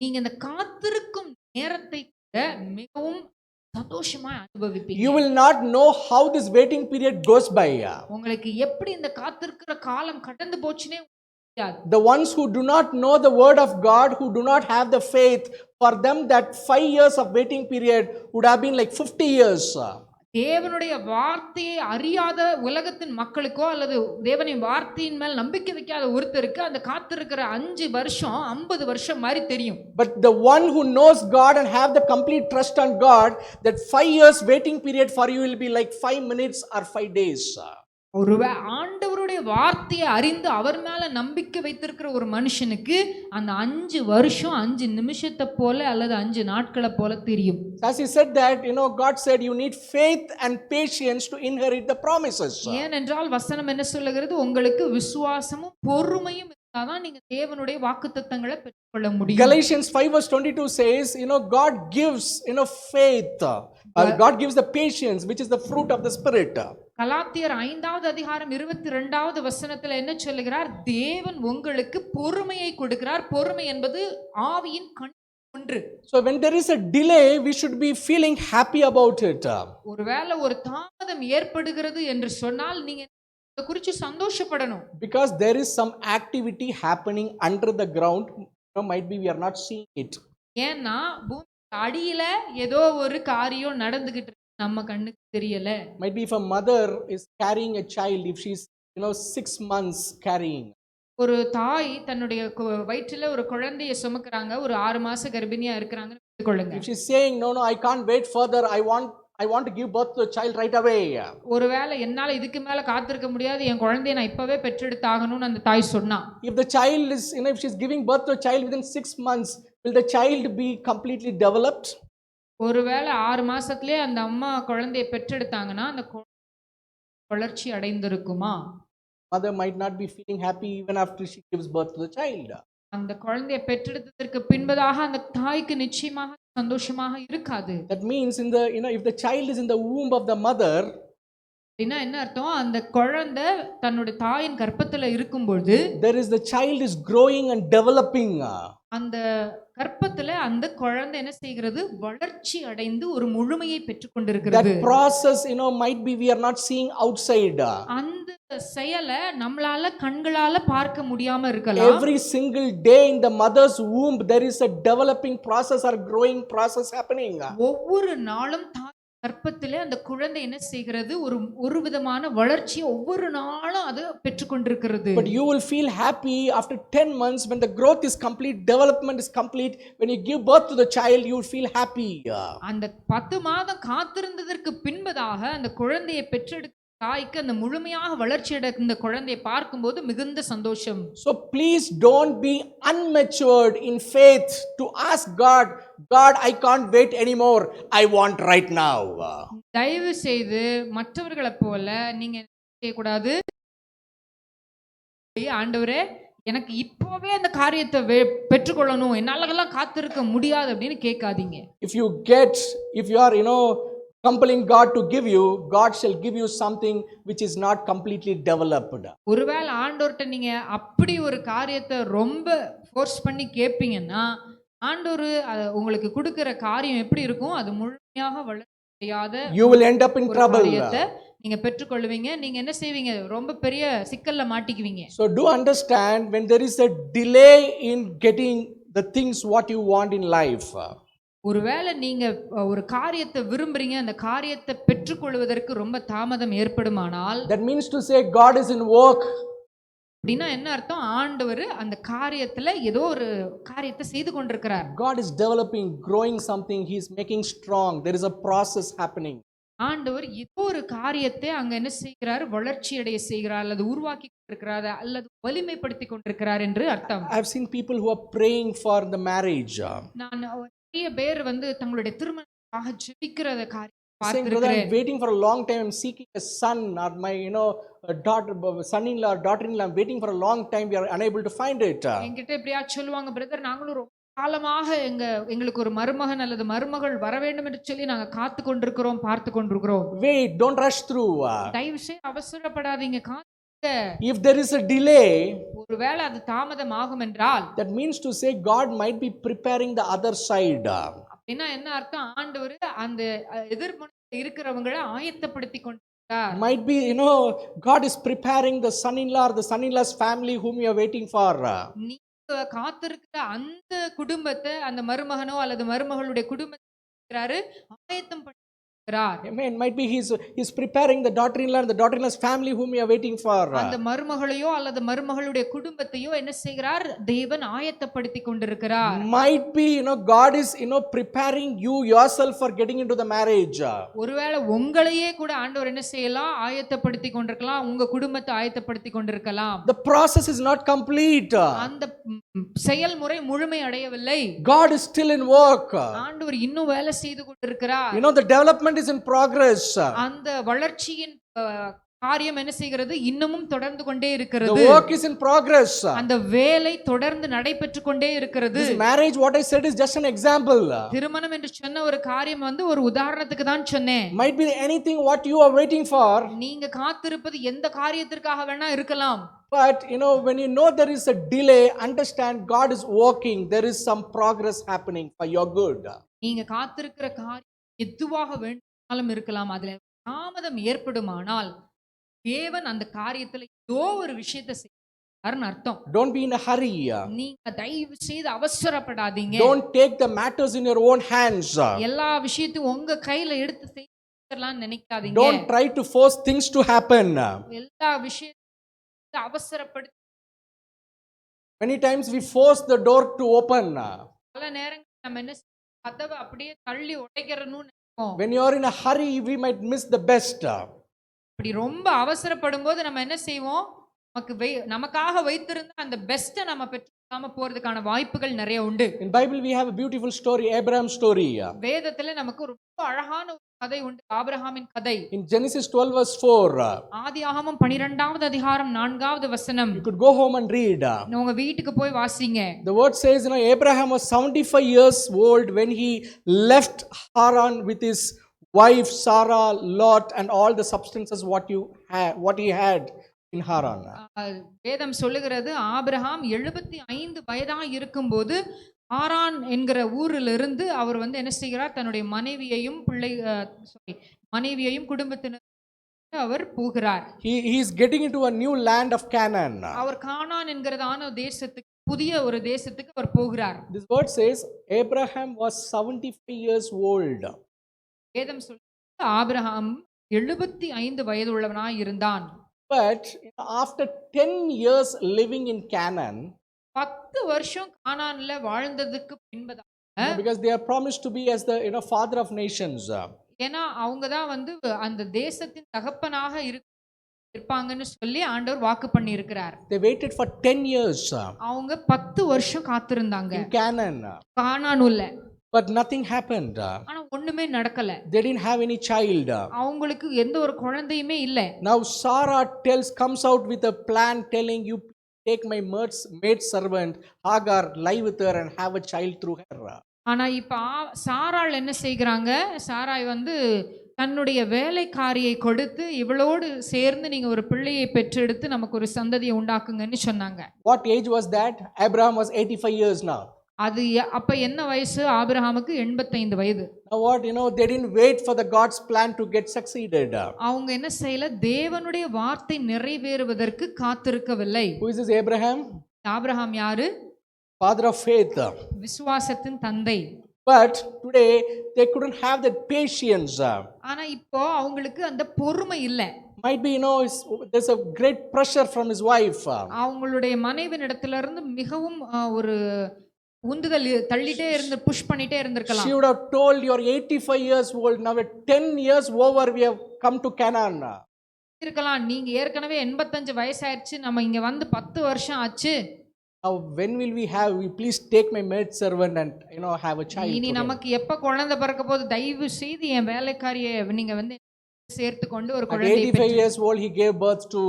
நீங்க இந்த காத்திருக்கும் நேரத்தை மிகவும் சந்தோஷமா அனுபவிப்பீங்க. You will not know how this waiting period goes by. உங்களுக்கு எப்படி இந்த காத்திருக்கிற காலம் கடந்து போச்சுனே தெரியாது. The ones who do not know the word of God, who do not have the faith, for them that 5 years of waiting period would have been like 50 years. தேவனுடைய வார்த்தையை அறியாத உலகத்தின் மக்களுக்கோ அல்லது தேவனின் வார்த்தையின் மேல் நம்பிக்கை வைக்காத ஒருத்தருக்கு அந்த காத்திருக்கிற 5 வருஷம் 50 வருஷம் மாதிரி தெரியும். But the one who knows God and have the complete trust on God, that 5 years waiting period for you will be like 5 minutes or 5 days. ஆண்டவருடைய வார்த்தையை அறிந்து அவர் மேல நம்பிக்கை வைத்திருக்கிற ஒரு மனுஷனுக்கு அந்த 5 வருஷம் 5 நிமிஷத்தை போல அல்லது 5 நாட்களை போல தெரியும். As he said that, God said you need faith and patience to inherit the promises. ஏனென்றால் வசனம் என்ன சொல்லுகிறது? உங்களுக்கு விசுவாசமும் பொறுமையும் இருந்தாதான் நீங்க தேவனுடைய வாக்குத்தத்தங்களை பெற்றுக்கொள்ள முடியும். Galatians 5:22 says, God gives, faith. God gives the patience, which is the fruit of the Spirit. கலாத்தியர் 5வது அதிகாரம் 22வது வசனத்துல என்ன சொல்லுகிறார்? தேவன் உங்களுக்கு பொறுமையை கொடுக்கிறார். பொறுமை என்பது ஆவியின் கனி ஒன்று. So when there is a delay, we should be feeling happy about it. ஒருவேளை ஒரு தாமதம் ஏற்படுகிறது என்று சொன்னால் நீங்க அதை குறித்து சந்தோஷப்படணும். Because there is some activity happening under the ground. Might be we are not seeing it. ஏன்னா பூமி அடியில ஏதோ ஒரு காரியம் நடந்துகிட்டு இருக்கு, நம்ம கண்ணுக்கு தெரியல. Might be if a mother is carrying a child, if she's 6 months carrying. ஒரு தாய் தன்னுடைய வயிற்றில ஒரு குழந்தையை சுமக்குறாங்க, ஒரு 6 மாச கர்ப்பிணியா இருக்கிறாங்கன்னு எடுத்துக்கொள்ளுங்க. If she's saying no I can't wait further, I want to give birth to a child right away. ஒருவேளை என்னால இதுக்கு மேல காத்திருக்க முடியாது, என் குழந்தையை நான் இப்பவே பெற்றெடுத்து ஆகணும்னு அந்த தாய் சொன்னா, If the child is if she's giving birth to a child within 6 months, will the child be completely developed? ஒருவேளை 6 மாசத்திலே அந்த அம்மா குழந்தையை பெற்றெடுத்தாங்கன்னா அந்த வளர்ச்சி அடைந்திருக்குமா? Mother might not be feeling happy even after she gives birth to the child. அந்த குழந்தையை பெற்றெடுத்ததற்கு பின்பதாக அந்த தாய்க்கு நிச்சயமாக சந்தோஷமாக இருக்காது. That means in the if the child is in the womb of the mother, அப்படின்னா என்ன அர்த்தம்? அந்த குழந்தை தன்னுடைய தாயின் கர்ப்பத்துல இருக்கும்போது there is the child is growing and developing. அந்த கர்ப்பத்துல அந்த குழந்தை என்ன செய்கிறது? வளர்ச்சி அடைந்து ஒரு முழுமையை பெற்றுக்கொண்டிருக்கிறது. That process might be we are not seeing outside. அந்த செயலை நம்மளால கண்களால பார்க்க முடியாம இருக்கலாம். Every single day in the mother's womb there is a developing process or growing process happening. ஒவ்வொரு நாளும் தாய் கர்ப்பத்திலே அந்த குழந்தை என்ன செய்கிறது? ஒரு விதமான வளர்ச்சி ஒவ்வொரு நாளும் அது பெற்றுக்கொண்டிருக்கிறது. But you will feel happy after 10 months when the growth is complete, development is complete. When you give birth to the child, you will feel happy. அந்த 10 மாதம் காத்திருந்ததற்கு பின்பதாக அந்த குழந்தையை பெற்றெடுக்க தாய்க்கு அந்த முழுமையாக வளர்ச்சி அடைந்த குழந்தையை பார்க்கும்போது மிகுந்த சந்தோஷம். So please don't be unmatured in faith to ask God, I can't wait anymore, I want right now. தயவு செய்து மற்றவர்களை போல நீங்க செய்யக்கூடாது. ஆண்டவரே எனக்கு இப்போவே அந்த காரியத்தை பெற்றுக்கொள்ளணும், என்னாலலாம் காத்திருக்க முடியாது அப்படின்னு கேட்காதீங்க. If you are compelling God to give you, God shall give you something which is not completely developed. ஒருவேளை ஆண்டவர்ட்ட நீங்க அப்படி ஒரு காரியத்தை ரொம்ப ஃபோர்ஸ் பண்ணி கேட்பீங்கன்னா ஆண்டவர் உங்களுக்கு கொடுக்கிற காரியம் எப்படி இருக்கும்? அது முழுமையாக வளர்ச்சியாத you will end up in trouble. நீங்க பெற்றுக்கொள்வீங்க. நீங்க என்ன செய்வீங்க? ரொம்ப பெரிய சிக்கல்ல மாட்டிக்குவீங்க. So do understand, when there is a delay in getting the things what you want in life, ஒருவேளை நீங்க ஒரு காரியத்தை விரும்புறீங்க, அந்த காரியத்தை பெற்றுக்கொள்வதற்கு ரொம்ப தாமதம் ஏற்படுமானால், that means to say God is in work. அப்படின்னா என்ன அர்த்தம்? ஆண்டவர் அந்த காரியத்துல ஏதோ ஒரு காரியத்தை செய்து கொண்டிருக்கிறார். God is developing, growing something, he is making strong, there is a process happening. ஆண்டவர் ஏதோ ஒரு காரியத்தை அங்க என்ன செய்கிறார்? வளர்ச்சி அடைய செய்கிறார், அல்லது உருவாக்கி கொண்டிருக்கிறார், அல்லது வலிமைப்படுத்தி கொண்டிருக்கிறார் என்று அர்த்தம். I have seen people who are praying for the marriage. நான் நிறைய பேர் தங்களுடைய திருமணத்துக்காக ஜெபிக்கிறத காரியம் saying, brother, I'm waiting for a long time, I'm seeking a son, or my daughter, son-in-law or daughter-in-law, I'm waiting for a long time, we are unable to find it. என்கிட்ட இப்படியா சொல்லுவாங்க, பிரதர் நாங்களும் ரொம்ப காலமாக எங்களுக்கு ஒரு மருமகன் அல்லது மருமகள் வர வேண்டும் என்று சொல்லி நாங்க காத்து கொண்டிருக்கிறோம், பார்த்து கொண்டிருக்கிறோம். Wait, don't rush through. தயவு செய்து அவசரப்படாதீங்க, காத்துங்க. If there is a delay, ஒருவேளை அது தாமதம் ஆகும் என்றால், that means to say God might be preparing the other side. அப்படின்னா என்ன அர்த்தம்? ஆண்டவர் அந்த எதிர்முனையில் இருக்கிறவங்களை ஆயத்தப்படுத்தி கொண்டிருக்கிறார். Might be God is preparing the son-in-law or the son-in-law's family whom you are waiting for. நீங்க காத்திருக்கிற அந்த குடும்பத்தை, அந்த மருமகனோ அல்லது மருமகளுடைய குடும்பத்தை ஆயத்தம் பண்ணி Amen. Might be he's preparing the daughter-in-law and the daughter-in-law's family whom you are waiting for. அந்த மருமகளையோ அல்லது மருமகளுடைய குடும்பத்தையோ என்ன செய்கிறார்? தேவன் ஆயத்தப்படுத்தி கொண்டிருக்கிறார். Might be God is preparing you yourself for getting into the marriage. ஒருவேளை உங்களையே கூட ஆண்டவர் என்ன செய்யலாம்? ஆயத்தப்படுத்தி கொண்டிருக்கலாம், உங்க குடும்பத்தை ஆயத்தப்படுத்தி கொண்டிருக்கலாம். The process is not complete. அந்த செயல்முறை முழுமை அடையவில்லை. God is still in work. ஆண்டவர் இன்னும் வேலை செய்து கொண்டிருக்கிறார். The development is in progress. அந்த வளர்ச்சியின் காரியம் என்ன செய்கிறது? இன்னமும் தொடர்ந்து கொண்டே The இருக்கிறது. work is in progress. அந்த வேலை தொடர்ந்து நடைபெற்று கொண்டே இருக்கிறது. This marriage, what I said, is just an example. திருமணம் என்று சொன்ன ஒரு காரியம் வந்து ஒரு உதாரணத்துக்கு தான் சொன்னேன். Might be anything what you are waiting for. நீங்க காத்திருப்பது எந்த காரியத்திற்காக வேணா இருக்கலாம். But when you know there is a delay, understand God is working. There is some progress happening for your good. நீங்க காத்திருக்கிற காரியம் எதுவாக வேண்டுமானாலும் இருக்கலாம். அதுல தாமதம் ஏற்படுமானால் தேவன் அந்த காரியத்துல ஏதோ ஒரு விஷயத்தை செய்யறாருன்னு அர்த்தம். Don't be in a hurry. நீங்க தயவு செய்து அவசரப்படாதீங்க. Don't take the matters in your own hands. எல்லா விஷயத்தையும் உங்க கையில எடுத்து செய்யலாம்னு நினைக்காதீங்க. Don't try to force things to happen. எல்லா விஷயத்தையும் அவசரப்படுத்தி Many times we force the door to open. பல நேரங்கள் நம்ம என்ன கதவை அப்படியே தள்ளி உடைக்கிறன்னு நினைப்போம். When you are in a hurry, we might miss the best. அப்படி ரொம்ப அவசரப்படும் போது நம்ம என்ன செய்வோம்? நமக்காக வைத்திருந்த அந்த பெஸ்ட்டை நம்ம பெற்றாம போறதுக்கான வாய்ப்புகள் நிறைய உண்டு. In Bible we have a beautiful story, Abraham's story. வேதத்துல நமக்கு ரொம்ப அழகான ஒரு கதை உண்டு, ஆபிரகாமின் கதை. In Genesis 12 verse 4. ஆதியாகமம் 12வது அதிகாரம் 4வது வசனம். You could go home and read. உங்க வீட்டுக்கு போய் வாசிங்க. The word says, Abraham was 75 years old when he left Haran with his wife Sarah, Lot, and all the substances what he had in Haran. வேதம் சொல்லுகிறது ஆபிரகாம் 75 வயதாக இருக்கும்போது ஆரான் என்கிற ஊரிலிருந்து அவர் வந்து என்ன செய்கிறார்? தன்னுடைய மனைவியையும் குடும்பத்தினர் அவர் போகிறார். He is getting into a new land of Canaan. அவர் கானான் என்கிறதான தேசத்துக்கு, புதிய ஒரு தேசத்துக்கு அவர் போகிறார். This word says Abraham was 75 years old. வேதம் சொல்லுகிறது ஆபிரகாம் 75 வயதுள்ளவனாய் இருந்தான். But after 10 years living in Canaan, 10 வருஷம் கானான்ல வாழ்ந்ததுக்கு பின்பதாக, because they are promised to be as the father of nations. ஏன்னா அவங்க தான் வந்து அந்த தேசத்தின் தகப்பனாக இருப்பாங்கன்னு சொல்லி ஆண்டவர் வாக்கு பண்ணி இருக்கிறார். They waited for 10 years. அவங்க 10 வருஷம் காத்திருந்தாங்க in Canaan. கானானுல. But nothing happened. ஆனா ஒண்ணுமே நடக்கல. They didn't have any child. அவங்களுக்கு எந்த ஒரு குழந்தையுமே இல்ல. Now Sarah comes out with a plan telling you, take my maid servant Hagar, lie with her and have a child through her. ஆனா இப்ப சாராள் என்ன செய்கிறாங்க? சாராய் வந்து தன்னுடைய வேலைக்காரியை கொடுத்து இவளோடு சேர்ந்து நீங்க ஒரு பிள்ளையை பெற்றெடுத்து நமக்கு ஒரு சந்ததியை உண்டாக்குங்கன்னு சொன்னாங்க. What age was that? Abraham was 85 years now. அது அப்ப என்ன வயசு? ஆபிரகாமுக்கு 85 வயது. Now what, they didn't wait for the God's plan to get succeeded. அவங்க என்ன செய்யல? தேவனுடைய வார்த்தை நிறைவேறுவதற்கு காத்திருக்கவில்லை. Who is this Abraham? Abraham யாரு? Father of faith. விசுவாசத்தின் தந்தை. But today they couldn't have that patience. ஆனா இப்போ அவங்களுக்கு அந்த பொறுமை இல்ல. Might be there's a great pressure from his wife. அவங்களுடைய மனைவியிடத்துல இருந்து மிகவும் ஒரு உந்துதல் தள்ளிட்டே இருந்து புஷ் பண்ணிட்டே இருந்திருக்கலாம். She would have told, you're 85 years old now, at 10 years over we have come to Canaan. இருக்கலாம், நீங்க ஏற்கனவே 85 வயசாயிருச்சு, நம்ம இங்க வந்து 10 வருஷம் ஆச்சு. Now when will we have, please take my maid servant and have a child. இனி நமக்கு எப்ப குழந்தை பிறக்க போது? தயவு செய்து என் வேலைக்காரியை நீங்க வந்து சேர்த்து கொண்டு ஒரு குழந்தை. 85 years old he gave birth to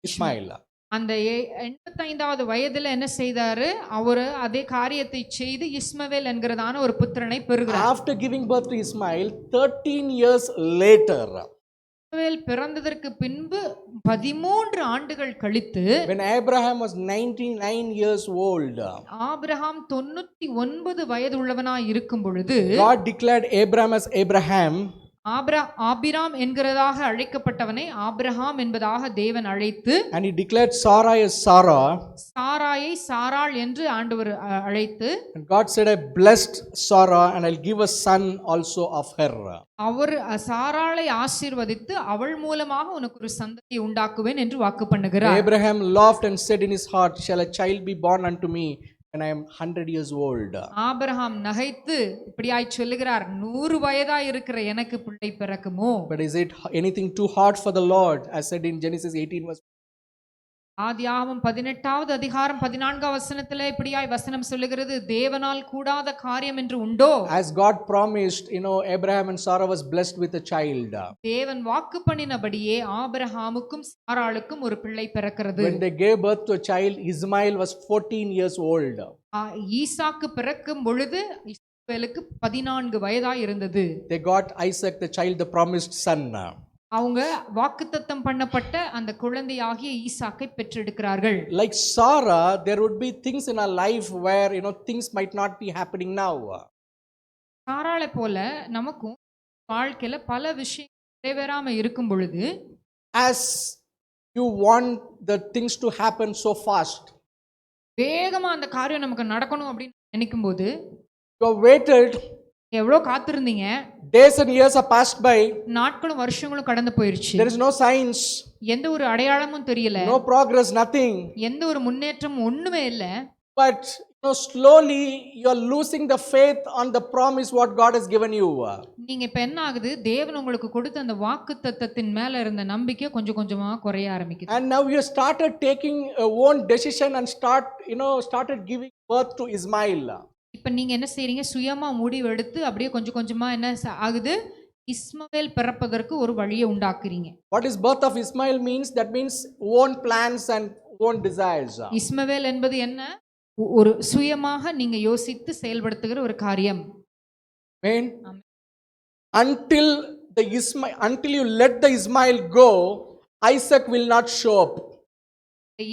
Ishmael. அந்த 85வது வயதுல என்ன செய்தாரு? அவரு அதே காரியத்தை செய்து இஸ்மவேல் என்கிறதான ஒரு புத்திரனை பெறுகிறார். After giving birth to Ishmael, 13 years later, இஸ்மவேல் பிறந்ததற்கு பின்பு 13 ஆண்டுகள் கழித்து, when Abraham was 99 years old, Abraham 99 வயது உள்ளவனாய் இருக்கும் பொழுது, God declared Abraham as Abraham. Abram என்கிறதாக அழைக்கப்பட்டவனை ஆபிரகாம் என்பதாக தேவன் அழைத்து, and he declared Sarai as Sarah. சாராயை சாராள் என்று ஆண்டவர் அழைத்து, and God said, I blessed Sarah and I'll give a son also of her. அவர் சாராளை ஆசீர்வதித்து அவள் மூலமாக உனக்கு ஒரு சந்ததியை உண்டாக்குவேன் என்று வாக்கு பண்ணுகிறார். Abraham laughed and said in his heart, shall a child be born unto me when I am 100 years old? Abraham நகைத்து இப்படியாய் சொல்லுகிறார், 100 வயதாய் இருக்கிற எனக்கு பிள்ளை பிறக்குமோ? But is it anything too hard for the Lord? As said in Genesis 18 verse. ஆதியாகமம் 18வது அதிகாரம் 14வது வசனத்துல இப்படியாய் வசனம் சொல்லுகிறது, தேவனால் கூடாத காரியம் என்று உண்டோ? As God promised, Abraham and Sarah was blessed with a child. தேவன் வாக்கு பண்ணினபடியே ஆபிரகாமுக்கும் சாராளுக்கும் ஒரு பிள்ளை பிறக்கிறது. When they gave birth to a child, Ismail was 14 years old. ஈசாக்கு பிறக்கும் பொழுது இஸ்மவேலுக்கு 14 வயதாய் இருந்தது. They got Isaac, the child, the promised son. அவங்க வாக்குத்தத்தம் பண்ணப்பட்ட அந்த குழந்தையாகிய ஈசாக்கை பெற்றெடுக்கிறார்கள். Like Sarah, there would be things in our life where things might not be happening now. சாராளை போல நமக்கும் வாழ்க்கையில பல விஷயம் நிறைவேறாம இருக்கும் பொழுது, As you want the things to happen so fast, வேகமா அந்த காரியம் நமக்கு நடக்கணும் அப்படின்னு நினைக்கும் போது, you have waited, எவ்வளோ காத்திருந்தீங்க, days and years are passed by, நாட்களும் வருஷங்களும் கடந்து போயிருச்சு, there is no signs, எந்த ஒரு அடையாளமும் தெரியல, no progress, nothing. எந்த ஒரு முன்னேற்றமும் ஒண்ணுமே இல்ல. But slowly you are losing the faith on the promise what God has given you. நீங்க இப்ப என்ன ஆகுது, தேவன் உங்களுக்கு கொடுத்த அந்த வாக்குத்தத்தத்தின் மேல இருந்த நம்பிக்கை கொஞ்சம் கொஞ்சமா குறைய ஆரம்பிக்குது. And now you started taking a own decision and started giving birth to Ismail. இப்ப நீங்க என்ன செய்றீங்க, சுயமா முடிவு எடுத்து அப்படியே கொஞ்சம் கொஞ்சமா என்ன ஆகுது, இஸ்மவேல் பிறப்பதற்கு ஒரு வழியை உண்டாக்குறீங்க. What is birth of Ismail means? That means own plans and own desires. இஸ்மவேல் என்பது என்ன, ஒரு சுயமாக நீங்க யோசித்து செயல்படுத்துகிற ஒரு காரியம். Amen. Until you let the Ismail go, Isaac will not show up.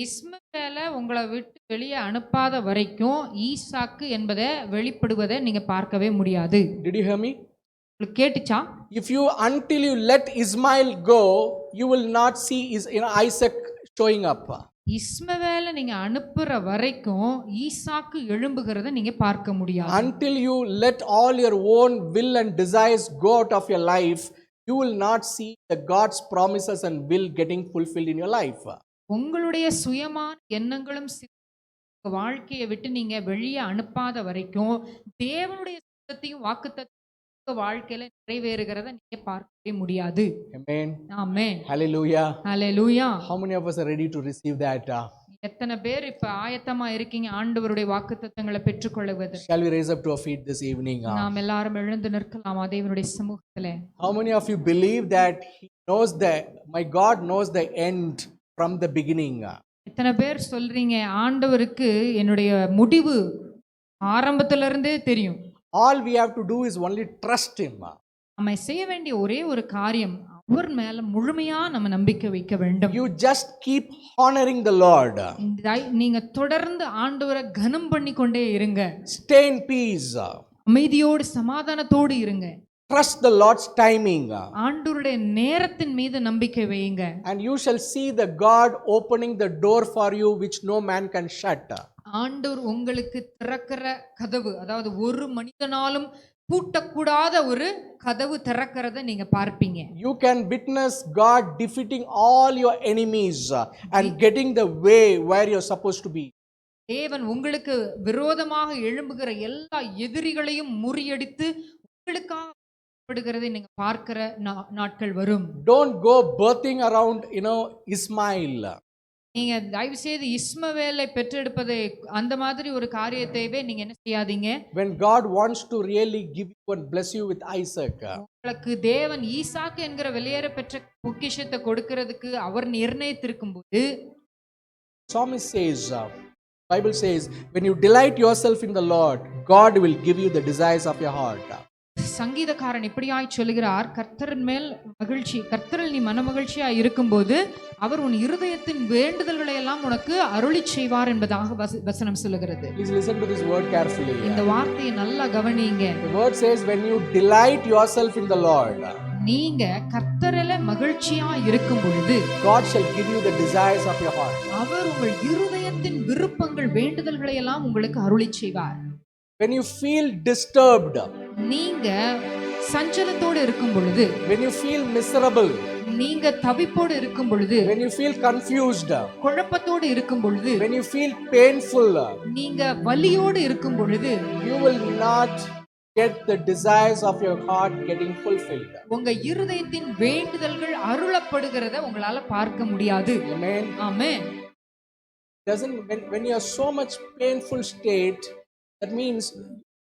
இஸ்மவேலை உங்களை விட்டு வெளியே அனுப்பாத வரைக்கும் ஈசாக்கு என்பதை வெளிப்படுவதை நீங்க பார்க்கவே முடியாது. Did you hear me? உங்களுக்கு கேட்டுச்சா? Until you let Ismail go, you will not see Isaac showing up. இஸ்மவேலை நீங்க அனுப்புற வரைக்கும் ஈசாக்கு எழும்புகிறத நீங்க பார்க்க முடியாது. Until you let all your own will and desires go out of your life, you will not see the God's promises and will getting fulfilled in your life. உங்களுடைய சுயமான எண்ணங்களும் வாழ்க்கையை விட்டு நீங்க வெளியே அனுப்பாத வரைக்கும் தேவனுடைய சித்தத்தையும் வாக்குத்தத்தத்தையும் வாழ்க்கையில நிறைவேறுகிறத நீங்க பார்க்கவே முடியாது. Amen. Amen. Hallelujah. Hallelujah. How many of us are ready to receive that? எத்தனை பேர் இப்ப ஆயத்தமா இருக்கீங்க ஆண்டவருடைய வாக்குத்தத்தங்களை பெற்றுக்கொள்வது? Shall we raise up to our feet this evening? நாம் எல்லாரும் எழுந்து நிற்கலாம் தேவனுடைய சமூகத்திலே. How many of you believe that my God knows the end from the beginning? எத்தனை பேர் சொல்றீங்க, ஆண்டவருக்கு என்னுடைய முடிவு ஆரம்பத்துல இருந்தே தெரியும். All we have to do is only trust him. நம்ம செய்ய வேண்டிய ஒரே ஒரு காரியம், அவர் மேல முழுமையா நம்ம நம்பிக்கை வைக்க வேண்டும். You just keep honoring the Lord. நீங்க தொடர்ந்து ஆண்டவரை கனம் பண்ணி கொண்டே இருங்க. Stay in peace. அமைதியோடு சமாதானத்தோடு இருங்க. Trust the Lord's timing. ஆண்டவருடைய நேரத்தின் மீது நம்பிக்கை வையுங்க. And you shall see the God opening the door for you which no man can shut. ஆண்டவர் உங்களுக்கு திறக்கிற கதவு, அதாவது ஒரு மனிதனாலும் பூட்டக்கூடாத ஒரு கதவு திறக்கிறத நீங்க பார்ப்பீங்க. You can witness God defeating all your enemies and getting the way where you're supposed to be. தேவன் உங்களுக்கு விரோதமாக எழும்புகிற எல்லா எதிரிகளையும் முறியடித்து உங்களுக்காக படுகிறதை நீங்க பார்க்கிற நாட்கள் வரும். Don't go birthing around Ismail. நீங்க தயவு செய்து இஸ்மவேலை பெற்றெடுப்பதை அந்த மாதிரி ஒரு காரியத்தைவே நீங்க என்ன செய்யாதீங்க. When God wants to really give you and bless you with Isaac, உங்களுக்கு தேவன் ஈசாக்கு என்கிற வெளியேற பெற்ற பொக்கிஷத்தை கொடுக்கிறதுக்கு அவர் நிர்ணயித்திருக்கும் போது, Psalmist says, Bible says, when you delight yourself in the Lord, God will give you the desires of your heart. சங்கீதக்காரன் இப்படியாய் சொல்லுகிறார், கர்த்தரின் மேல் மகிழ்ச்சி, கர்த்தரில் நீ மனமகிழ்ச்சியா இருக்கும்போது அவர் உன் இருதயத்தின் வேண்டுதல்களை எல்லாம் உனக்கு அருளி செய்வார் என்பதாக வசனம் சொல்லுகிறது. Please listen to this word carefully. இந்த வார்த்தையை நல்லா கவனிங்க. The word says, when you delight yourself in the Lord, நீங்க கர்த்தரில மகிழ்ச்சியா இருக்கும் பொழுது God shall give you the desires of your heart. அவர் உங்கள் இருதயத்தின் விருப்பங்கள் வேண்டுதல்களை எல்லாம் உங்களுக்கு அருளி செய்வார். When you feel disturbed, நீங்க சஞ்சலத்தோடு இருக்கும் பொழுது, when you feel miserable, நீங்க தவிப்போடு இருக்கும் பொழுது, when you feel confused, குழப்பத்தோடு இருக்கும் பொழுது, when you feel painful, நீங்க வலியோடு இருக்கும் பொழுது, you will not get the desires of your heart getting fulfilled. உங்க இருதயத்தின் வேண்டுதல்கள் அருளப்படுகிறத உங்களால பார்க்க முடியாது. Amen. Amen. doesn't, when you are so much painful state, that means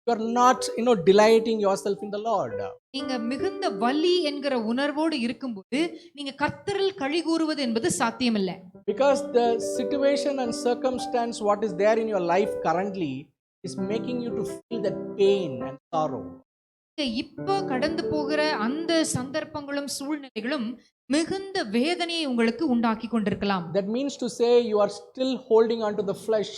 you are not, delighting yourself in the Lord. நீங்க மிகுந்த வலி என்கிற உணர்வோடு இருக்கும்போது நீங்க கர்த்தரில் களி கூறுவது என்பது சாத்தியமில்லை. Because the situation and circumstance what is there in your life currently is making you to feel that pain and sorrow. இப்போ கடந்து போகிற அந்த சந்தர்ப்பங்களும் சூழ்நிலைகளும் மிகுந்த வேதனையை உங்களுக்கு உண்டாக்கி கொண்டிருக்கலாம். That means to say you are still holding on to the flesh.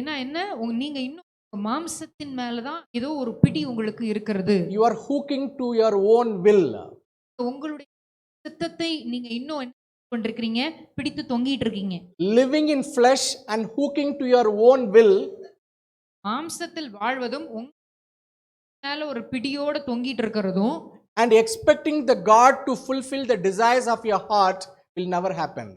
என்ன நீங்க இன்னும் மாம்சத்தின் மேலதான் ஏதோ ஒரு பிடி உங்களுக்கு இருக்கிறது. You are hooking to your own will. உங்களுடைய சித்தத்தை நீங்க இன்னும் என்ன கொண்டிருக்கீங்க, பிடித்து தொங்கிட்டு இருக்கீங்க. Living in flesh and hooking to your own will. மாம்சத்தில் வாழ்வதும் மேல ஒரு பிடியோட தொங்கிட்டு இருக்கிறதும் and expecting the God to fulfill the desires of your heart will never happen.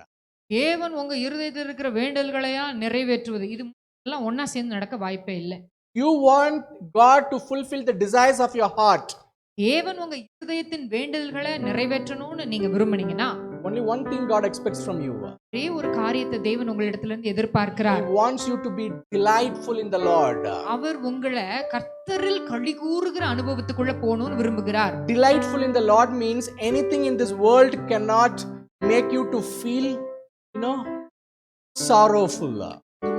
தேவன் உங்க இருதயத்தில் இருக்கிற வேண்டல்களையா நிறைவேற்றுவது இது எல்லாம் ஒண்ணா சேர்ந்து நடக்க வாய்ப்பே இல்லை. You want God to fulfill the desires of your heart. தேவன் உங்க இருதயத்தின் வேண்டல்களை நிறைவேற்றணும்னு நீங்க விரும்புனீங்கன்னா only one thing God expects from you. ஒரே ஒரு காரியத்தை தேவன் உங்களிடத்துல இருந்து எதிர்பார்க்கிறார். He wants you to be delightful in the Lord. அவர் உங்களை கர்த்தரில் களி கூறுகிற அனுபவத்துக்குள்ள போகணும்னு விரும்புகிறார். Delightful in the Lord means anything in this world cannot make you to feel, sorrowful.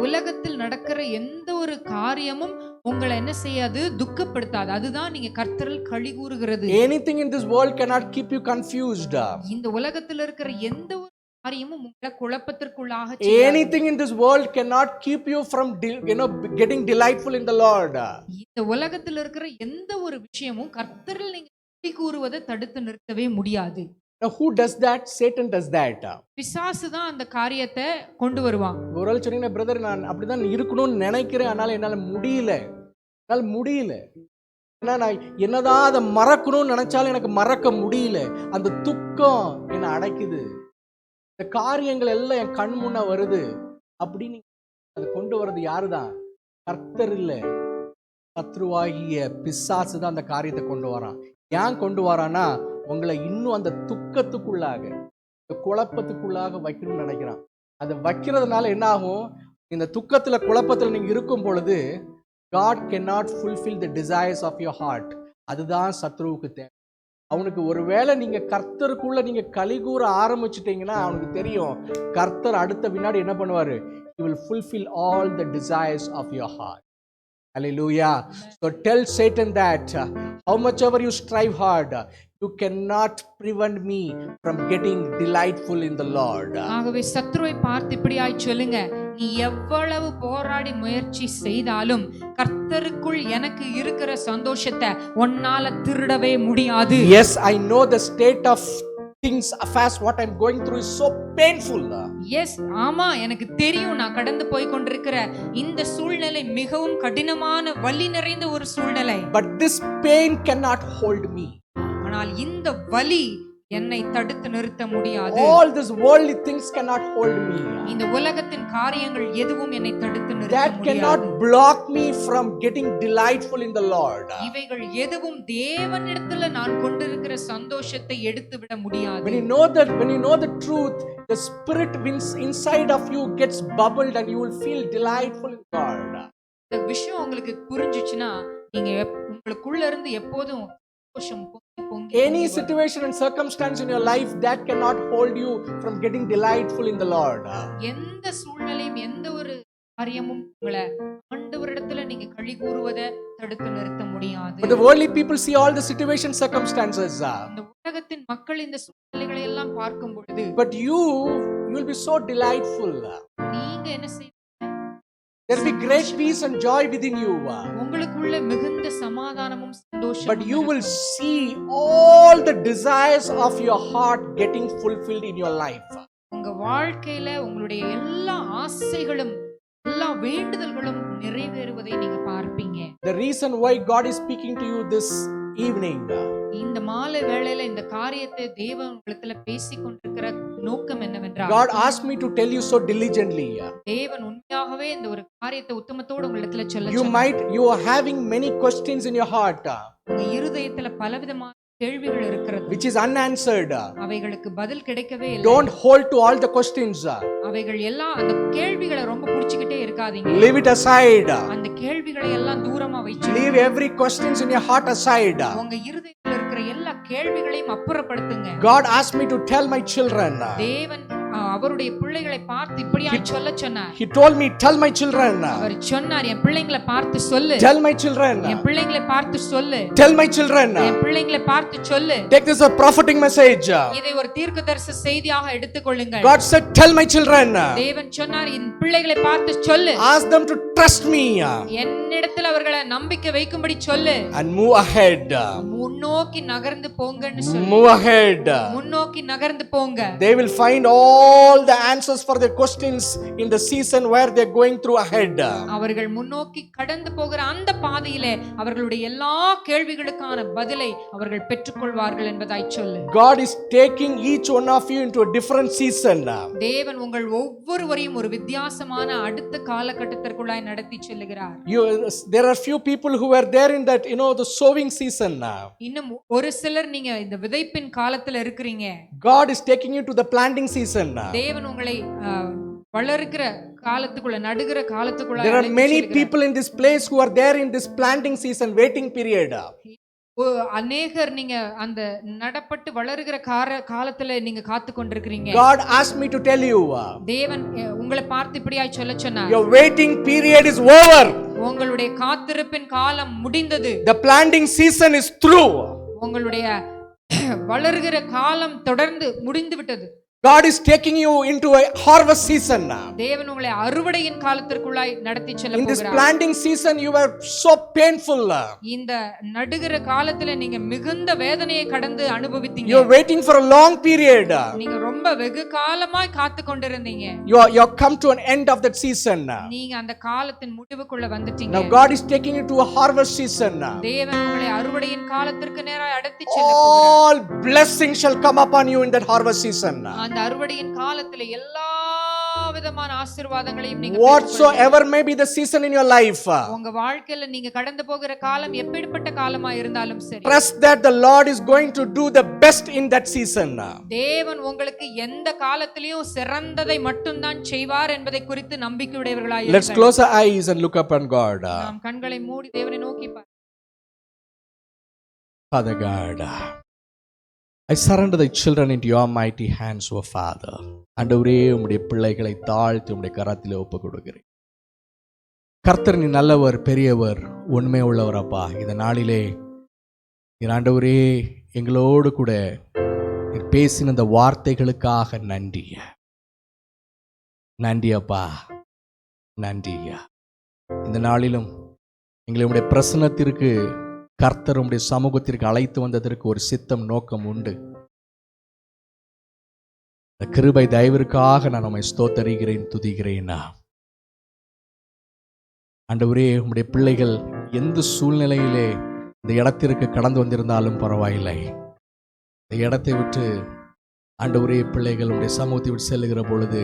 உலகத்தில் நடக்கிற எந்த ஒரு காரியமும் உங்களை என்ன செய்யாது, துக்கப்படுத்தாது. அதுதான் நீங்க கர்த்தரில் களி கூறுகிறது. Anything in this world cannot keep you confused. இந்த உலகத்தில் இருக்கிற எந்த ஒரு காரியமும் உங்களை குழப்பத்திற்குள்ளாக anything in this world cannot keep you from getting delightful in the Lord. இந்த உலகத்தில் இருக்கிற எந்த ஒரு விஷயமும் கர்த்தரில் நீங்க களி கூறுவதை தடுத்து நிறுத்தவே முடியாது. Now who does that? Satan does that. பிசாசு தான் அந்த காரியத்தை கொண்டு வருவான். ஒரு ஆள் சொன்னீங்க, பிரதர் நான் அப்படிதான் இருக்கணும்னு நினைக்கிறேன், ஆனால் என்னால முடியல. ஏன்னா நான் என்னதான் அதை மறக்கணும்னு நினைச்சாலும் எனக்கு மறக்க முடியல. அந்த துக்கம் என்னை அடைக்குது. இந்த காரியங்கள் எல்லாம் என் கண் முன்ன வருது அப்படின்னு அதை கொண்டு வர்றது யாருதான்? கர்த்தர் இல்ல, சத்ருவாகிய பிசாசு தான் அந்த காரியத்தை கொண்டு வரான். ஏன் கொண்டு வரான்னா உங்களை இன்னும் அந்த துக்கத்துக்குள்ளாக, இந்த குழப்பத்துக்குள்ளாக வைக்கணும்னு நினைக்கிறான். அதை வைக்கிறதுனால என்ன ஆகும்? இந்த துக்கத்துல குழப்பத்துல நீங்க இருக்கும் பொழுது God cannot fulfill the desires of your heart. அதுதான் சத்ருவுக்கு தேவை. அவனுக்கு ஒருவேளை நீங்க கர்த்தருக்குள்ள நீங்க கலிகூற ஆரம்பிச்சிட்டீங்கன்னா அவனுக்கு தெரியும் கர்த்தர் அடுத்த வினாடி என்ன பண்ணுவாரு? He will fulfill all the desires of your heart. Hallelujah. So tell Satan that how much ever you strive hard, you cannot prevent me from getting delightful in the Lord. ஆகவே சத்ருவை பார்த்து இப்படியாய் சொல்லுங்க, நீ எவ்வளவு போராடி முயற்சி செய்தாலும் கர்த்தருக்குள் எனக்கு இருக்கிற சந்தோஷத்தை உன்னால திருடவே முடியாது. Yes, I know the state of things affairs what I'm going through is so painful. Yes, ஆமா எனக்கு தெரியும் நான் கடந்து போய் கொண்டிருக்கிற இந்த சூழ்நிலை மிகவும் கடினமான வலி நிறைந்த ஒரு சூழ்நிலை. But this pain cannot hold me. ஆனால் இந்த வலி என்னை தடுத்து நிறுத்த முடியாது. All these worldly things cannot hold me. இந்த உலகத்தின் காரியங்கள் எதுவும் என்னை தடுத்து நிறுத்த That முடியாது. cannot block me from getting delightful in the Lord. இவைகள் எதுவும் தேவனிடத்தில் நான் கொண்டிருக்கிற சந்தோஷத்தை எடுத்து விட முடியாது. When you know the truth, the spirit inside of you gets bubbled and you will feel delightful in God. இந்த விஷயம் உங்களுக்கு புரிஞ்சிச்சுன்னா நீங்க உங்களுக்குள்ள இருந்து எப்போதும் சந்தோஷம் பொங்கி Any situation and circumstance in your life that cannot hold you from getting delightful in the Lord. எந்த சூழ்நிலையும் எந்த ஒரு காரியமும் உங்களை ஆண்டவரிடத்துல நீங்க களி கூறுவதை தடுத்து நிறுத்த முடியாது. But the worldly people see all the situation circumstances. இந்த உலகத்தின் மக்கள் இந்த சூழ்நிலைகளை எல்லாம் பார்க்கும் பொழுது But you will be so delightful. நீங்க என்ன செய்வீங்க? There will be great peace and joy within you. உங்களுக்குள்ள மிகுந்த சமாதானமும் சந்தோஷமும் But you will see all the desires of your heart getting fulfilled in your life. உங்க வாழ்க்கையில உங்களுடைய எல்லா ஆசைகளும் எல்லா வேண்டுதல்களும் நிறைவேறுவதை நீங்க பார்ப்பீங்க. The reason why God is speaking to you this evening, இந்த மாலை வேளையில இந்த காரியத்தை தேவன் உங்களிடத்துல பேசிக் கொண்டிருக்கிற நோக்கம் என்னவென்றால், God asked me to tell you so diligently. தேவன் உண்மையாகவே இந்த ஒரு காரியத்தை உத்தமத்தோடு உங்களிடத்துல சொல்ல You are having many questions in your heart. உங்க இருதயத்துல பலவிதமான கேள்விகள் இருக்கிறது, which is unanswered. அவைகளுக்கு பதில் கிடைக்கவே இல்லை. Don't hold to all the questions. அவைகள் எல்லாம், அந்த கேள்விகளை ரொம்ப புடிச்சுக்கிட்டே இருக்காதீங்க. Leave it aside. அந்த கேள்விகளை எல்லாம் தூரமா வச்சு Leave every questions in your heart aside. உங்க இருதயத்துல இருக்கிற எல்லா கேள்விகளையும் அப்புறப்படுத்துங்க. God asked me to tell my children. தேவன் அவருடைய பிள்ளைகளை பார்த்து இப்படியா சொல்ல சொன்னார். He told me, tell my children. அவர் சொன்னார், என் பிள்ளைங்களை பார்த்து சொல்லு. Tell my children. என் பிள்ளைங்களை பார்த்து சொல்லு. Tell my children. என் பிள்ளைங்களை பார்த்து சொல்லு. Take this a prophetic message. இதை ஒரு தீர்க்கதரிசி செய்தியாக எடுத்துக்கொள்ளுங்கள். God said, tell my children. தேவன் சொன்னார், என் பிள்ளைகளை பார்த்து சொல்லு. Ask them to trust me. என்னிடத்தில் அவர்களை நம்பிக்கை வைக்கும்படி சொல்லு. And move ahead. முன்னோக்கி நகர்ந்து போங்கன்னு சொல்லு. Move ahead. முன்னோக்கி நகர்ந்து போங்க. They will find all the answers for their questions in the season where they are going through ahead. அவர்கள் முன்னோக்கி கடந்து போகிற அந்த பாதையிலே அவர்களுடைய எல்லா கேள்விகளுக்கான பதிலை அவர்கள் பெற்றுக்கொள்வார்கள் என்பதாய் சொல்லு. God is taking each one of you into a different season. தேவன் உங்கள் ஒவ்வொருவரையும் ஒரு வித்தியாசமான அடுத்த காலகட்டத்திற்குள்ளாய் நடத்தி செல்லுகிறார். There are few people who were there in that, the sowing season. இன்னும் ஒரு சிலர் நீங்க இந்த விதைப்பின் காலத்துல இருக்கிறீங்க. God is taking you to the planting season. தேவன் உங்களை வளர்க்கிற காலத்துக்குள்ள, நடுகிற காலத்துக்குள்ள. There are many people in this place who are there in this planting season, waiting period. அநேகர் நீங்க அந்த நடப்பட்டு வளருகிற காலத்துல நீங்க காத்து கொண்டிருக்கிறீங்க. God asked me to tell you. தேவன் உங்களை பார்த்து இப்படியாய் சொல்ல சொன்னார். Your waiting period is over. உங்களுடைய காத்திருப்பின் காலம் முடிந்தது. The planting season is through. உங்களுடைய வளருகிற காலம் தொடர்ந்து முடிந்து விட்டது. God is taking you into a harvest season. தேவன் உங்களை அறுவடையின் காலத்திற்குள்ளாய் நடத்தி செல்ல போகிறார். In this planting season you were so painful. இந்த நடுகிற காலத்துல நீங்க மிகுந்த வேதனையை கடந்து அனுபவித்தீங்க. You are waiting for a long period. நீங்க ரொம்ப வெகு காலமாய் காத்து கொண்டிருந்தீங்க. You have come to an end of that season. நீங்க அந்த காலத்தின் முடிவுக்குள்ள வந்துட்டீங்க. Now God is taking you to a harvest season. தேவன் உங்களை அறுவடையின் காலத்திற்கு நேராய் அழைத்து செல்ல போகிறார். All blessings shall come upon you in that harvest season. அந்த அறுவடையின் காலத்துல எல்லா விதமான ஆசீர்வாதங்களையும் நீங்க whatsoever may be the season in your life. உங்க வாழ்க்கையில நீங்க கடந்து போகிற காலம் எப்படிப்பட்ட காலமா இருந்தாலும் சரி, trust that the Lord is going to do the best in that season. தேவன் உங்களுக்கு எந்த காலத்திலயும் சிறந்ததை மட்டும் தான் செய்வார் என்பதை குறித்து நம்பிக்கையுடையவர்களாய் இருங்கள். Let's close our eyes and look upon God. நாம் கண்களை மூடி தேவனை நோக்கி Father God, I surrender the children into your mighty hands, O Father. ஆண்டவரே, உம்முடைய பிள்ளைகளை தாழ்த்தி உம்முடைய கரத்திலே ஒப்புக் கொடுக்கிறேன். கர்த்தர், நீ நல்லவர், பெரியவர், உண்மை உள்ளவர் அப்பா. இந்த நாளிலே ஆண்டவரே, எங்களோடு கூட பேசின இந்த வார்த்தைகளுக்காக நன்றி. நன்றி அப்பா, நன்றி. இந்த நாளிலும் எங்களை உம்முடைய பிரசன்னத்திற்கு, கர்த்தர் உம்முடைய சமூகத்திற்கு அழைத்து வந்ததற்கு ஒரு சித்தம், நோக்கம் உண்டு. இந்த கிருபை தயவிற்காக நான் உம்மை ஸ்தோத்தரிக்கிறேன், துதிக்கிறேன். ஆண்டவரே, உம்முடைய பிள்ளைகள் எந்த சூழ்நிலையிலே இந்த இடத்திற்கு கடந்து வந்திருந்தாலும் பரவாயில்லை, இந்த இடத்தை விட்டு ஆண்டவரே பிள்ளைகள் உம்முடைய சமூகத்தை விட்டு செல்லுகிற பொழுது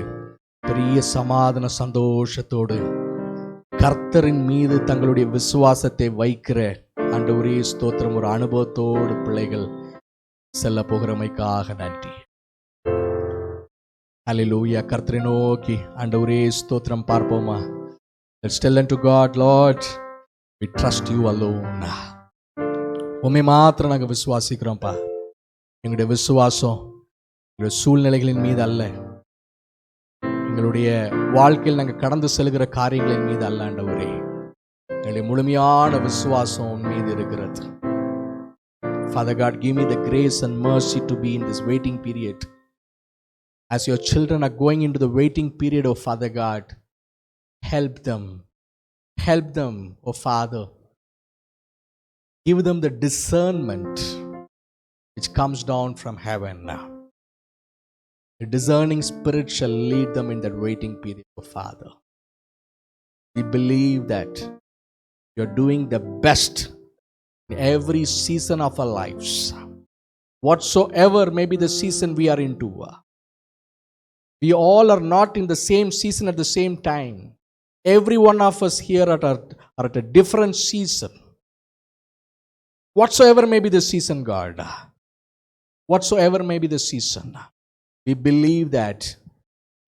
பெரிய சமாதான சந்தோஷத்தோடு கர்த்தரின் மீது தங்களுடைய விசுவாசத்தை வைக்கிற ஆண்டவரே ஸ்தோத்திரம், ஒரு அனுபவத்தோடு பிள்ளைகள் செல்ல போகிறமைக்காக நன்றி. ஹல்லேலூயா. கர்த்தரை நோக்கி ஆண்டவரே ஸ்தோத்திரம் பார்ப்போமா? Let's tell unto God, Lord, we trust you alone. உம்மை மாத்திரம் நாங்கள் விசுவாசிக்கிறோம்ப்பா. எங்களுடைய விசுவாசம் எங்களுடைய சூழ்நிலைகளின் மீது அல்ல, எங்களுடைய வாழ்க்கையில் நாங்கள் கடந்து செல்கிற காரியங்களின் மீது அல்ல ஆண்டவரே. எங்களுடைய முழுமையான விசுவாசம் உன் மீது இருக்கிறது. Father God, give me the grace and mercy to be in this waiting period. As your children are going into the waiting period, oh Father God, help them, oh Father. Give them the discernment which comes down from heaven now. The discerning spirit shall lead them in that waiting period, oh Father. We believe that you're doing the best in every season of our lives. Whatsoever may be the season we are into. We all are not in the same season at the same time. Every one of us here are at a different season. Whatsoever may be the season, God, whatsoever may be the season, we believe that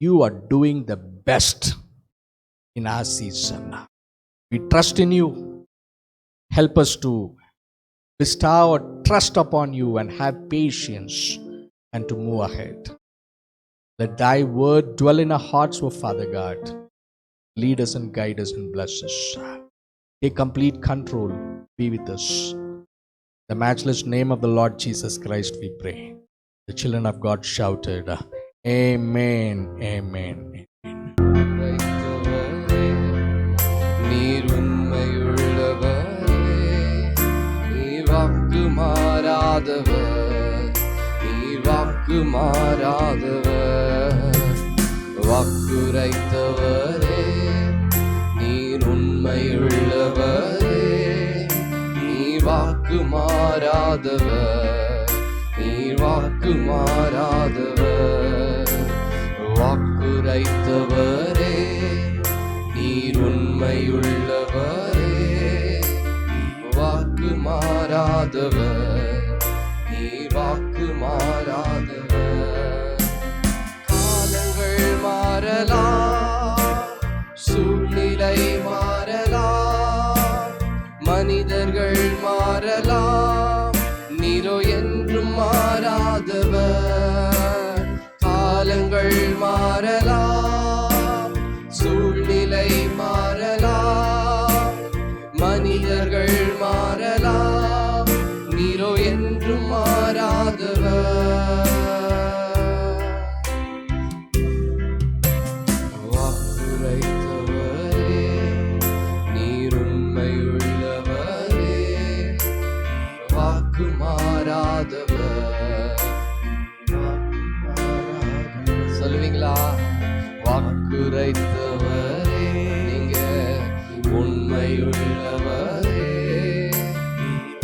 you are doing the best in our season. We trust in you. Help us to bestow our trust upon you and have patience and to move ahead. Let thy word dwell in our hearts, O Father God. Lead us and guide us and bless us. Take complete control. Be with us. In the matchless name of the Lord Jesus Christ we pray. The children of God shouted, Amen, Amen. நீர் உண்மையுள்ளவரே, நீர் வாக்கு மாறாதவர், நீர் வாக்கு மாறாதவர், வாக்குரைத்தவரே, நீர் உண்மையுள்ளவரே, நீர் வாக்கு மாறாதவர், நீர் வாக்கு மாறாதவர், வாக்குரைத்தவரே, நீர் உண்மையுள்ளவரே, வாக்கு மாறாதவர், நீர் வாக்கு மாறாதவர். காலங்கள் மாறலாம், சூழ்நிலை மாறலாம், மனிதர்கள் மாறலாம், நீரோ என்றும் மாறாதவர். காலங்கள் மாறலாம், சூழ்நிலை மாறலாம், மனிதர்கள் மாறலாம், நீரோ என்றும் மாறாதவர். வாக்குரைத்தவரே, நீர் உண்மையுள்ளவரே, வாக்கு மாறாதவர். சொல்லுவீங்களா? வாக்குரைத்தவரே, நீங்க உண்மையுள்ளவரே,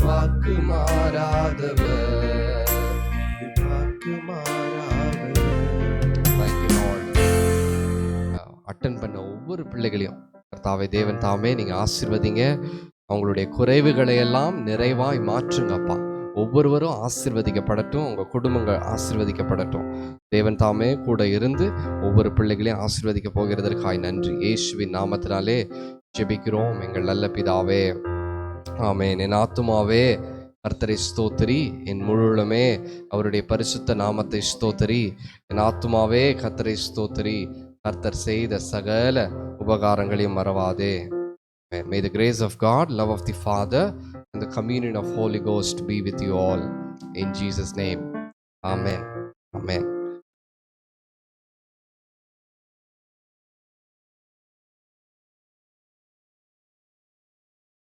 வாக்கு மாறாதவர், வாக்கு மாறாதவர். Thank you, Lord. அட்டன் பண்ண ஒவ்வொரு பிள்ளைகளையும் கர்த்தாவே தேவன் தாமே நீங்க ஆசீர்வதிங்க. அவங்களுடைய குறைவுகளை எல்லாம் நிறைவாய் மாற்றுங்கப்பா. ஒவ்வொருவரும் ஆசீர்வதிக்கப்படட்டும், உங்கள் குடும்பங்கள் ஆசீர்வதிக்கப்படட்டும். தேவன் தாமே கூட இருந்து ஒவ்வொரு பிள்ளைகளையும் ஆசீர்வதிக்க போகிறதற்காய் நன்றி. இயேசுவின் நாமத்தினாலே ஜெபிக்கிறோம் எங்கள் நல்ல பிதாவே, ஆமென். என் ஆத்துமாவே கர்த்தரை ஸ்தோத்திரி, என் முழுமே அவருடைய பரிசுத்த நாமத்தை ஸ்தோத்திரி. என் ஆத்துமாவே கர்த்தரை ஸ்தோத்திரி, கர்த்தர் செய்த சகல உபகாரங்களையும் மறவாதே. May the grace of God, love of the Father, and the communion of Holy Ghost be with you all. In Jesus' name. Amen. Amen.